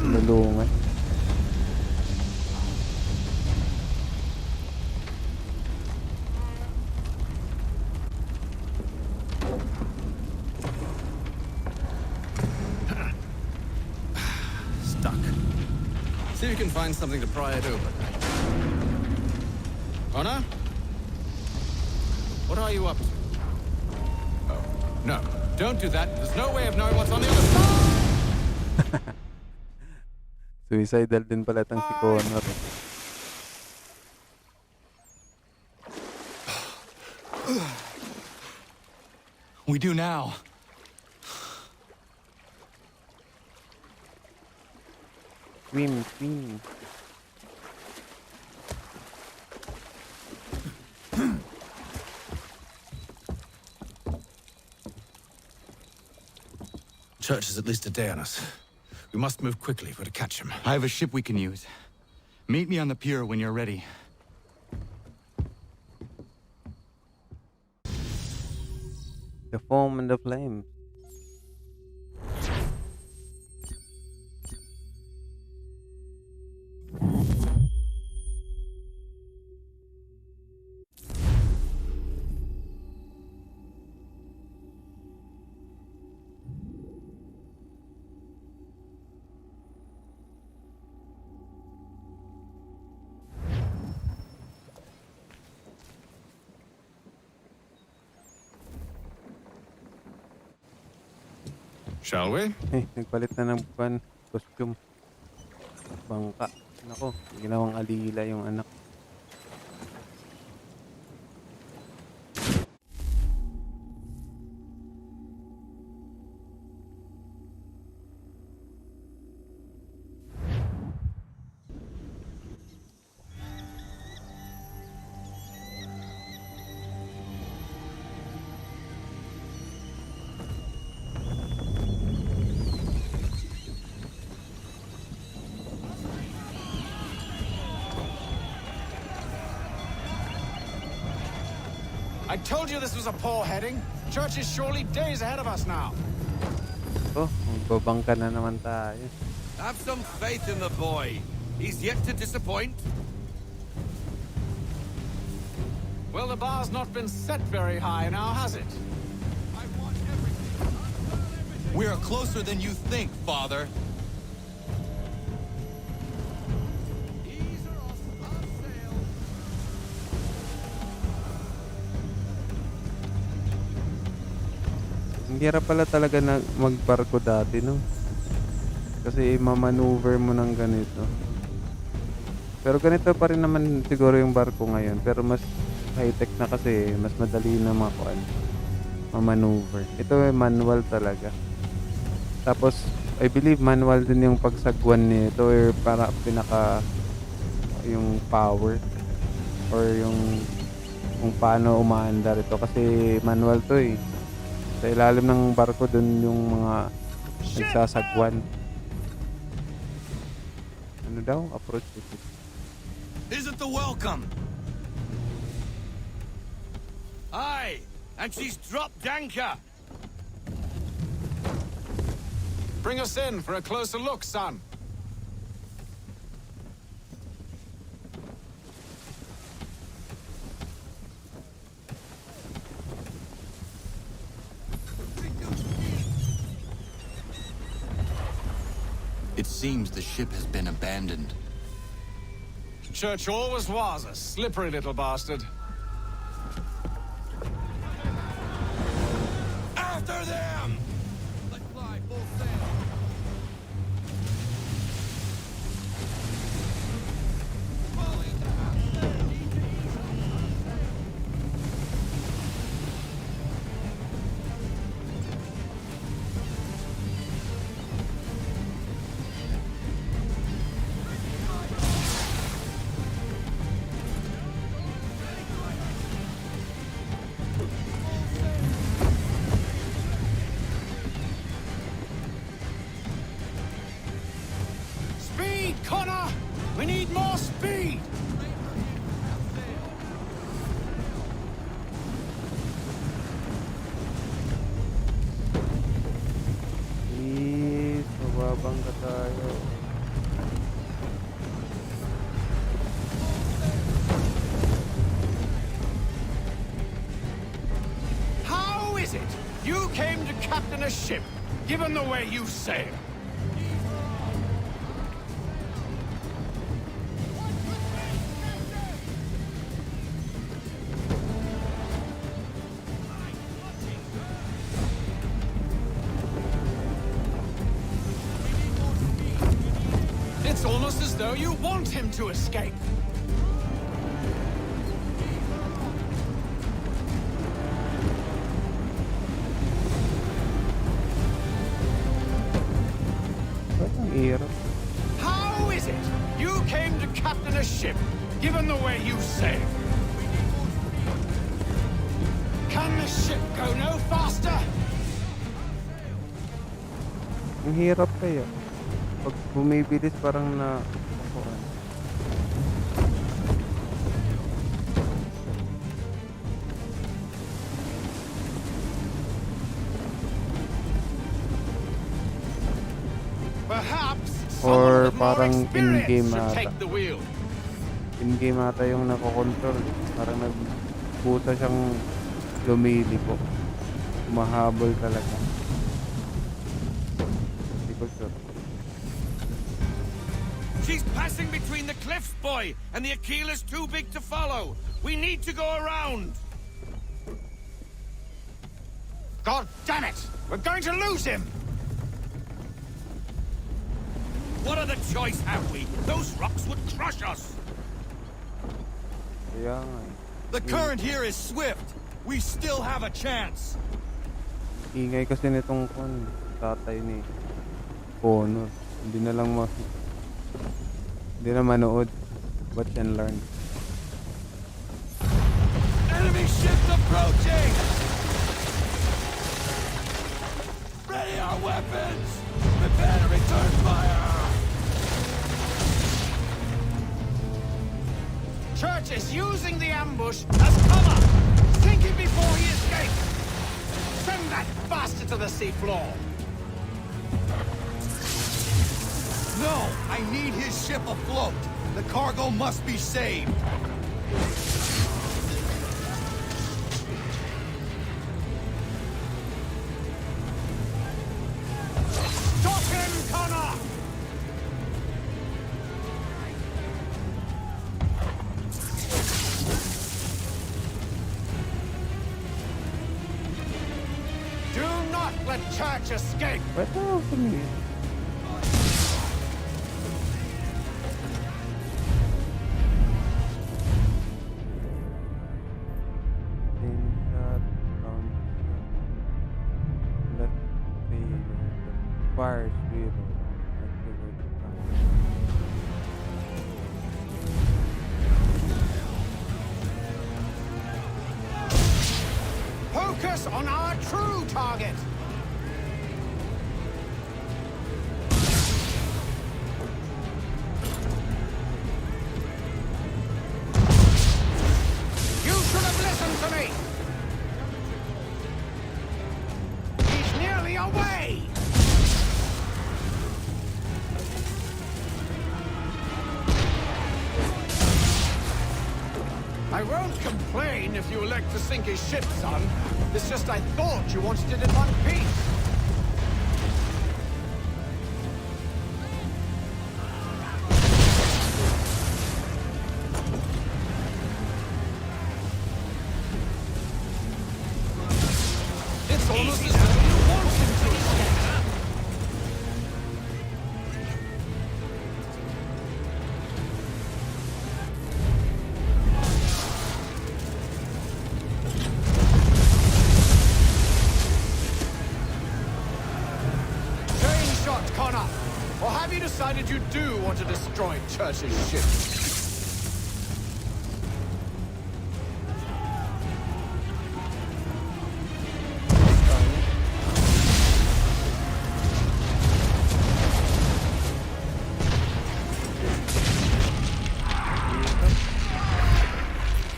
Tulungan. Stuck. See if you can find something to pry it open. Honor? What are you up to? Oh, no. Don't do that. There's no way of knowing what's on the other side. Suicidal din pala itong si Connor. We do now. Swim, swim. Church is at least a day on us. We must move quickly if we're to catch him. I have a ship we can use. Meet me on the pier when you're ready. The foam and the flame. Shall we? Nagpalit na ng costume. Bangka. Nako, ginawang alila yung anak. I told you this was a poor heading. Church is surely days ahead of us now. Oh, magbabangka na naman tayo. Have some faith in the boy. He's yet to disappoint. Well, the bar's not been set very high now, has it? We're closer than you think, Father. Ang hirap pala talaga na magbarko dati, no? Kasi mamaneuver mo ng ganito. Pero ganito pa rin naman siguro yung barko ngayon. Pero mas high-tech na kasi, mas madali na mamaneuver. Ito ay manual talaga. Tapos, I believe manual din yung pagsagwan nito or para pinaka yung power or yung kung paano umaandar ito kasi manual to eh. Sa ilalim ng barko dun yung mga nagsasagwan. Ano daw? Approach the ship. Isn't the welcome? Aye, and she's dropped anchor. Bring us in for a closer look, son. It seems the ship has been abandoned. Church always was a slippery little bastard. After them! Let's fly full sail. Connor! We need more speed! Please, mababangka tayo. How is it you came to captain a ship, given the way you sail? It's almost as though you want him to escape. How is it you came to captain a ship, given the way you sail? Can the ship go no faster? Ang hirap kaya. Pag bumibilis parang Or parang in-game should ata. take the wheel. In-game ata yung nakokontrol. Parang nagpusa siyang lumiliko. Mahabol talaga. Hindi ko sure. She's passing between the cliffs, boy, and the Aquila's too big to follow. We need to go around. God damn it! We're going to lose him! What other choice have we? Those rocks would crush us. Kaya nga eh. The current here is swift. We still have a chance. Ingay kasi nitong tatay ni Connor. Hindi na lang hindi na manood. Watch and learn. Enemy ships approaching! Ready our weapons! Prepare to return fire! Church is using the ambush as cover! Sink him before he escapes! Send that bastard to the seafloor! No! I need his ship afloat! The cargo must be saved! Stop him, Connor! Do not let Church escape! Ito, sumili. Fire zero. Activate the fire. Focus on our true target! You should have listened to me! He's nearly away! I won't complain if you elect to sink his ship, son. It's just I thought you wanted it in one piece. It's almost as though you want him to escape. Connor, or have you decided you do want to destroy Church's ship?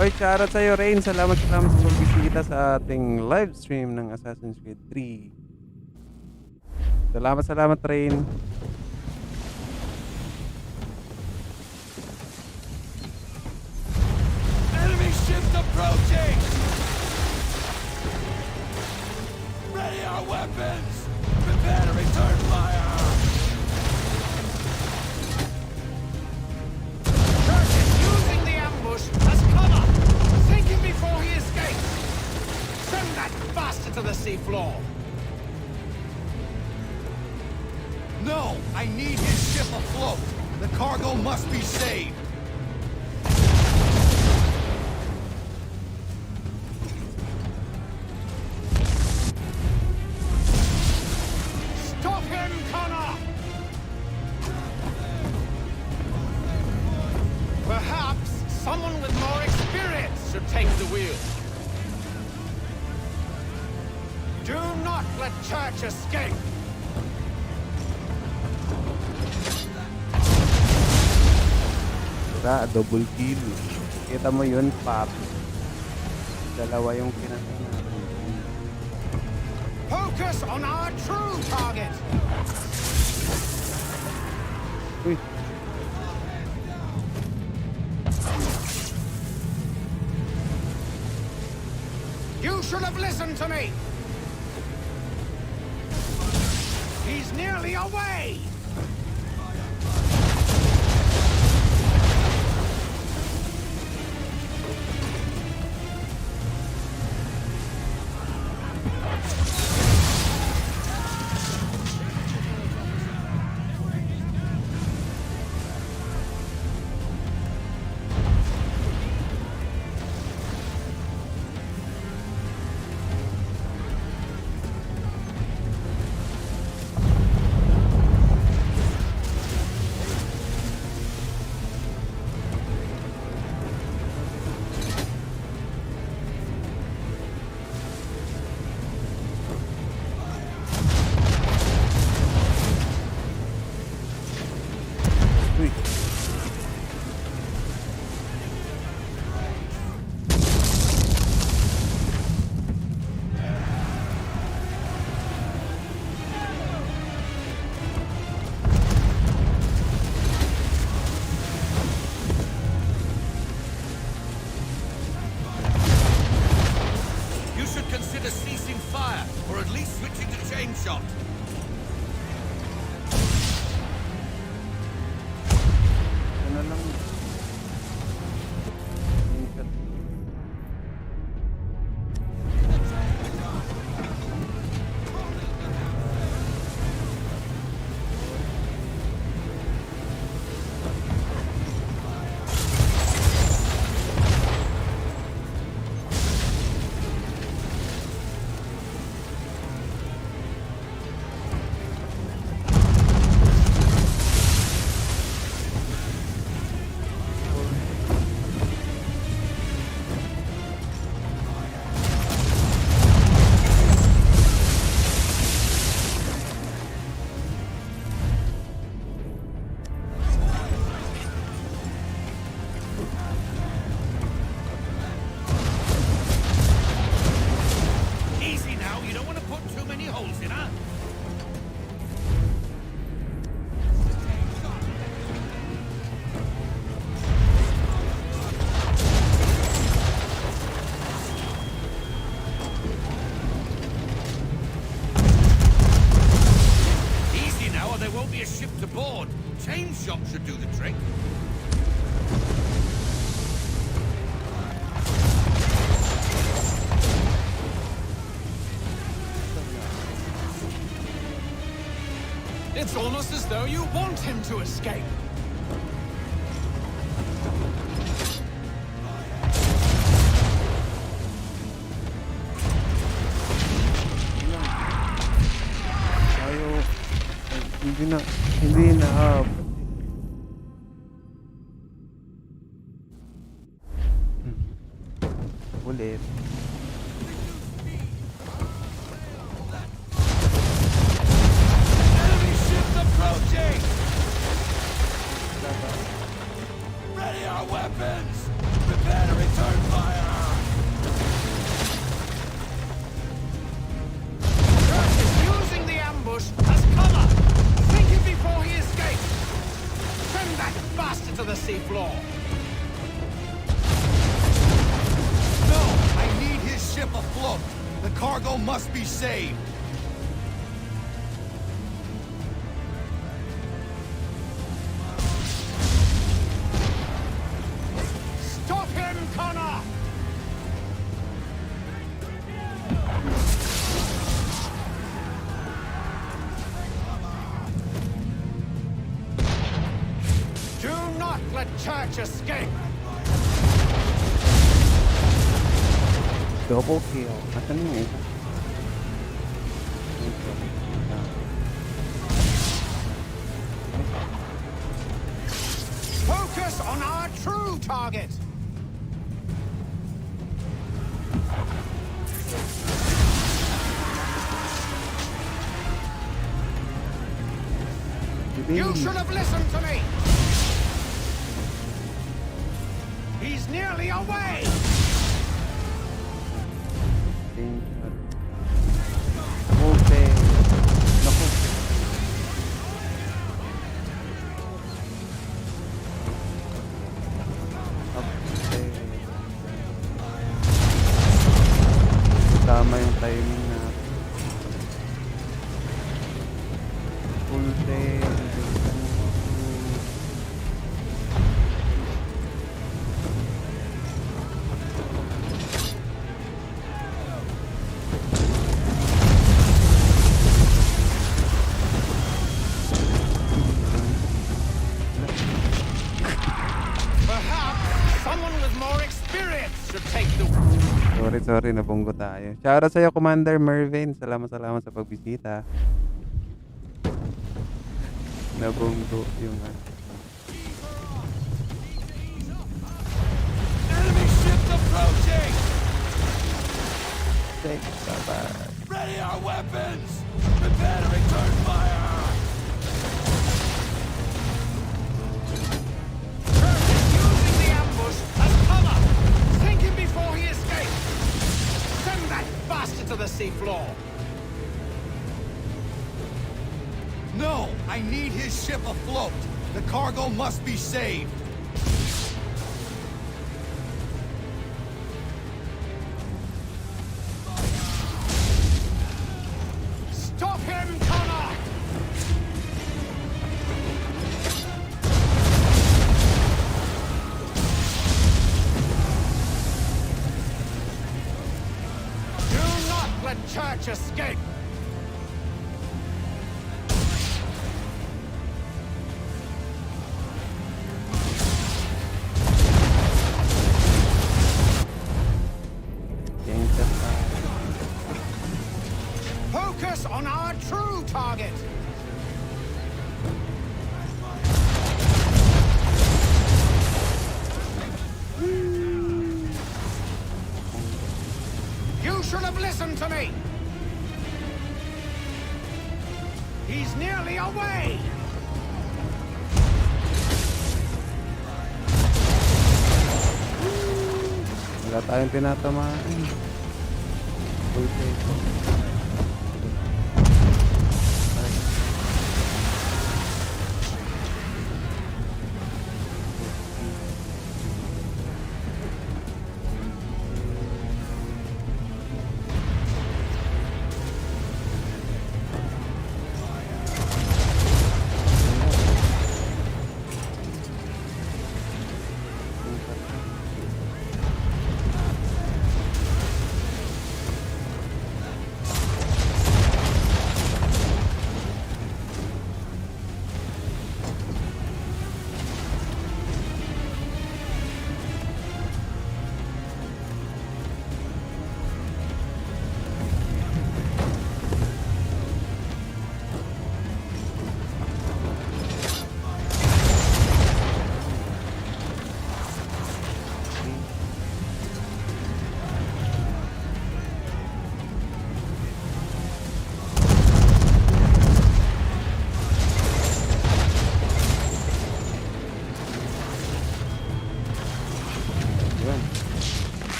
Oy, shoutout sa'yo, Rain. Salamat sa pagbisita sa ating live stream ng Assassin's Creed 3. Salamat, Rain. Enemy ships approaching! Ready our weapons! Prepare to return fire! Church is using the ambush as cover! Sink him before he escapes! Send that bastard to the seafloor! No! I need his ship afloat! The cargo must be saved! Stop him, Connor! Perhaps someone with more experience should take the wheel. Do not let Church escape! Double kill. Kita mo yun, papi. Dalawa yung pinatay natin. Focus on our true target! Uy. You should have listened to me! He's nearly away! It's almost as though you want him to escape. Ayaw. Hindi na up. Ulit. Approaching! Ready our weapons! Prepare to return fire! Church is using the ambush as cover! Think it before he escapes! Send that bastard to the seafloor! No! I need his ship afloat! The cargo must be saved! Church escape! Double kill. Asan yung isa? Focus on our true target! You should have listened to me! He's nearly away! Okay. Naku. with more experience should take the... Sorry, nabunggo tayo. Shoutout sa'yo, Commander Mervin. Salamat sa pagbisita. Nabunggo yung... Enemy ships approaching! Thanks, bye-bye. Ready our weapons! Prepare to return fire! Using the ambush as cover! Sink him before he escapes! Send that bastard to the seafloor! No! I need his ship afloat! The cargo must be saved! Stop him, Connor! Do not let Church escape! Focus on our true target! You should have listened to me! He's nearly away! Wala tayong tinatamaan. Okay.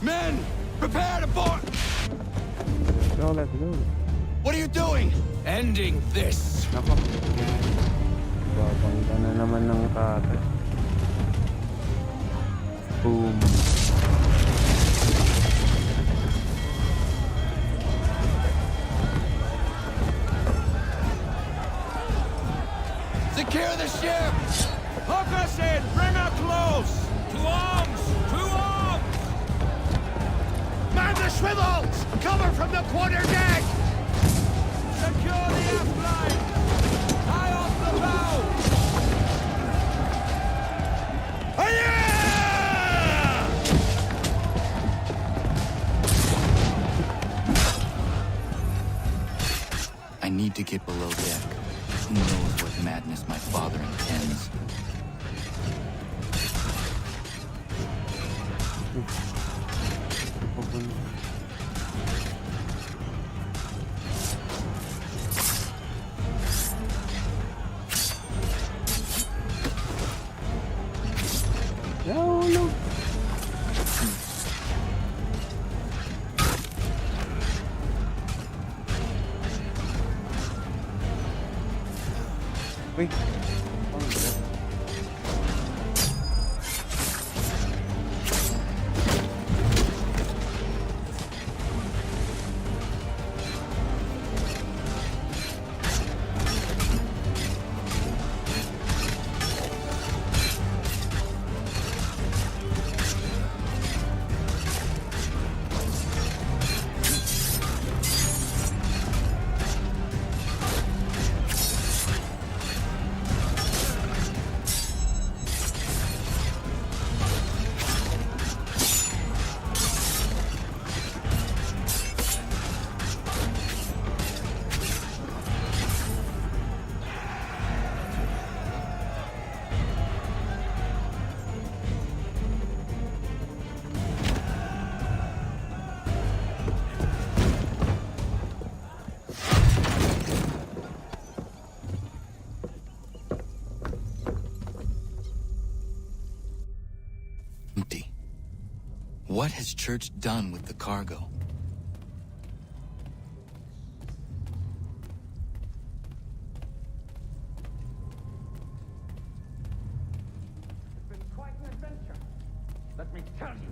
Men! Prepare to board! Let's go. What are you doing? Ending this! Nako. Babangga na naman ng kata. Boom. Secure the ship! Hook us in! Bring her close! To arms! To arms! Man the swivels! Cover from the quarter deck! Secure the aft line! Tie off the bow! I need to get below deck. Who knows what madness my father intends? No. Wait. What has Church done with the cargo? It's been quite an adventure, let me tell you.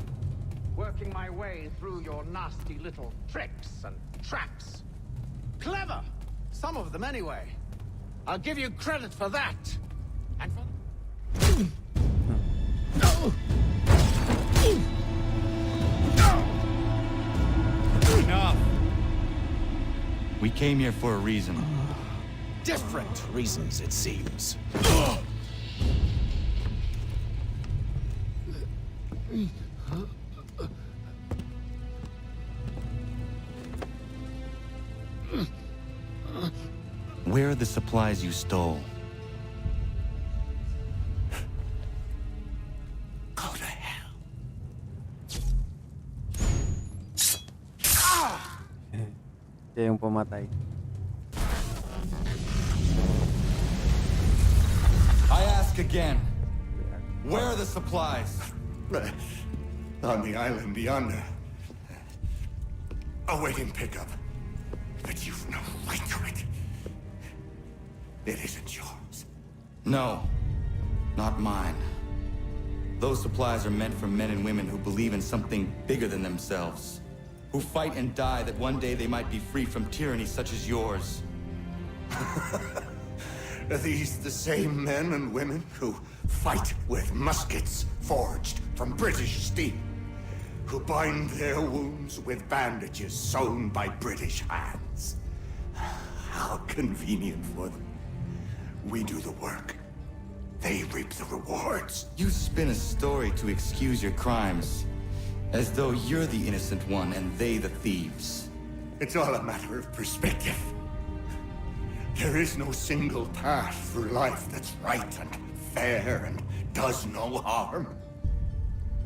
Working my way through your nasty little tricks and traps. Clever! Some of them anyway. I'll give you credit for that. And for... Enough. We came here for a reason. Different reasons, it seems. Where are the supplies you stole? Go to hell. Siya yung pumatay. I ask again. Where are the supplies? On the island yonder. Awaiting pickup. But you've no right to it. It isn't yours. No, not mine. Those supplies are meant for men and women who believe in something bigger than themselves. Who fight and die that one day they might be free from tyranny such as yours. Are these the same men and women who fight with muskets forged from British steel? Who bind their wounds with bandages sewn by British hands? How convenient for them. We do the work. They reap the rewards. You spin a story to excuse your crimes, as though you're the innocent one and they the thieves. It's all a matter of perspective. There is no single path through life that's right and fair and does no harm.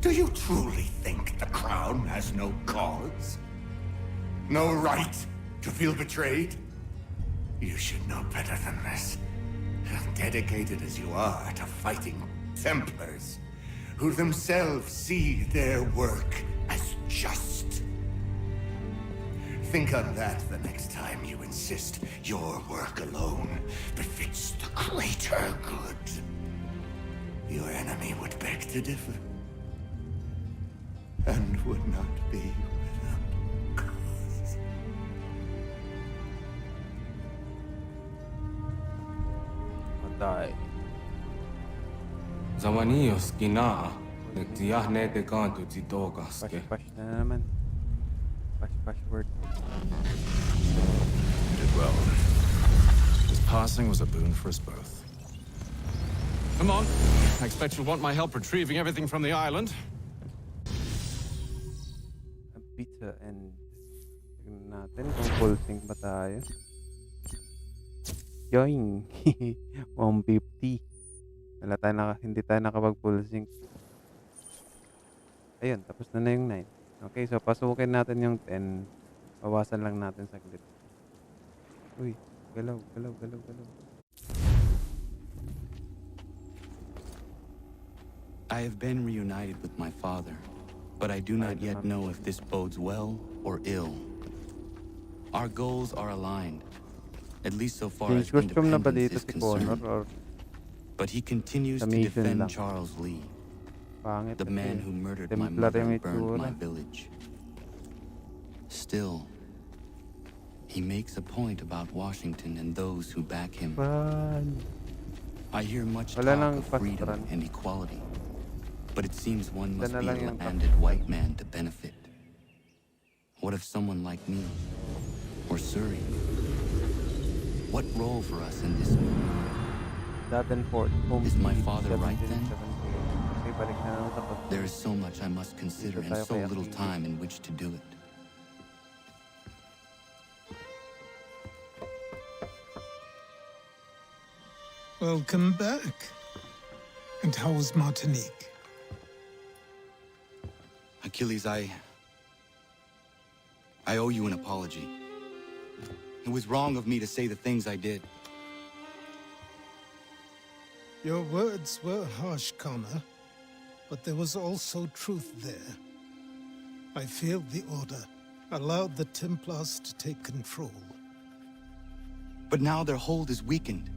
Do you truly think the Crown has no cause? No right to feel betrayed? You should know better than this. Dedicated as you are to fighting Templars, who themselves see their work as just. Think on that the next time you insist your work alone befits the greater good. Your enemy would beg to differ, and would not be without cause. Patay. Zamaniyos kinaa. Nagtiyahne te kanto titokaske. Pash na naman. Pash word. You did well. His passing was a boon for us both. Come on. I expect you'll want my help retrieving everything from the island. A pizza and... Tignan natin kung full sync ba tayo. Yoing! 150. Wala tayo hindi tayo nakapag full sync. Ayun, tapos na yung 9. Okay, so pasukin natin yung 10. Bawasan lang natin saglit. Uy, galaw. I have been reunited with my father, but I do not yet know if this bodes well or ill. Our goals are aligned, at least so far as independence is concerned. But he continues to defend Charles Lee, the man who murdered my mother and burned my village. Still, he makes a point about Washington and those who back him. I hear much talk of freedom and equality, but it seems one must be a landed white man to benefit. What of someone like me, or Surrey? What role for us in this movement? Is my father right then? There is so much I must consider and so little time in which to do it. Welcome back. And how was Martinique? Achilles, I owe you an apology. It was wrong of me to say the things I did. Your words were harsh, Connor, but there was also truth there. I failed the Order, allowed the Templars to take control. But now their hold is weakened,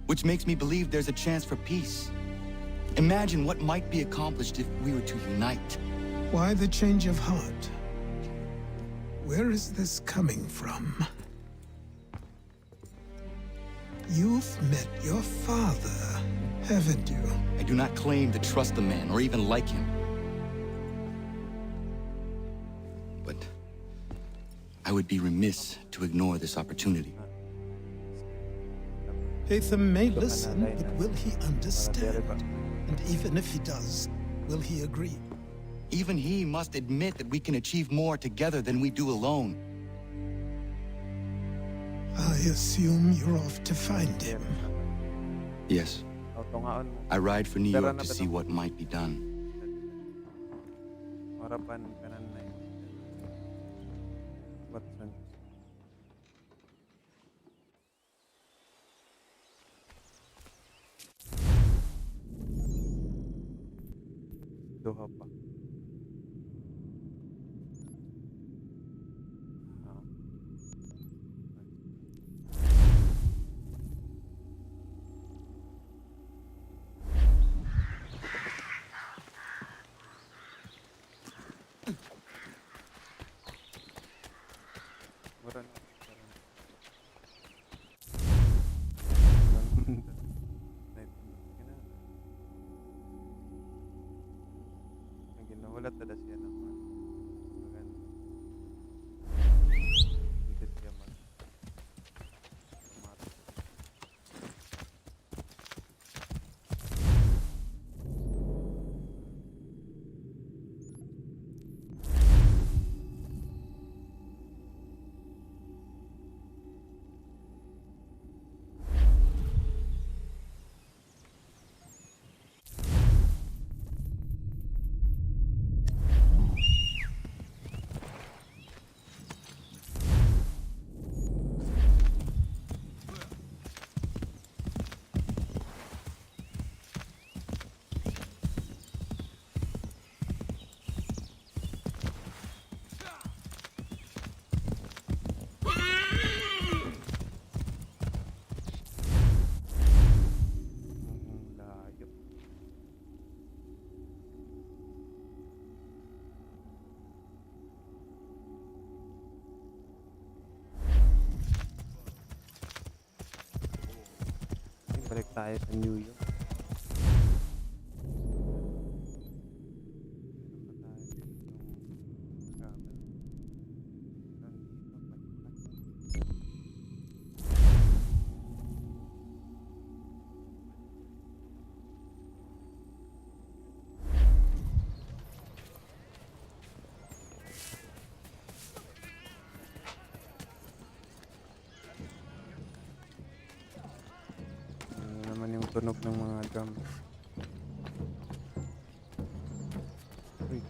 which makes me believe there's a chance for peace. Imagine what might be accomplished if we were to unite. Why the change of heart? Where is this coming from? You've met your father, haven't you? I do not claim to trust the man or even like him. But I would be remiss to ignore this opportunity. Hatham may listen, but will he understand? And even if he does, will he agree? Even he must admit that we can achieve more together than we do alone. I assume you're off to find him. Yes. I ride for New York to see what might be done. Nagulat na siya naman. Maganda. Hindi siya balik tayo sa New York. Yung tunog ng mga drums. Uy.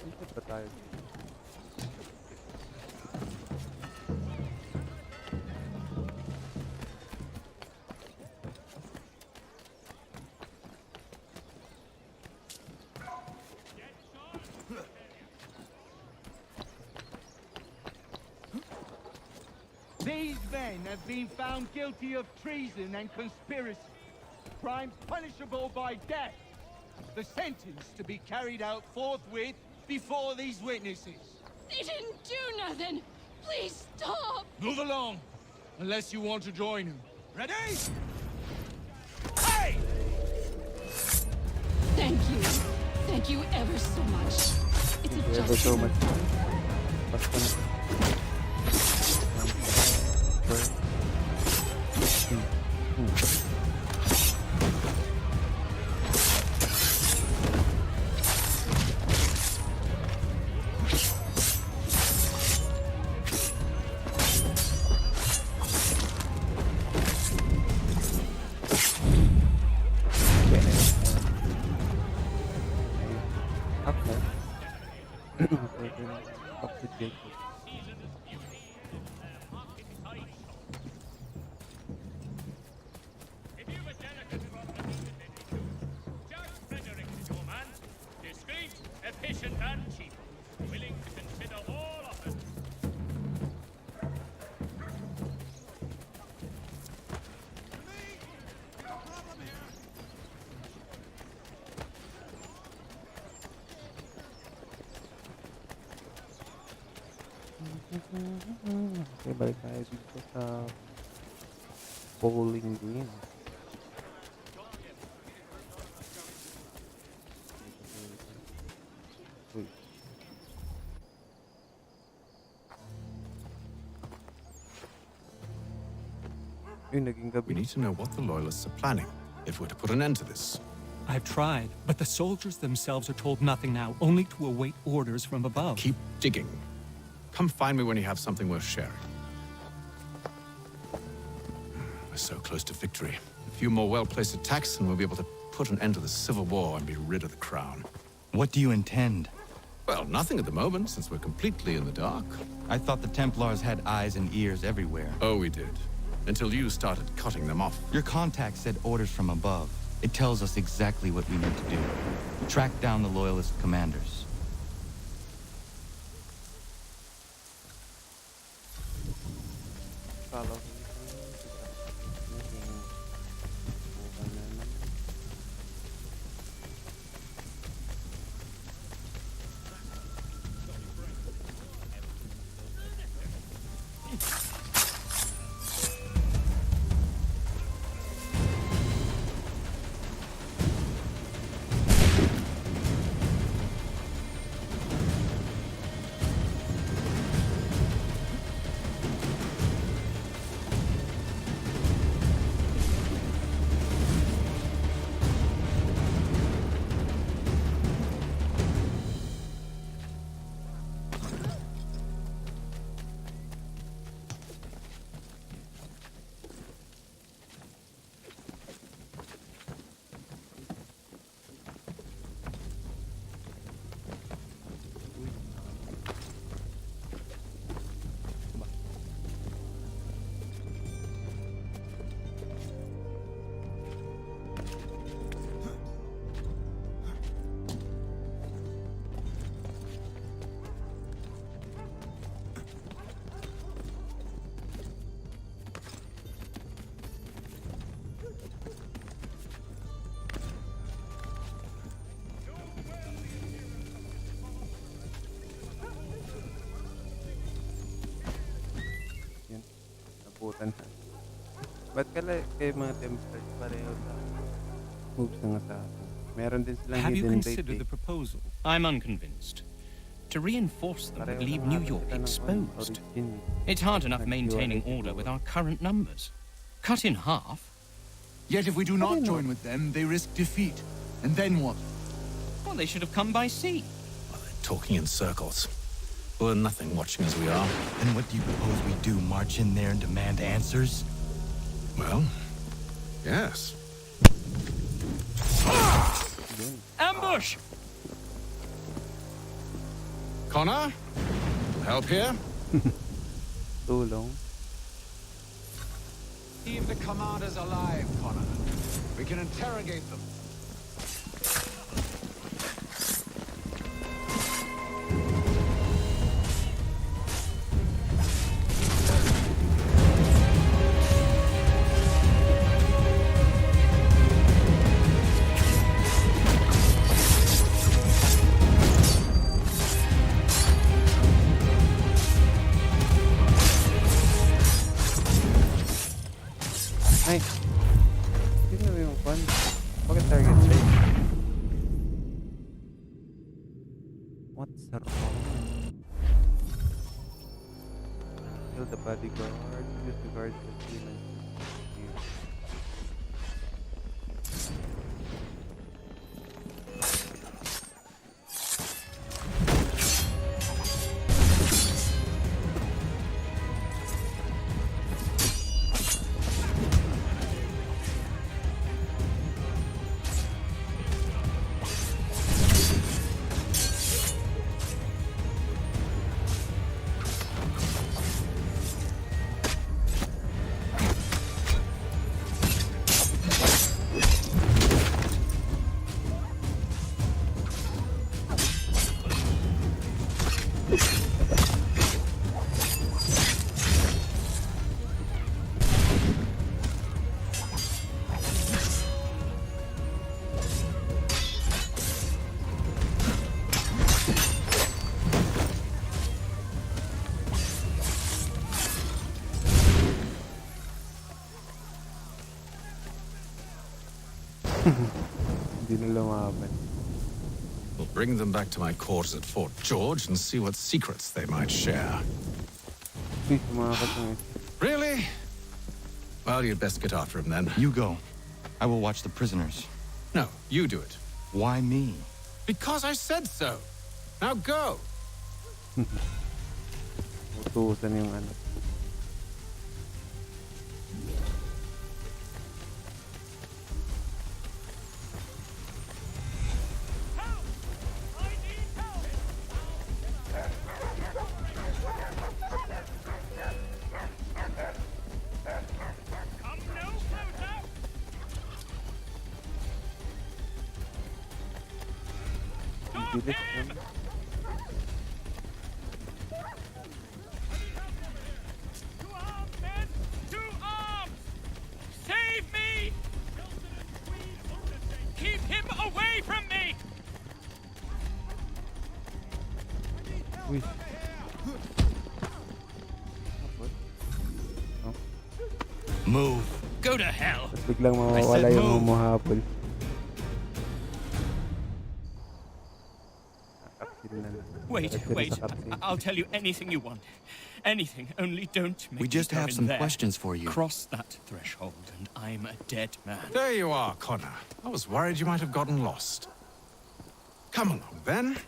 Ikot pa tayo. These men have been found guilty of treason and conspiracy, crimes punishable by death. The sentence to be carried out forthwith before these witnesses. They didn't do nothing. Please stop. Move along, unless you want to join them. Ready? Hey! Thank you. Thank you ever so much. It's a Ever so much. Basta na. ancient and cheap, willing to consider all offers. Okay, balik tayo dito sa bowling green. Uy. Yun, naging gabi. We need to know what the Loyalists are planning if we're to put an end to this. I've tried, but the soldiers themselves are told nothing now, only to await orders from above. Keep digging. Come find me when you have something worth sharing. We're so close to victory. A few more well-placed attacks and we'll be able to put an end to the civil war and be rid of the crown. What do you intend? Well, nothing at the moment, since we're completely in the dark. I thought the Templars had eyes and ears everywhere. Oh, we did. Until you started cutting them off. Your contact said orders from above. It tells us exactly what we need to do. Track down the Loyalist commanders. Follow. Nabutan na. Ba't kayo mga Templars pareho sa moves na nga sa akin? Meron din silang Have you hidden considered blade the proposal? I'm unconvinced. To reinforce them would leave New York exposed. It's hard enough maintaining order with our current numbers. Cut in half. Yet if we do not join with them, they risk defeat. And then what? Well, they should have come by sea. Talking in circles. We're nothing watching as we are. And what do you propose we do? March in there and demand answers? Well, yes. Ambush! Connor? Help here? Tulong. Leave the commanders alive, Connor. We can interrogate them. Ay, sino yung kwan? Bakit target rate? What's wrong? Kill the bodyguard. Use the guard to heal and heal. lumaban. We'll bring them back to my quarters at Fort George and see what secrets they might share. Uy, tumakas na eh. Really? Well, you'd best get after him then. You go. I will watch the prisoners. No, you do it. Why me? Because I said so. Now go. Utusan yung ano. Bilis naman. To arms! Save me! Keep him away from me! Uy. Move. Go to hell! Tapos biglang mawawala yung humuhabol. Wait, I'll tell you anything you want. Anything, only don't make We just me go have in some there. questions for you. Cross that threshold and I'm a dead man. There you are, Connor. I was worried you might have gotten lost. Come along, then.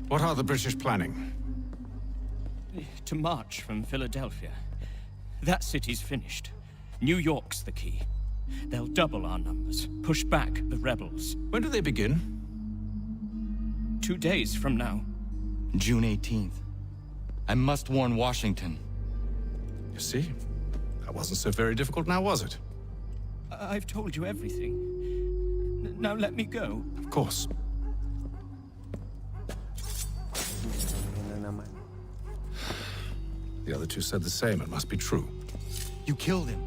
What are the British planning? To march from Philadelphia. That city's finished. New York's the key. They'll double our numbers, push back the rebels. When do they begin? 2 days from now. June 18th. I must warn Washington. You see? That wasn't so very difficult now, was it? I've told you everything. Now let me go. Of course. The other two said the same. It must be true. You killed him.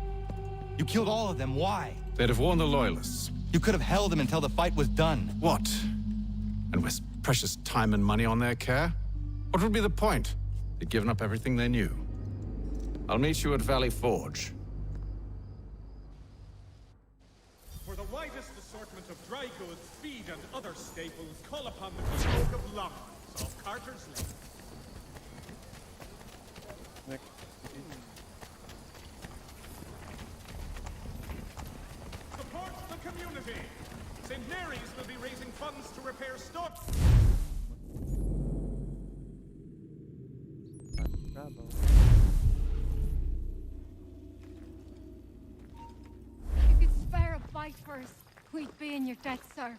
You killed all of them. Why? They'd have warned the Loyalists. You could have held him until the fight was done. What? And waste precious time and money on their care? What would be the point? They'd given up everything they knew. I'll meet you at Valley Forge. For the widest assortment of dry goods, feed, and other staples, call upon the folk of Longmans of Carter's Lake. Support the community! St. Mary's will be raising funds to repair stock. If you'd spare a bite for us, we'd be in your debt, sir.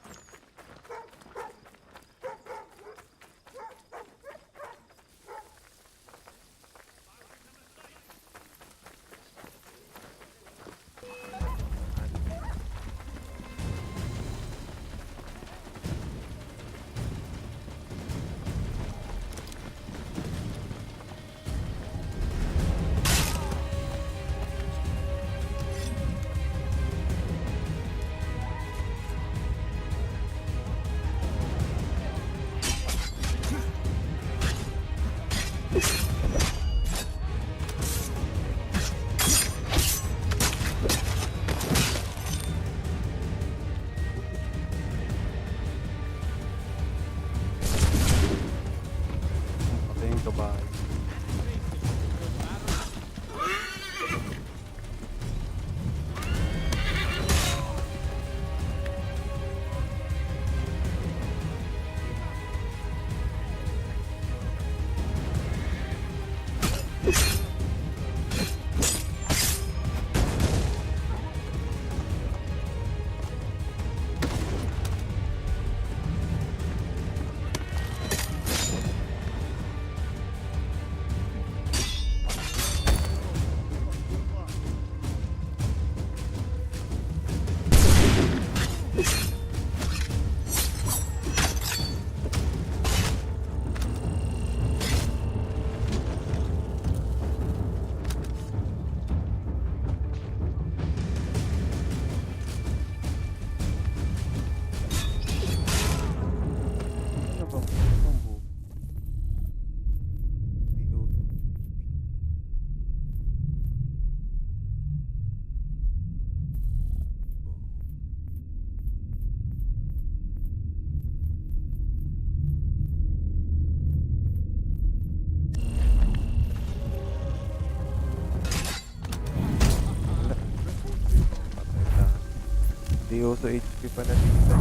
Di uso HP pala dito.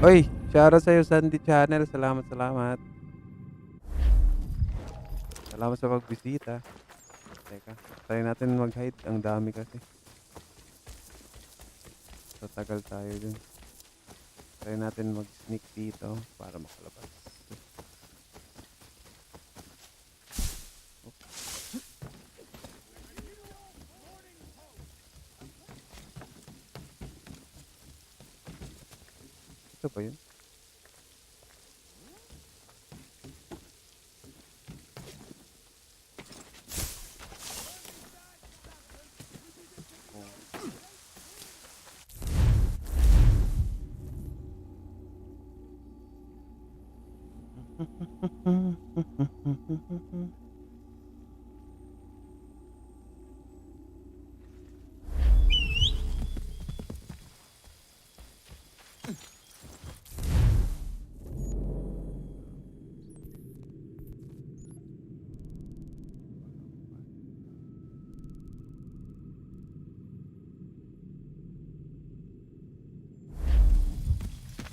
Oy, shoutout sa'yo Sandy Channel. Salamat. Salamat sa pagbisita. Teka, try natin mag-hide. Ang dami kasi. Tatagal tayo dun. Try natin mag-sneak dito para makalabas. Ito ba yun?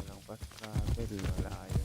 Walang fast travel. Wala yun.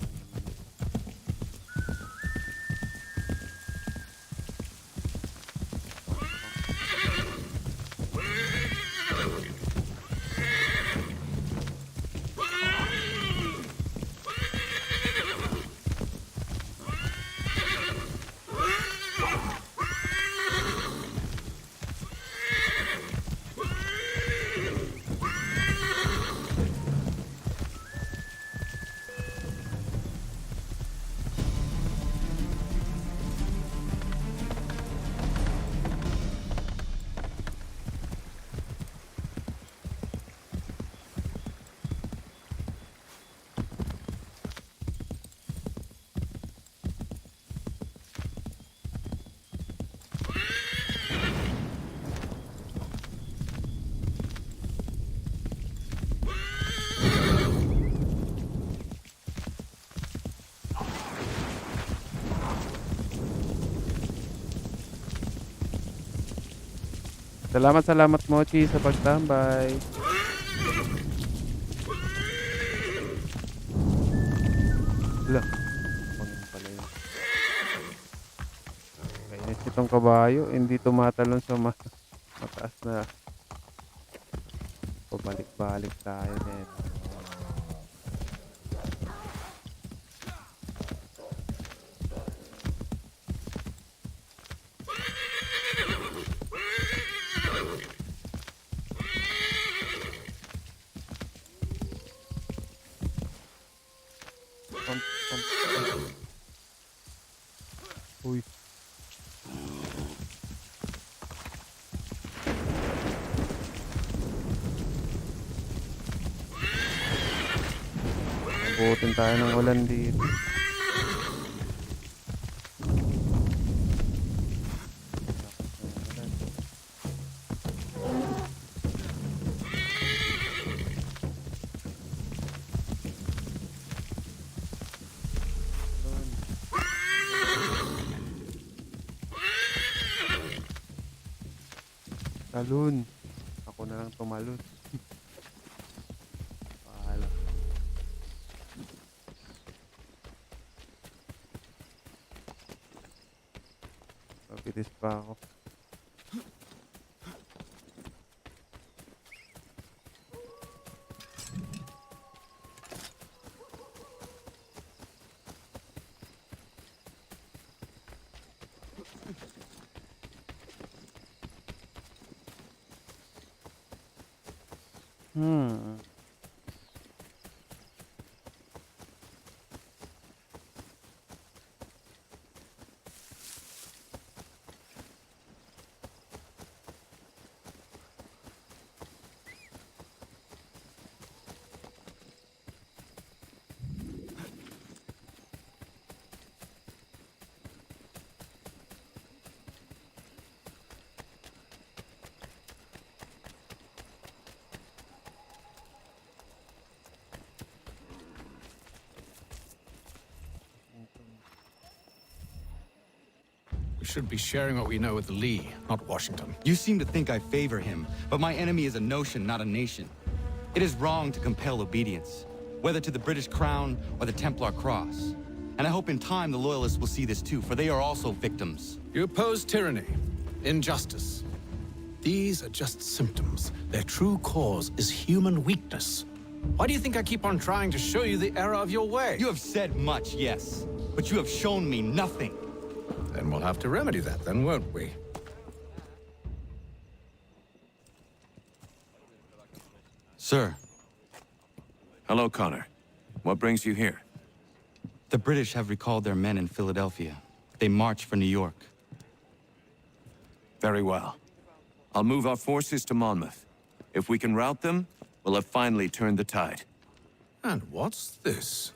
Salamat Mochi sa pagtambay. Wala. Pangin pala yun. Kainis itong kabayo. Hindi tumatalon sa mataas na. Pabalik-balik tayo din. Uy. Abutin tayo ng ulan dito. Talon. Ako na lang tumalon. Pahala. Papitis pa ako. We should be sharing what we know with Lee, not Washington. You seem to think I favor him, but my enemy is a notion, not a nation. It is wrong to compel obedience, whether to the British crown or the Templar cross. And I hope in time the Loyalists will see this too, for they are also victims. You oppose tyranny, injustice. These are just symptoms. Their true cause is human weakness. Why do you think I keep on trying to show you the error of your way? You have said much, yes, but you have shown me nothing. Then we'll have to remedy that, then, won't we? Sir. Hello, Connor. What brings you here? The British have recalled their men in Philadelphia. They march for New York. Very well. I'll move our forces to Monmouth. If we can rout them, we'll have finally turned the tide. And what's this?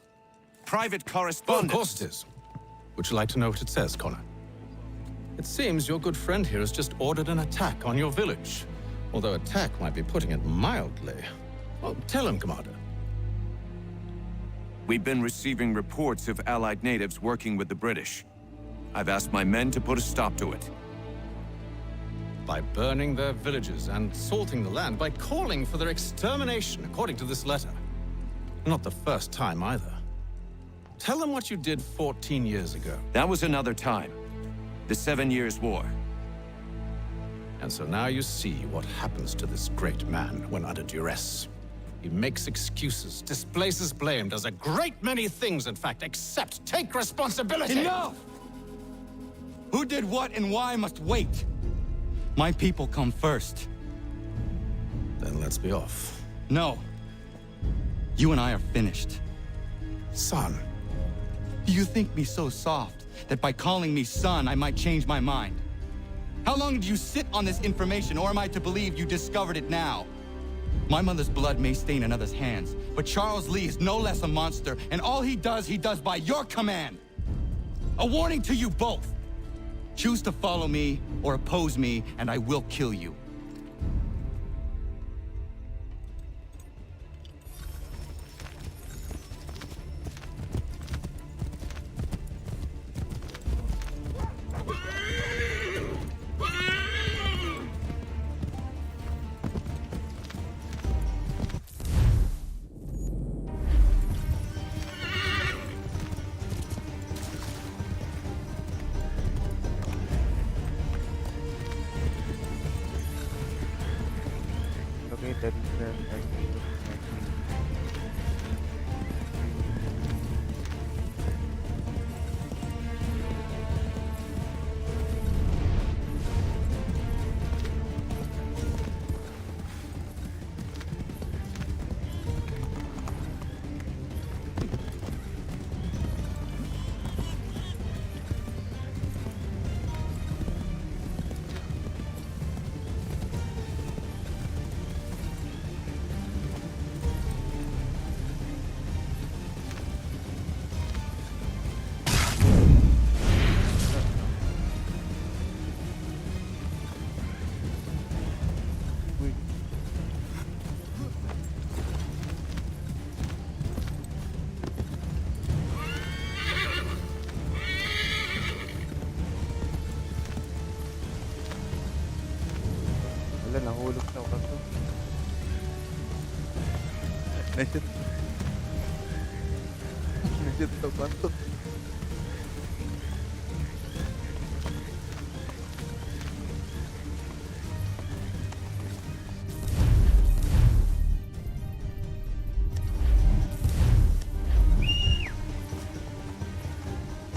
Private Oh, correspondence. of course it is. Would you like to know what it says, Connor? It seems your good friend here has just ordered an attack on your village. Although attack might be putting it mildly. Well, tell him, Commander. We've been receiving reports of Allied natives working with the British. I've asked my men to put a stop to it. By burning their villages and salting the land, by calling for their extermination, according to this letter. Not the first time, either. Tell them what you did 14 years ago. That was another time. The 7 Years' War. And so now you see what happens to this great man when under duress. He makes excuses, displaces blame, does a great many things, in fact, except take responsibility! Enough! Who did what and why must wait. My people come first. Then let's be off. No. You and I are finished. Son. You think me so soft that by calling me son, I might change my mind? How long did you sit on this information, or am I to believe you discovered it now? My mother's blood may stain another's hands, but Charles Lee is no less a monster, and all he does by your command. A warning to you both. Choose to follow me or oppose me, and I will kill you. Located Wala, nahulog na ako to. Nashoot. Nashoot to ba to?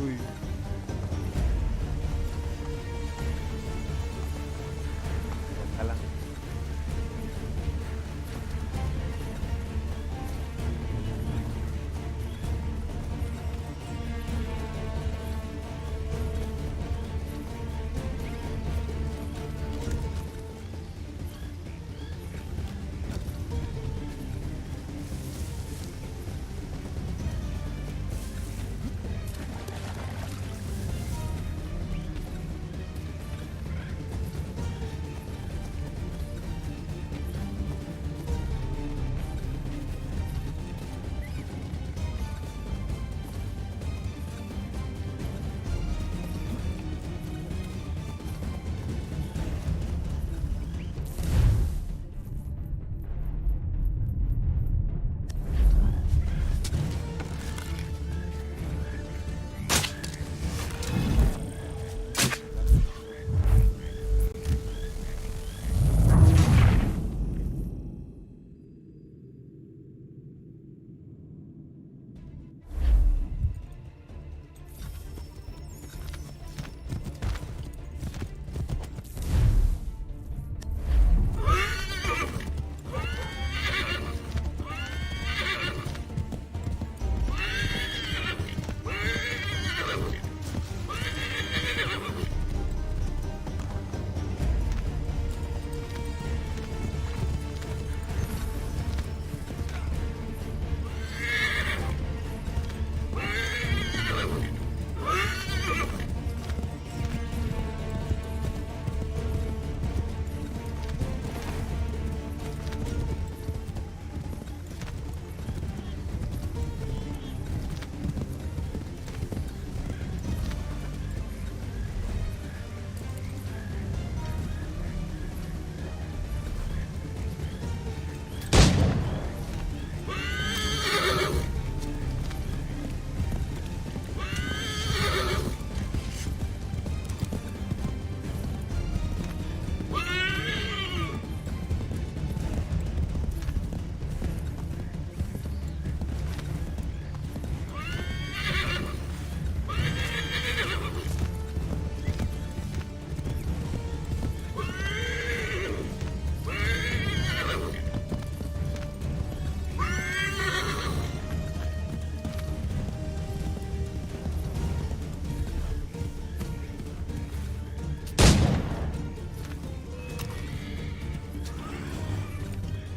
Uy. Alang.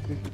Hello.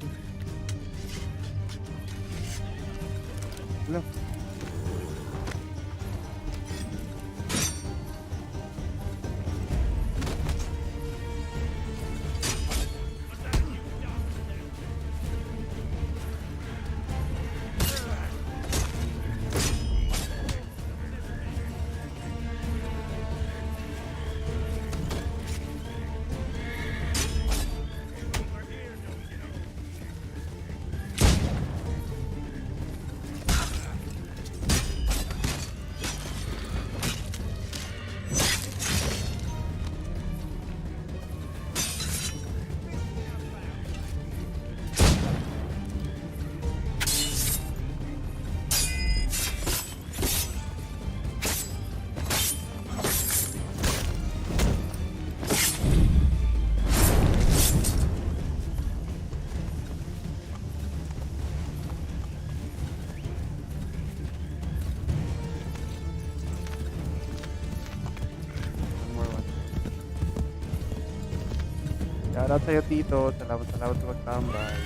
Shoutout sa'yo, Tito. Salamat sa pagtambay.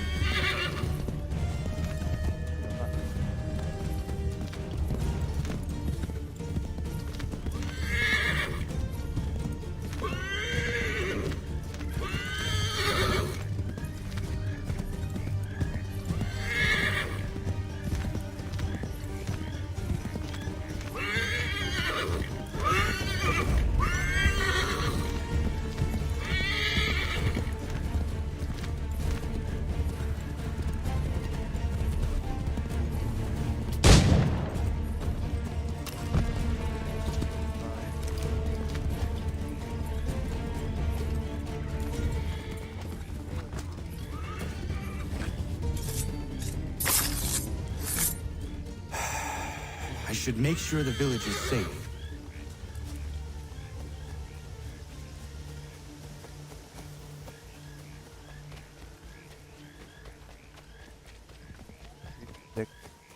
I should make sure the village is safe.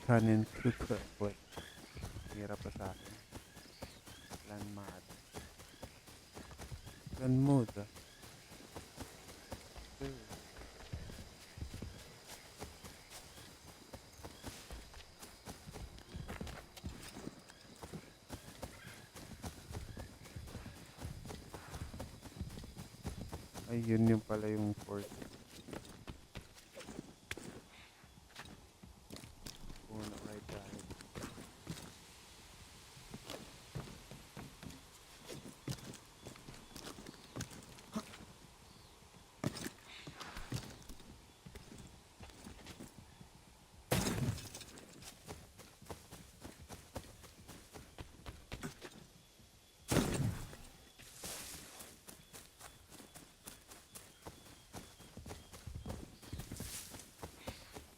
Cannon cooker. Wait. Hirap pa sa akin. Clan mode. Clan mode. Ay, yun yung pala yung fort. Puno right tayo.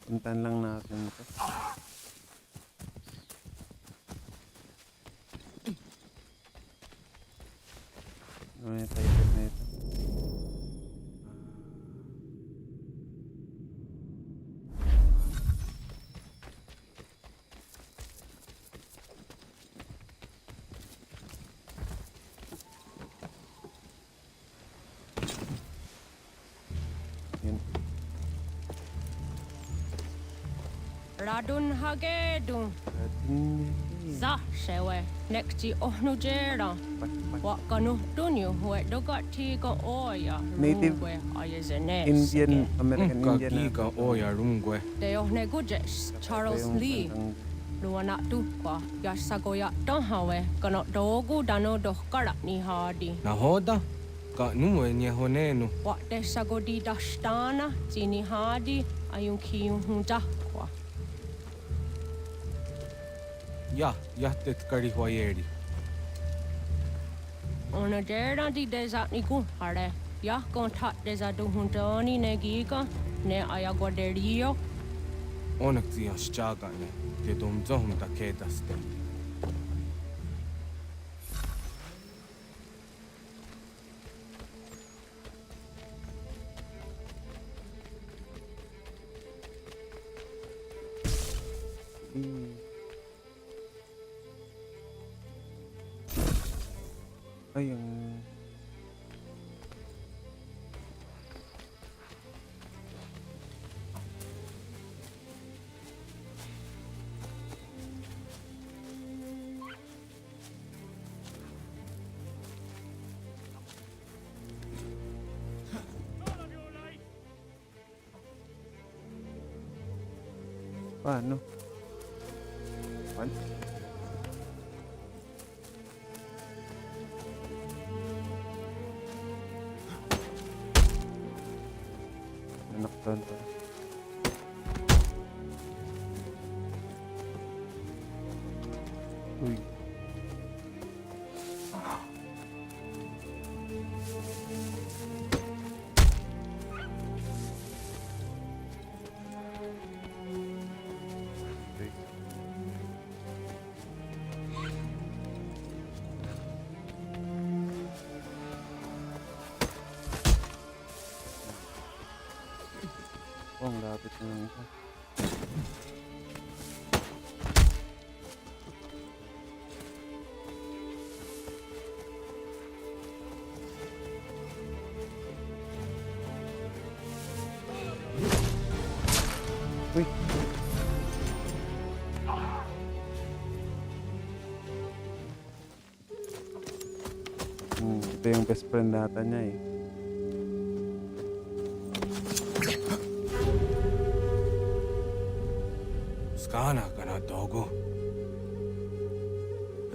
Puntan lang natin ito. Ano yung title na ito? Yun. Radun hagedun. Za shewe nekti ohnujera. Wakanu dunyu we dogati go oya. Native Indian, American Indian. Ka oya rungwe. De ohne gujes Charles Lee. Luana tu kwa yasagoya donhawe kano dogu dano dohkara ni hadi. Nahoda? Ka nuwe nye honenu. Wa de sagodi dashtana tini hadi ayun kiyun hunja kwa. Ya, yahtet karihwayeri. Ona dera di desa niku hare. Ya kontak desa duhuntoni negika ne ayaguaderio. Onak tiya shaga ne. Te domzohum ta kedaste. Ay, yung... Paano? What? Knockdown pa. Uy. Oh, ang lapit na lang ito. Uy! Ito yung best friend natin niya eh. Skana kana dogo.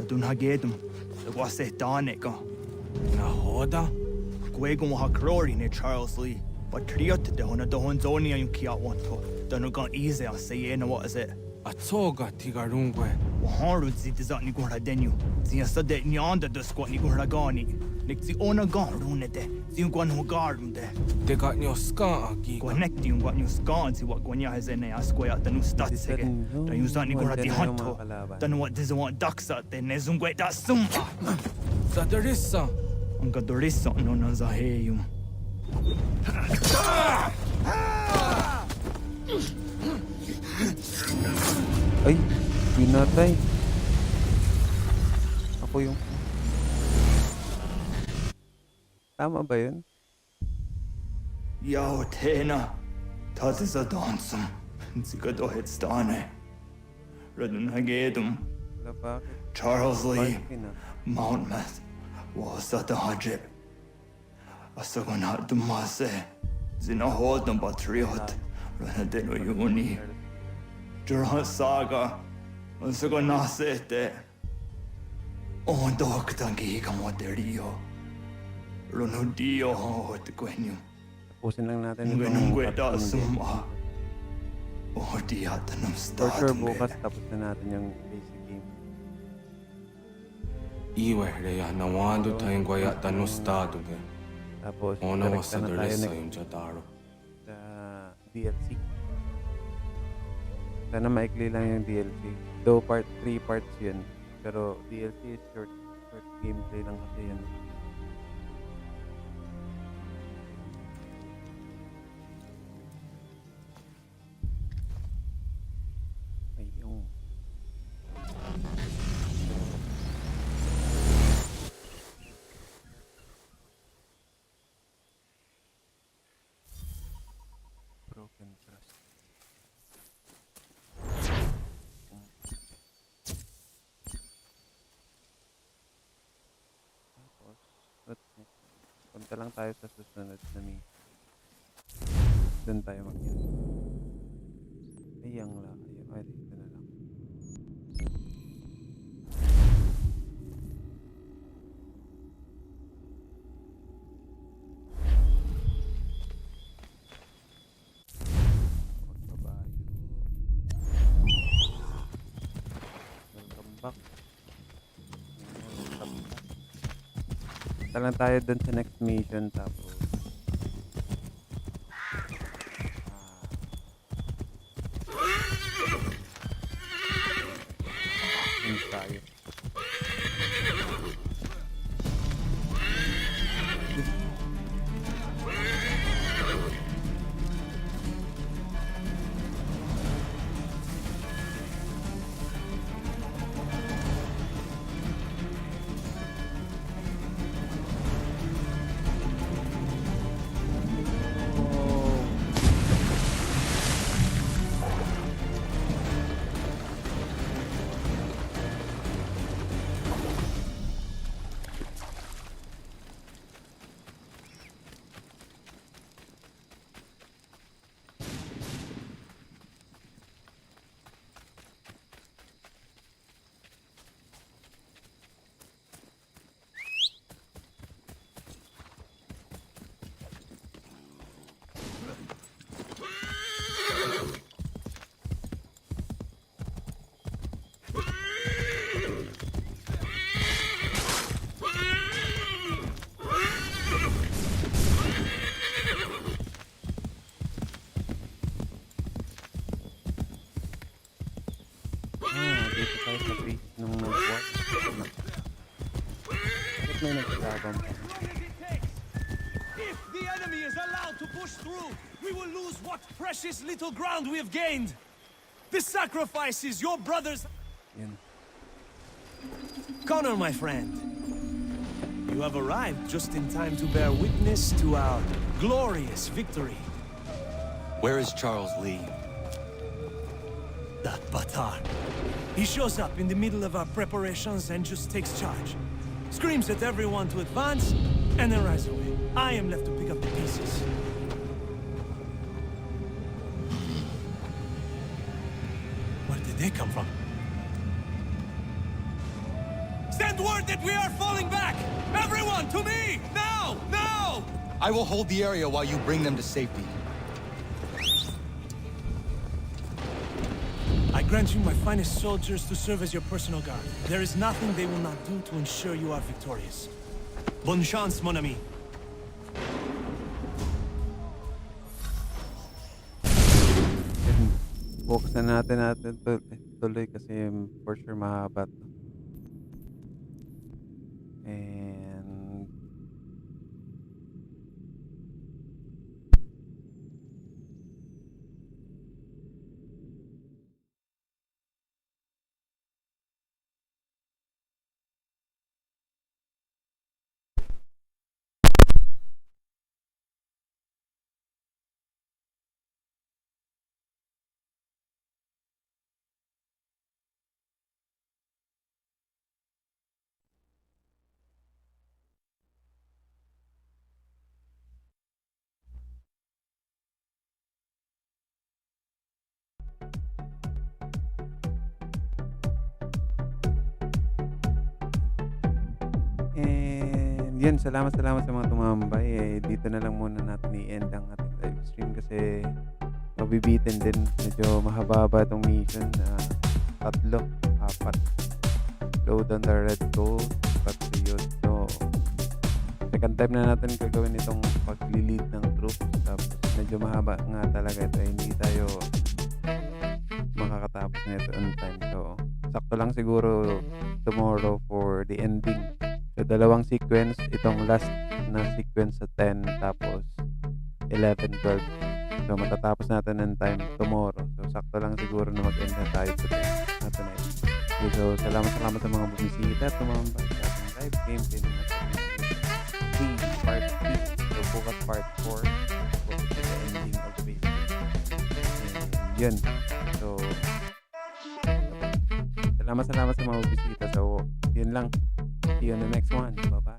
Dun hagedum. Dagwa se taneka. Na hoda. Gwegum ha krori ne Charles Lee. But triot de hona do hon zoni yung kia wanto. Danu gan easy a say na what is it? Atsoga tigarungwe. Waharu zitizat ni gora denu. Zia sade nyanda de squat ni gora gani. Nik zi ona gan runete. Zi gwan ho garum de. De got nyo ska aki. Gwanek di gwan nyo ska zi wat gwanya hezene asquaya danu stat sege. Da yung zat ni gora di hanto. Danu what dizo want daksa de ne zungwe da sum. Sa derissa. Ang gadorissa no nan za heyum. Ay, pinatay. Ako yung... Tama ba yun? Yao tena. Tati sa dansum. Zika dohet stane. Radun hagedum. Charles Lee. Mountmouth. Wasa da hajib. Asagonat dumase. Zinahod ng patriot. Ranadeno yuni. Jurhan saga. Asagonasete. Ondok tangi kamoterio. Runudio hot kwenyo. Tapusin lang natin itong kweta suma. Diata ng for sure bukas tapos na natin yung basic game. Iwe reya na wando tayong gwayata no stado de. Tapos Ona direct wasa na tayo deresa next yung jataro. sa DLC. Sana maikli lang yung DLC. Though 3 parts yun. Pero DLC is short gameplay lang kasi yun. Ayun. Broken trust. Tapos, what's next? Punta lang tayo sa susunod na mission. Doon tayo mag-yun. Ayang lang. Ay, dito na lang. Magbabayo. Welcome back. Punta lang tayo doon sa next mission tapos tayo. may nagsasabang pa. If the enemy is allowed to push through, we will lose what precious little ground we have gained. This sacrifices your brothers. Yun. Connor, my friend, you have arrived just in time to bear witness to our glorious victory. Where is Charles Lee? That Batard. He shows up in the middle of our preparations and just takes charge. Screams at everyone to advance, and then rides away. I am left to pick up the pieces. Where did they come from? Send word that we are falling back! Everyone, to me! Now! Now! I will hold the area while you bring them to safety. I grant you my finest soldiers to serve as your personal guard. There is nothing they will not do to ensure you are victorious. Bonne chance, mon ami. Focus na natin tuloy kasi for sure mahaba to. And yun, salamat sa mga tumambay. Dito na lang muna natin i-end ang ating live stream kasi mabibitin din. Medyo mahaba itong mission. 3, 4. Load on the red gold. Patriot. So, second time na natin gagawin itong pag-lead ng troops. Tapos, medyo mahaba nga talaga ito. Hindi tayo makakatapos nito on time. So, sakto lang siguro tomorrow for the ending. So, 2 sequence. Itong last na sequence sa 10. Tapos, 11, 12. So, matatapos natin in time tomorrow. So, sakto lang siguro na mag-end na tayo today. Tonight. Okay, so, salamat sa mga bumisita at tumambay sa ating live game. Part 3. So, bukas part 4. Focus sa ending of the base. And yun. So, salamat sa mga bumisita. So, yun lang. See you on the next one. Bye-bye.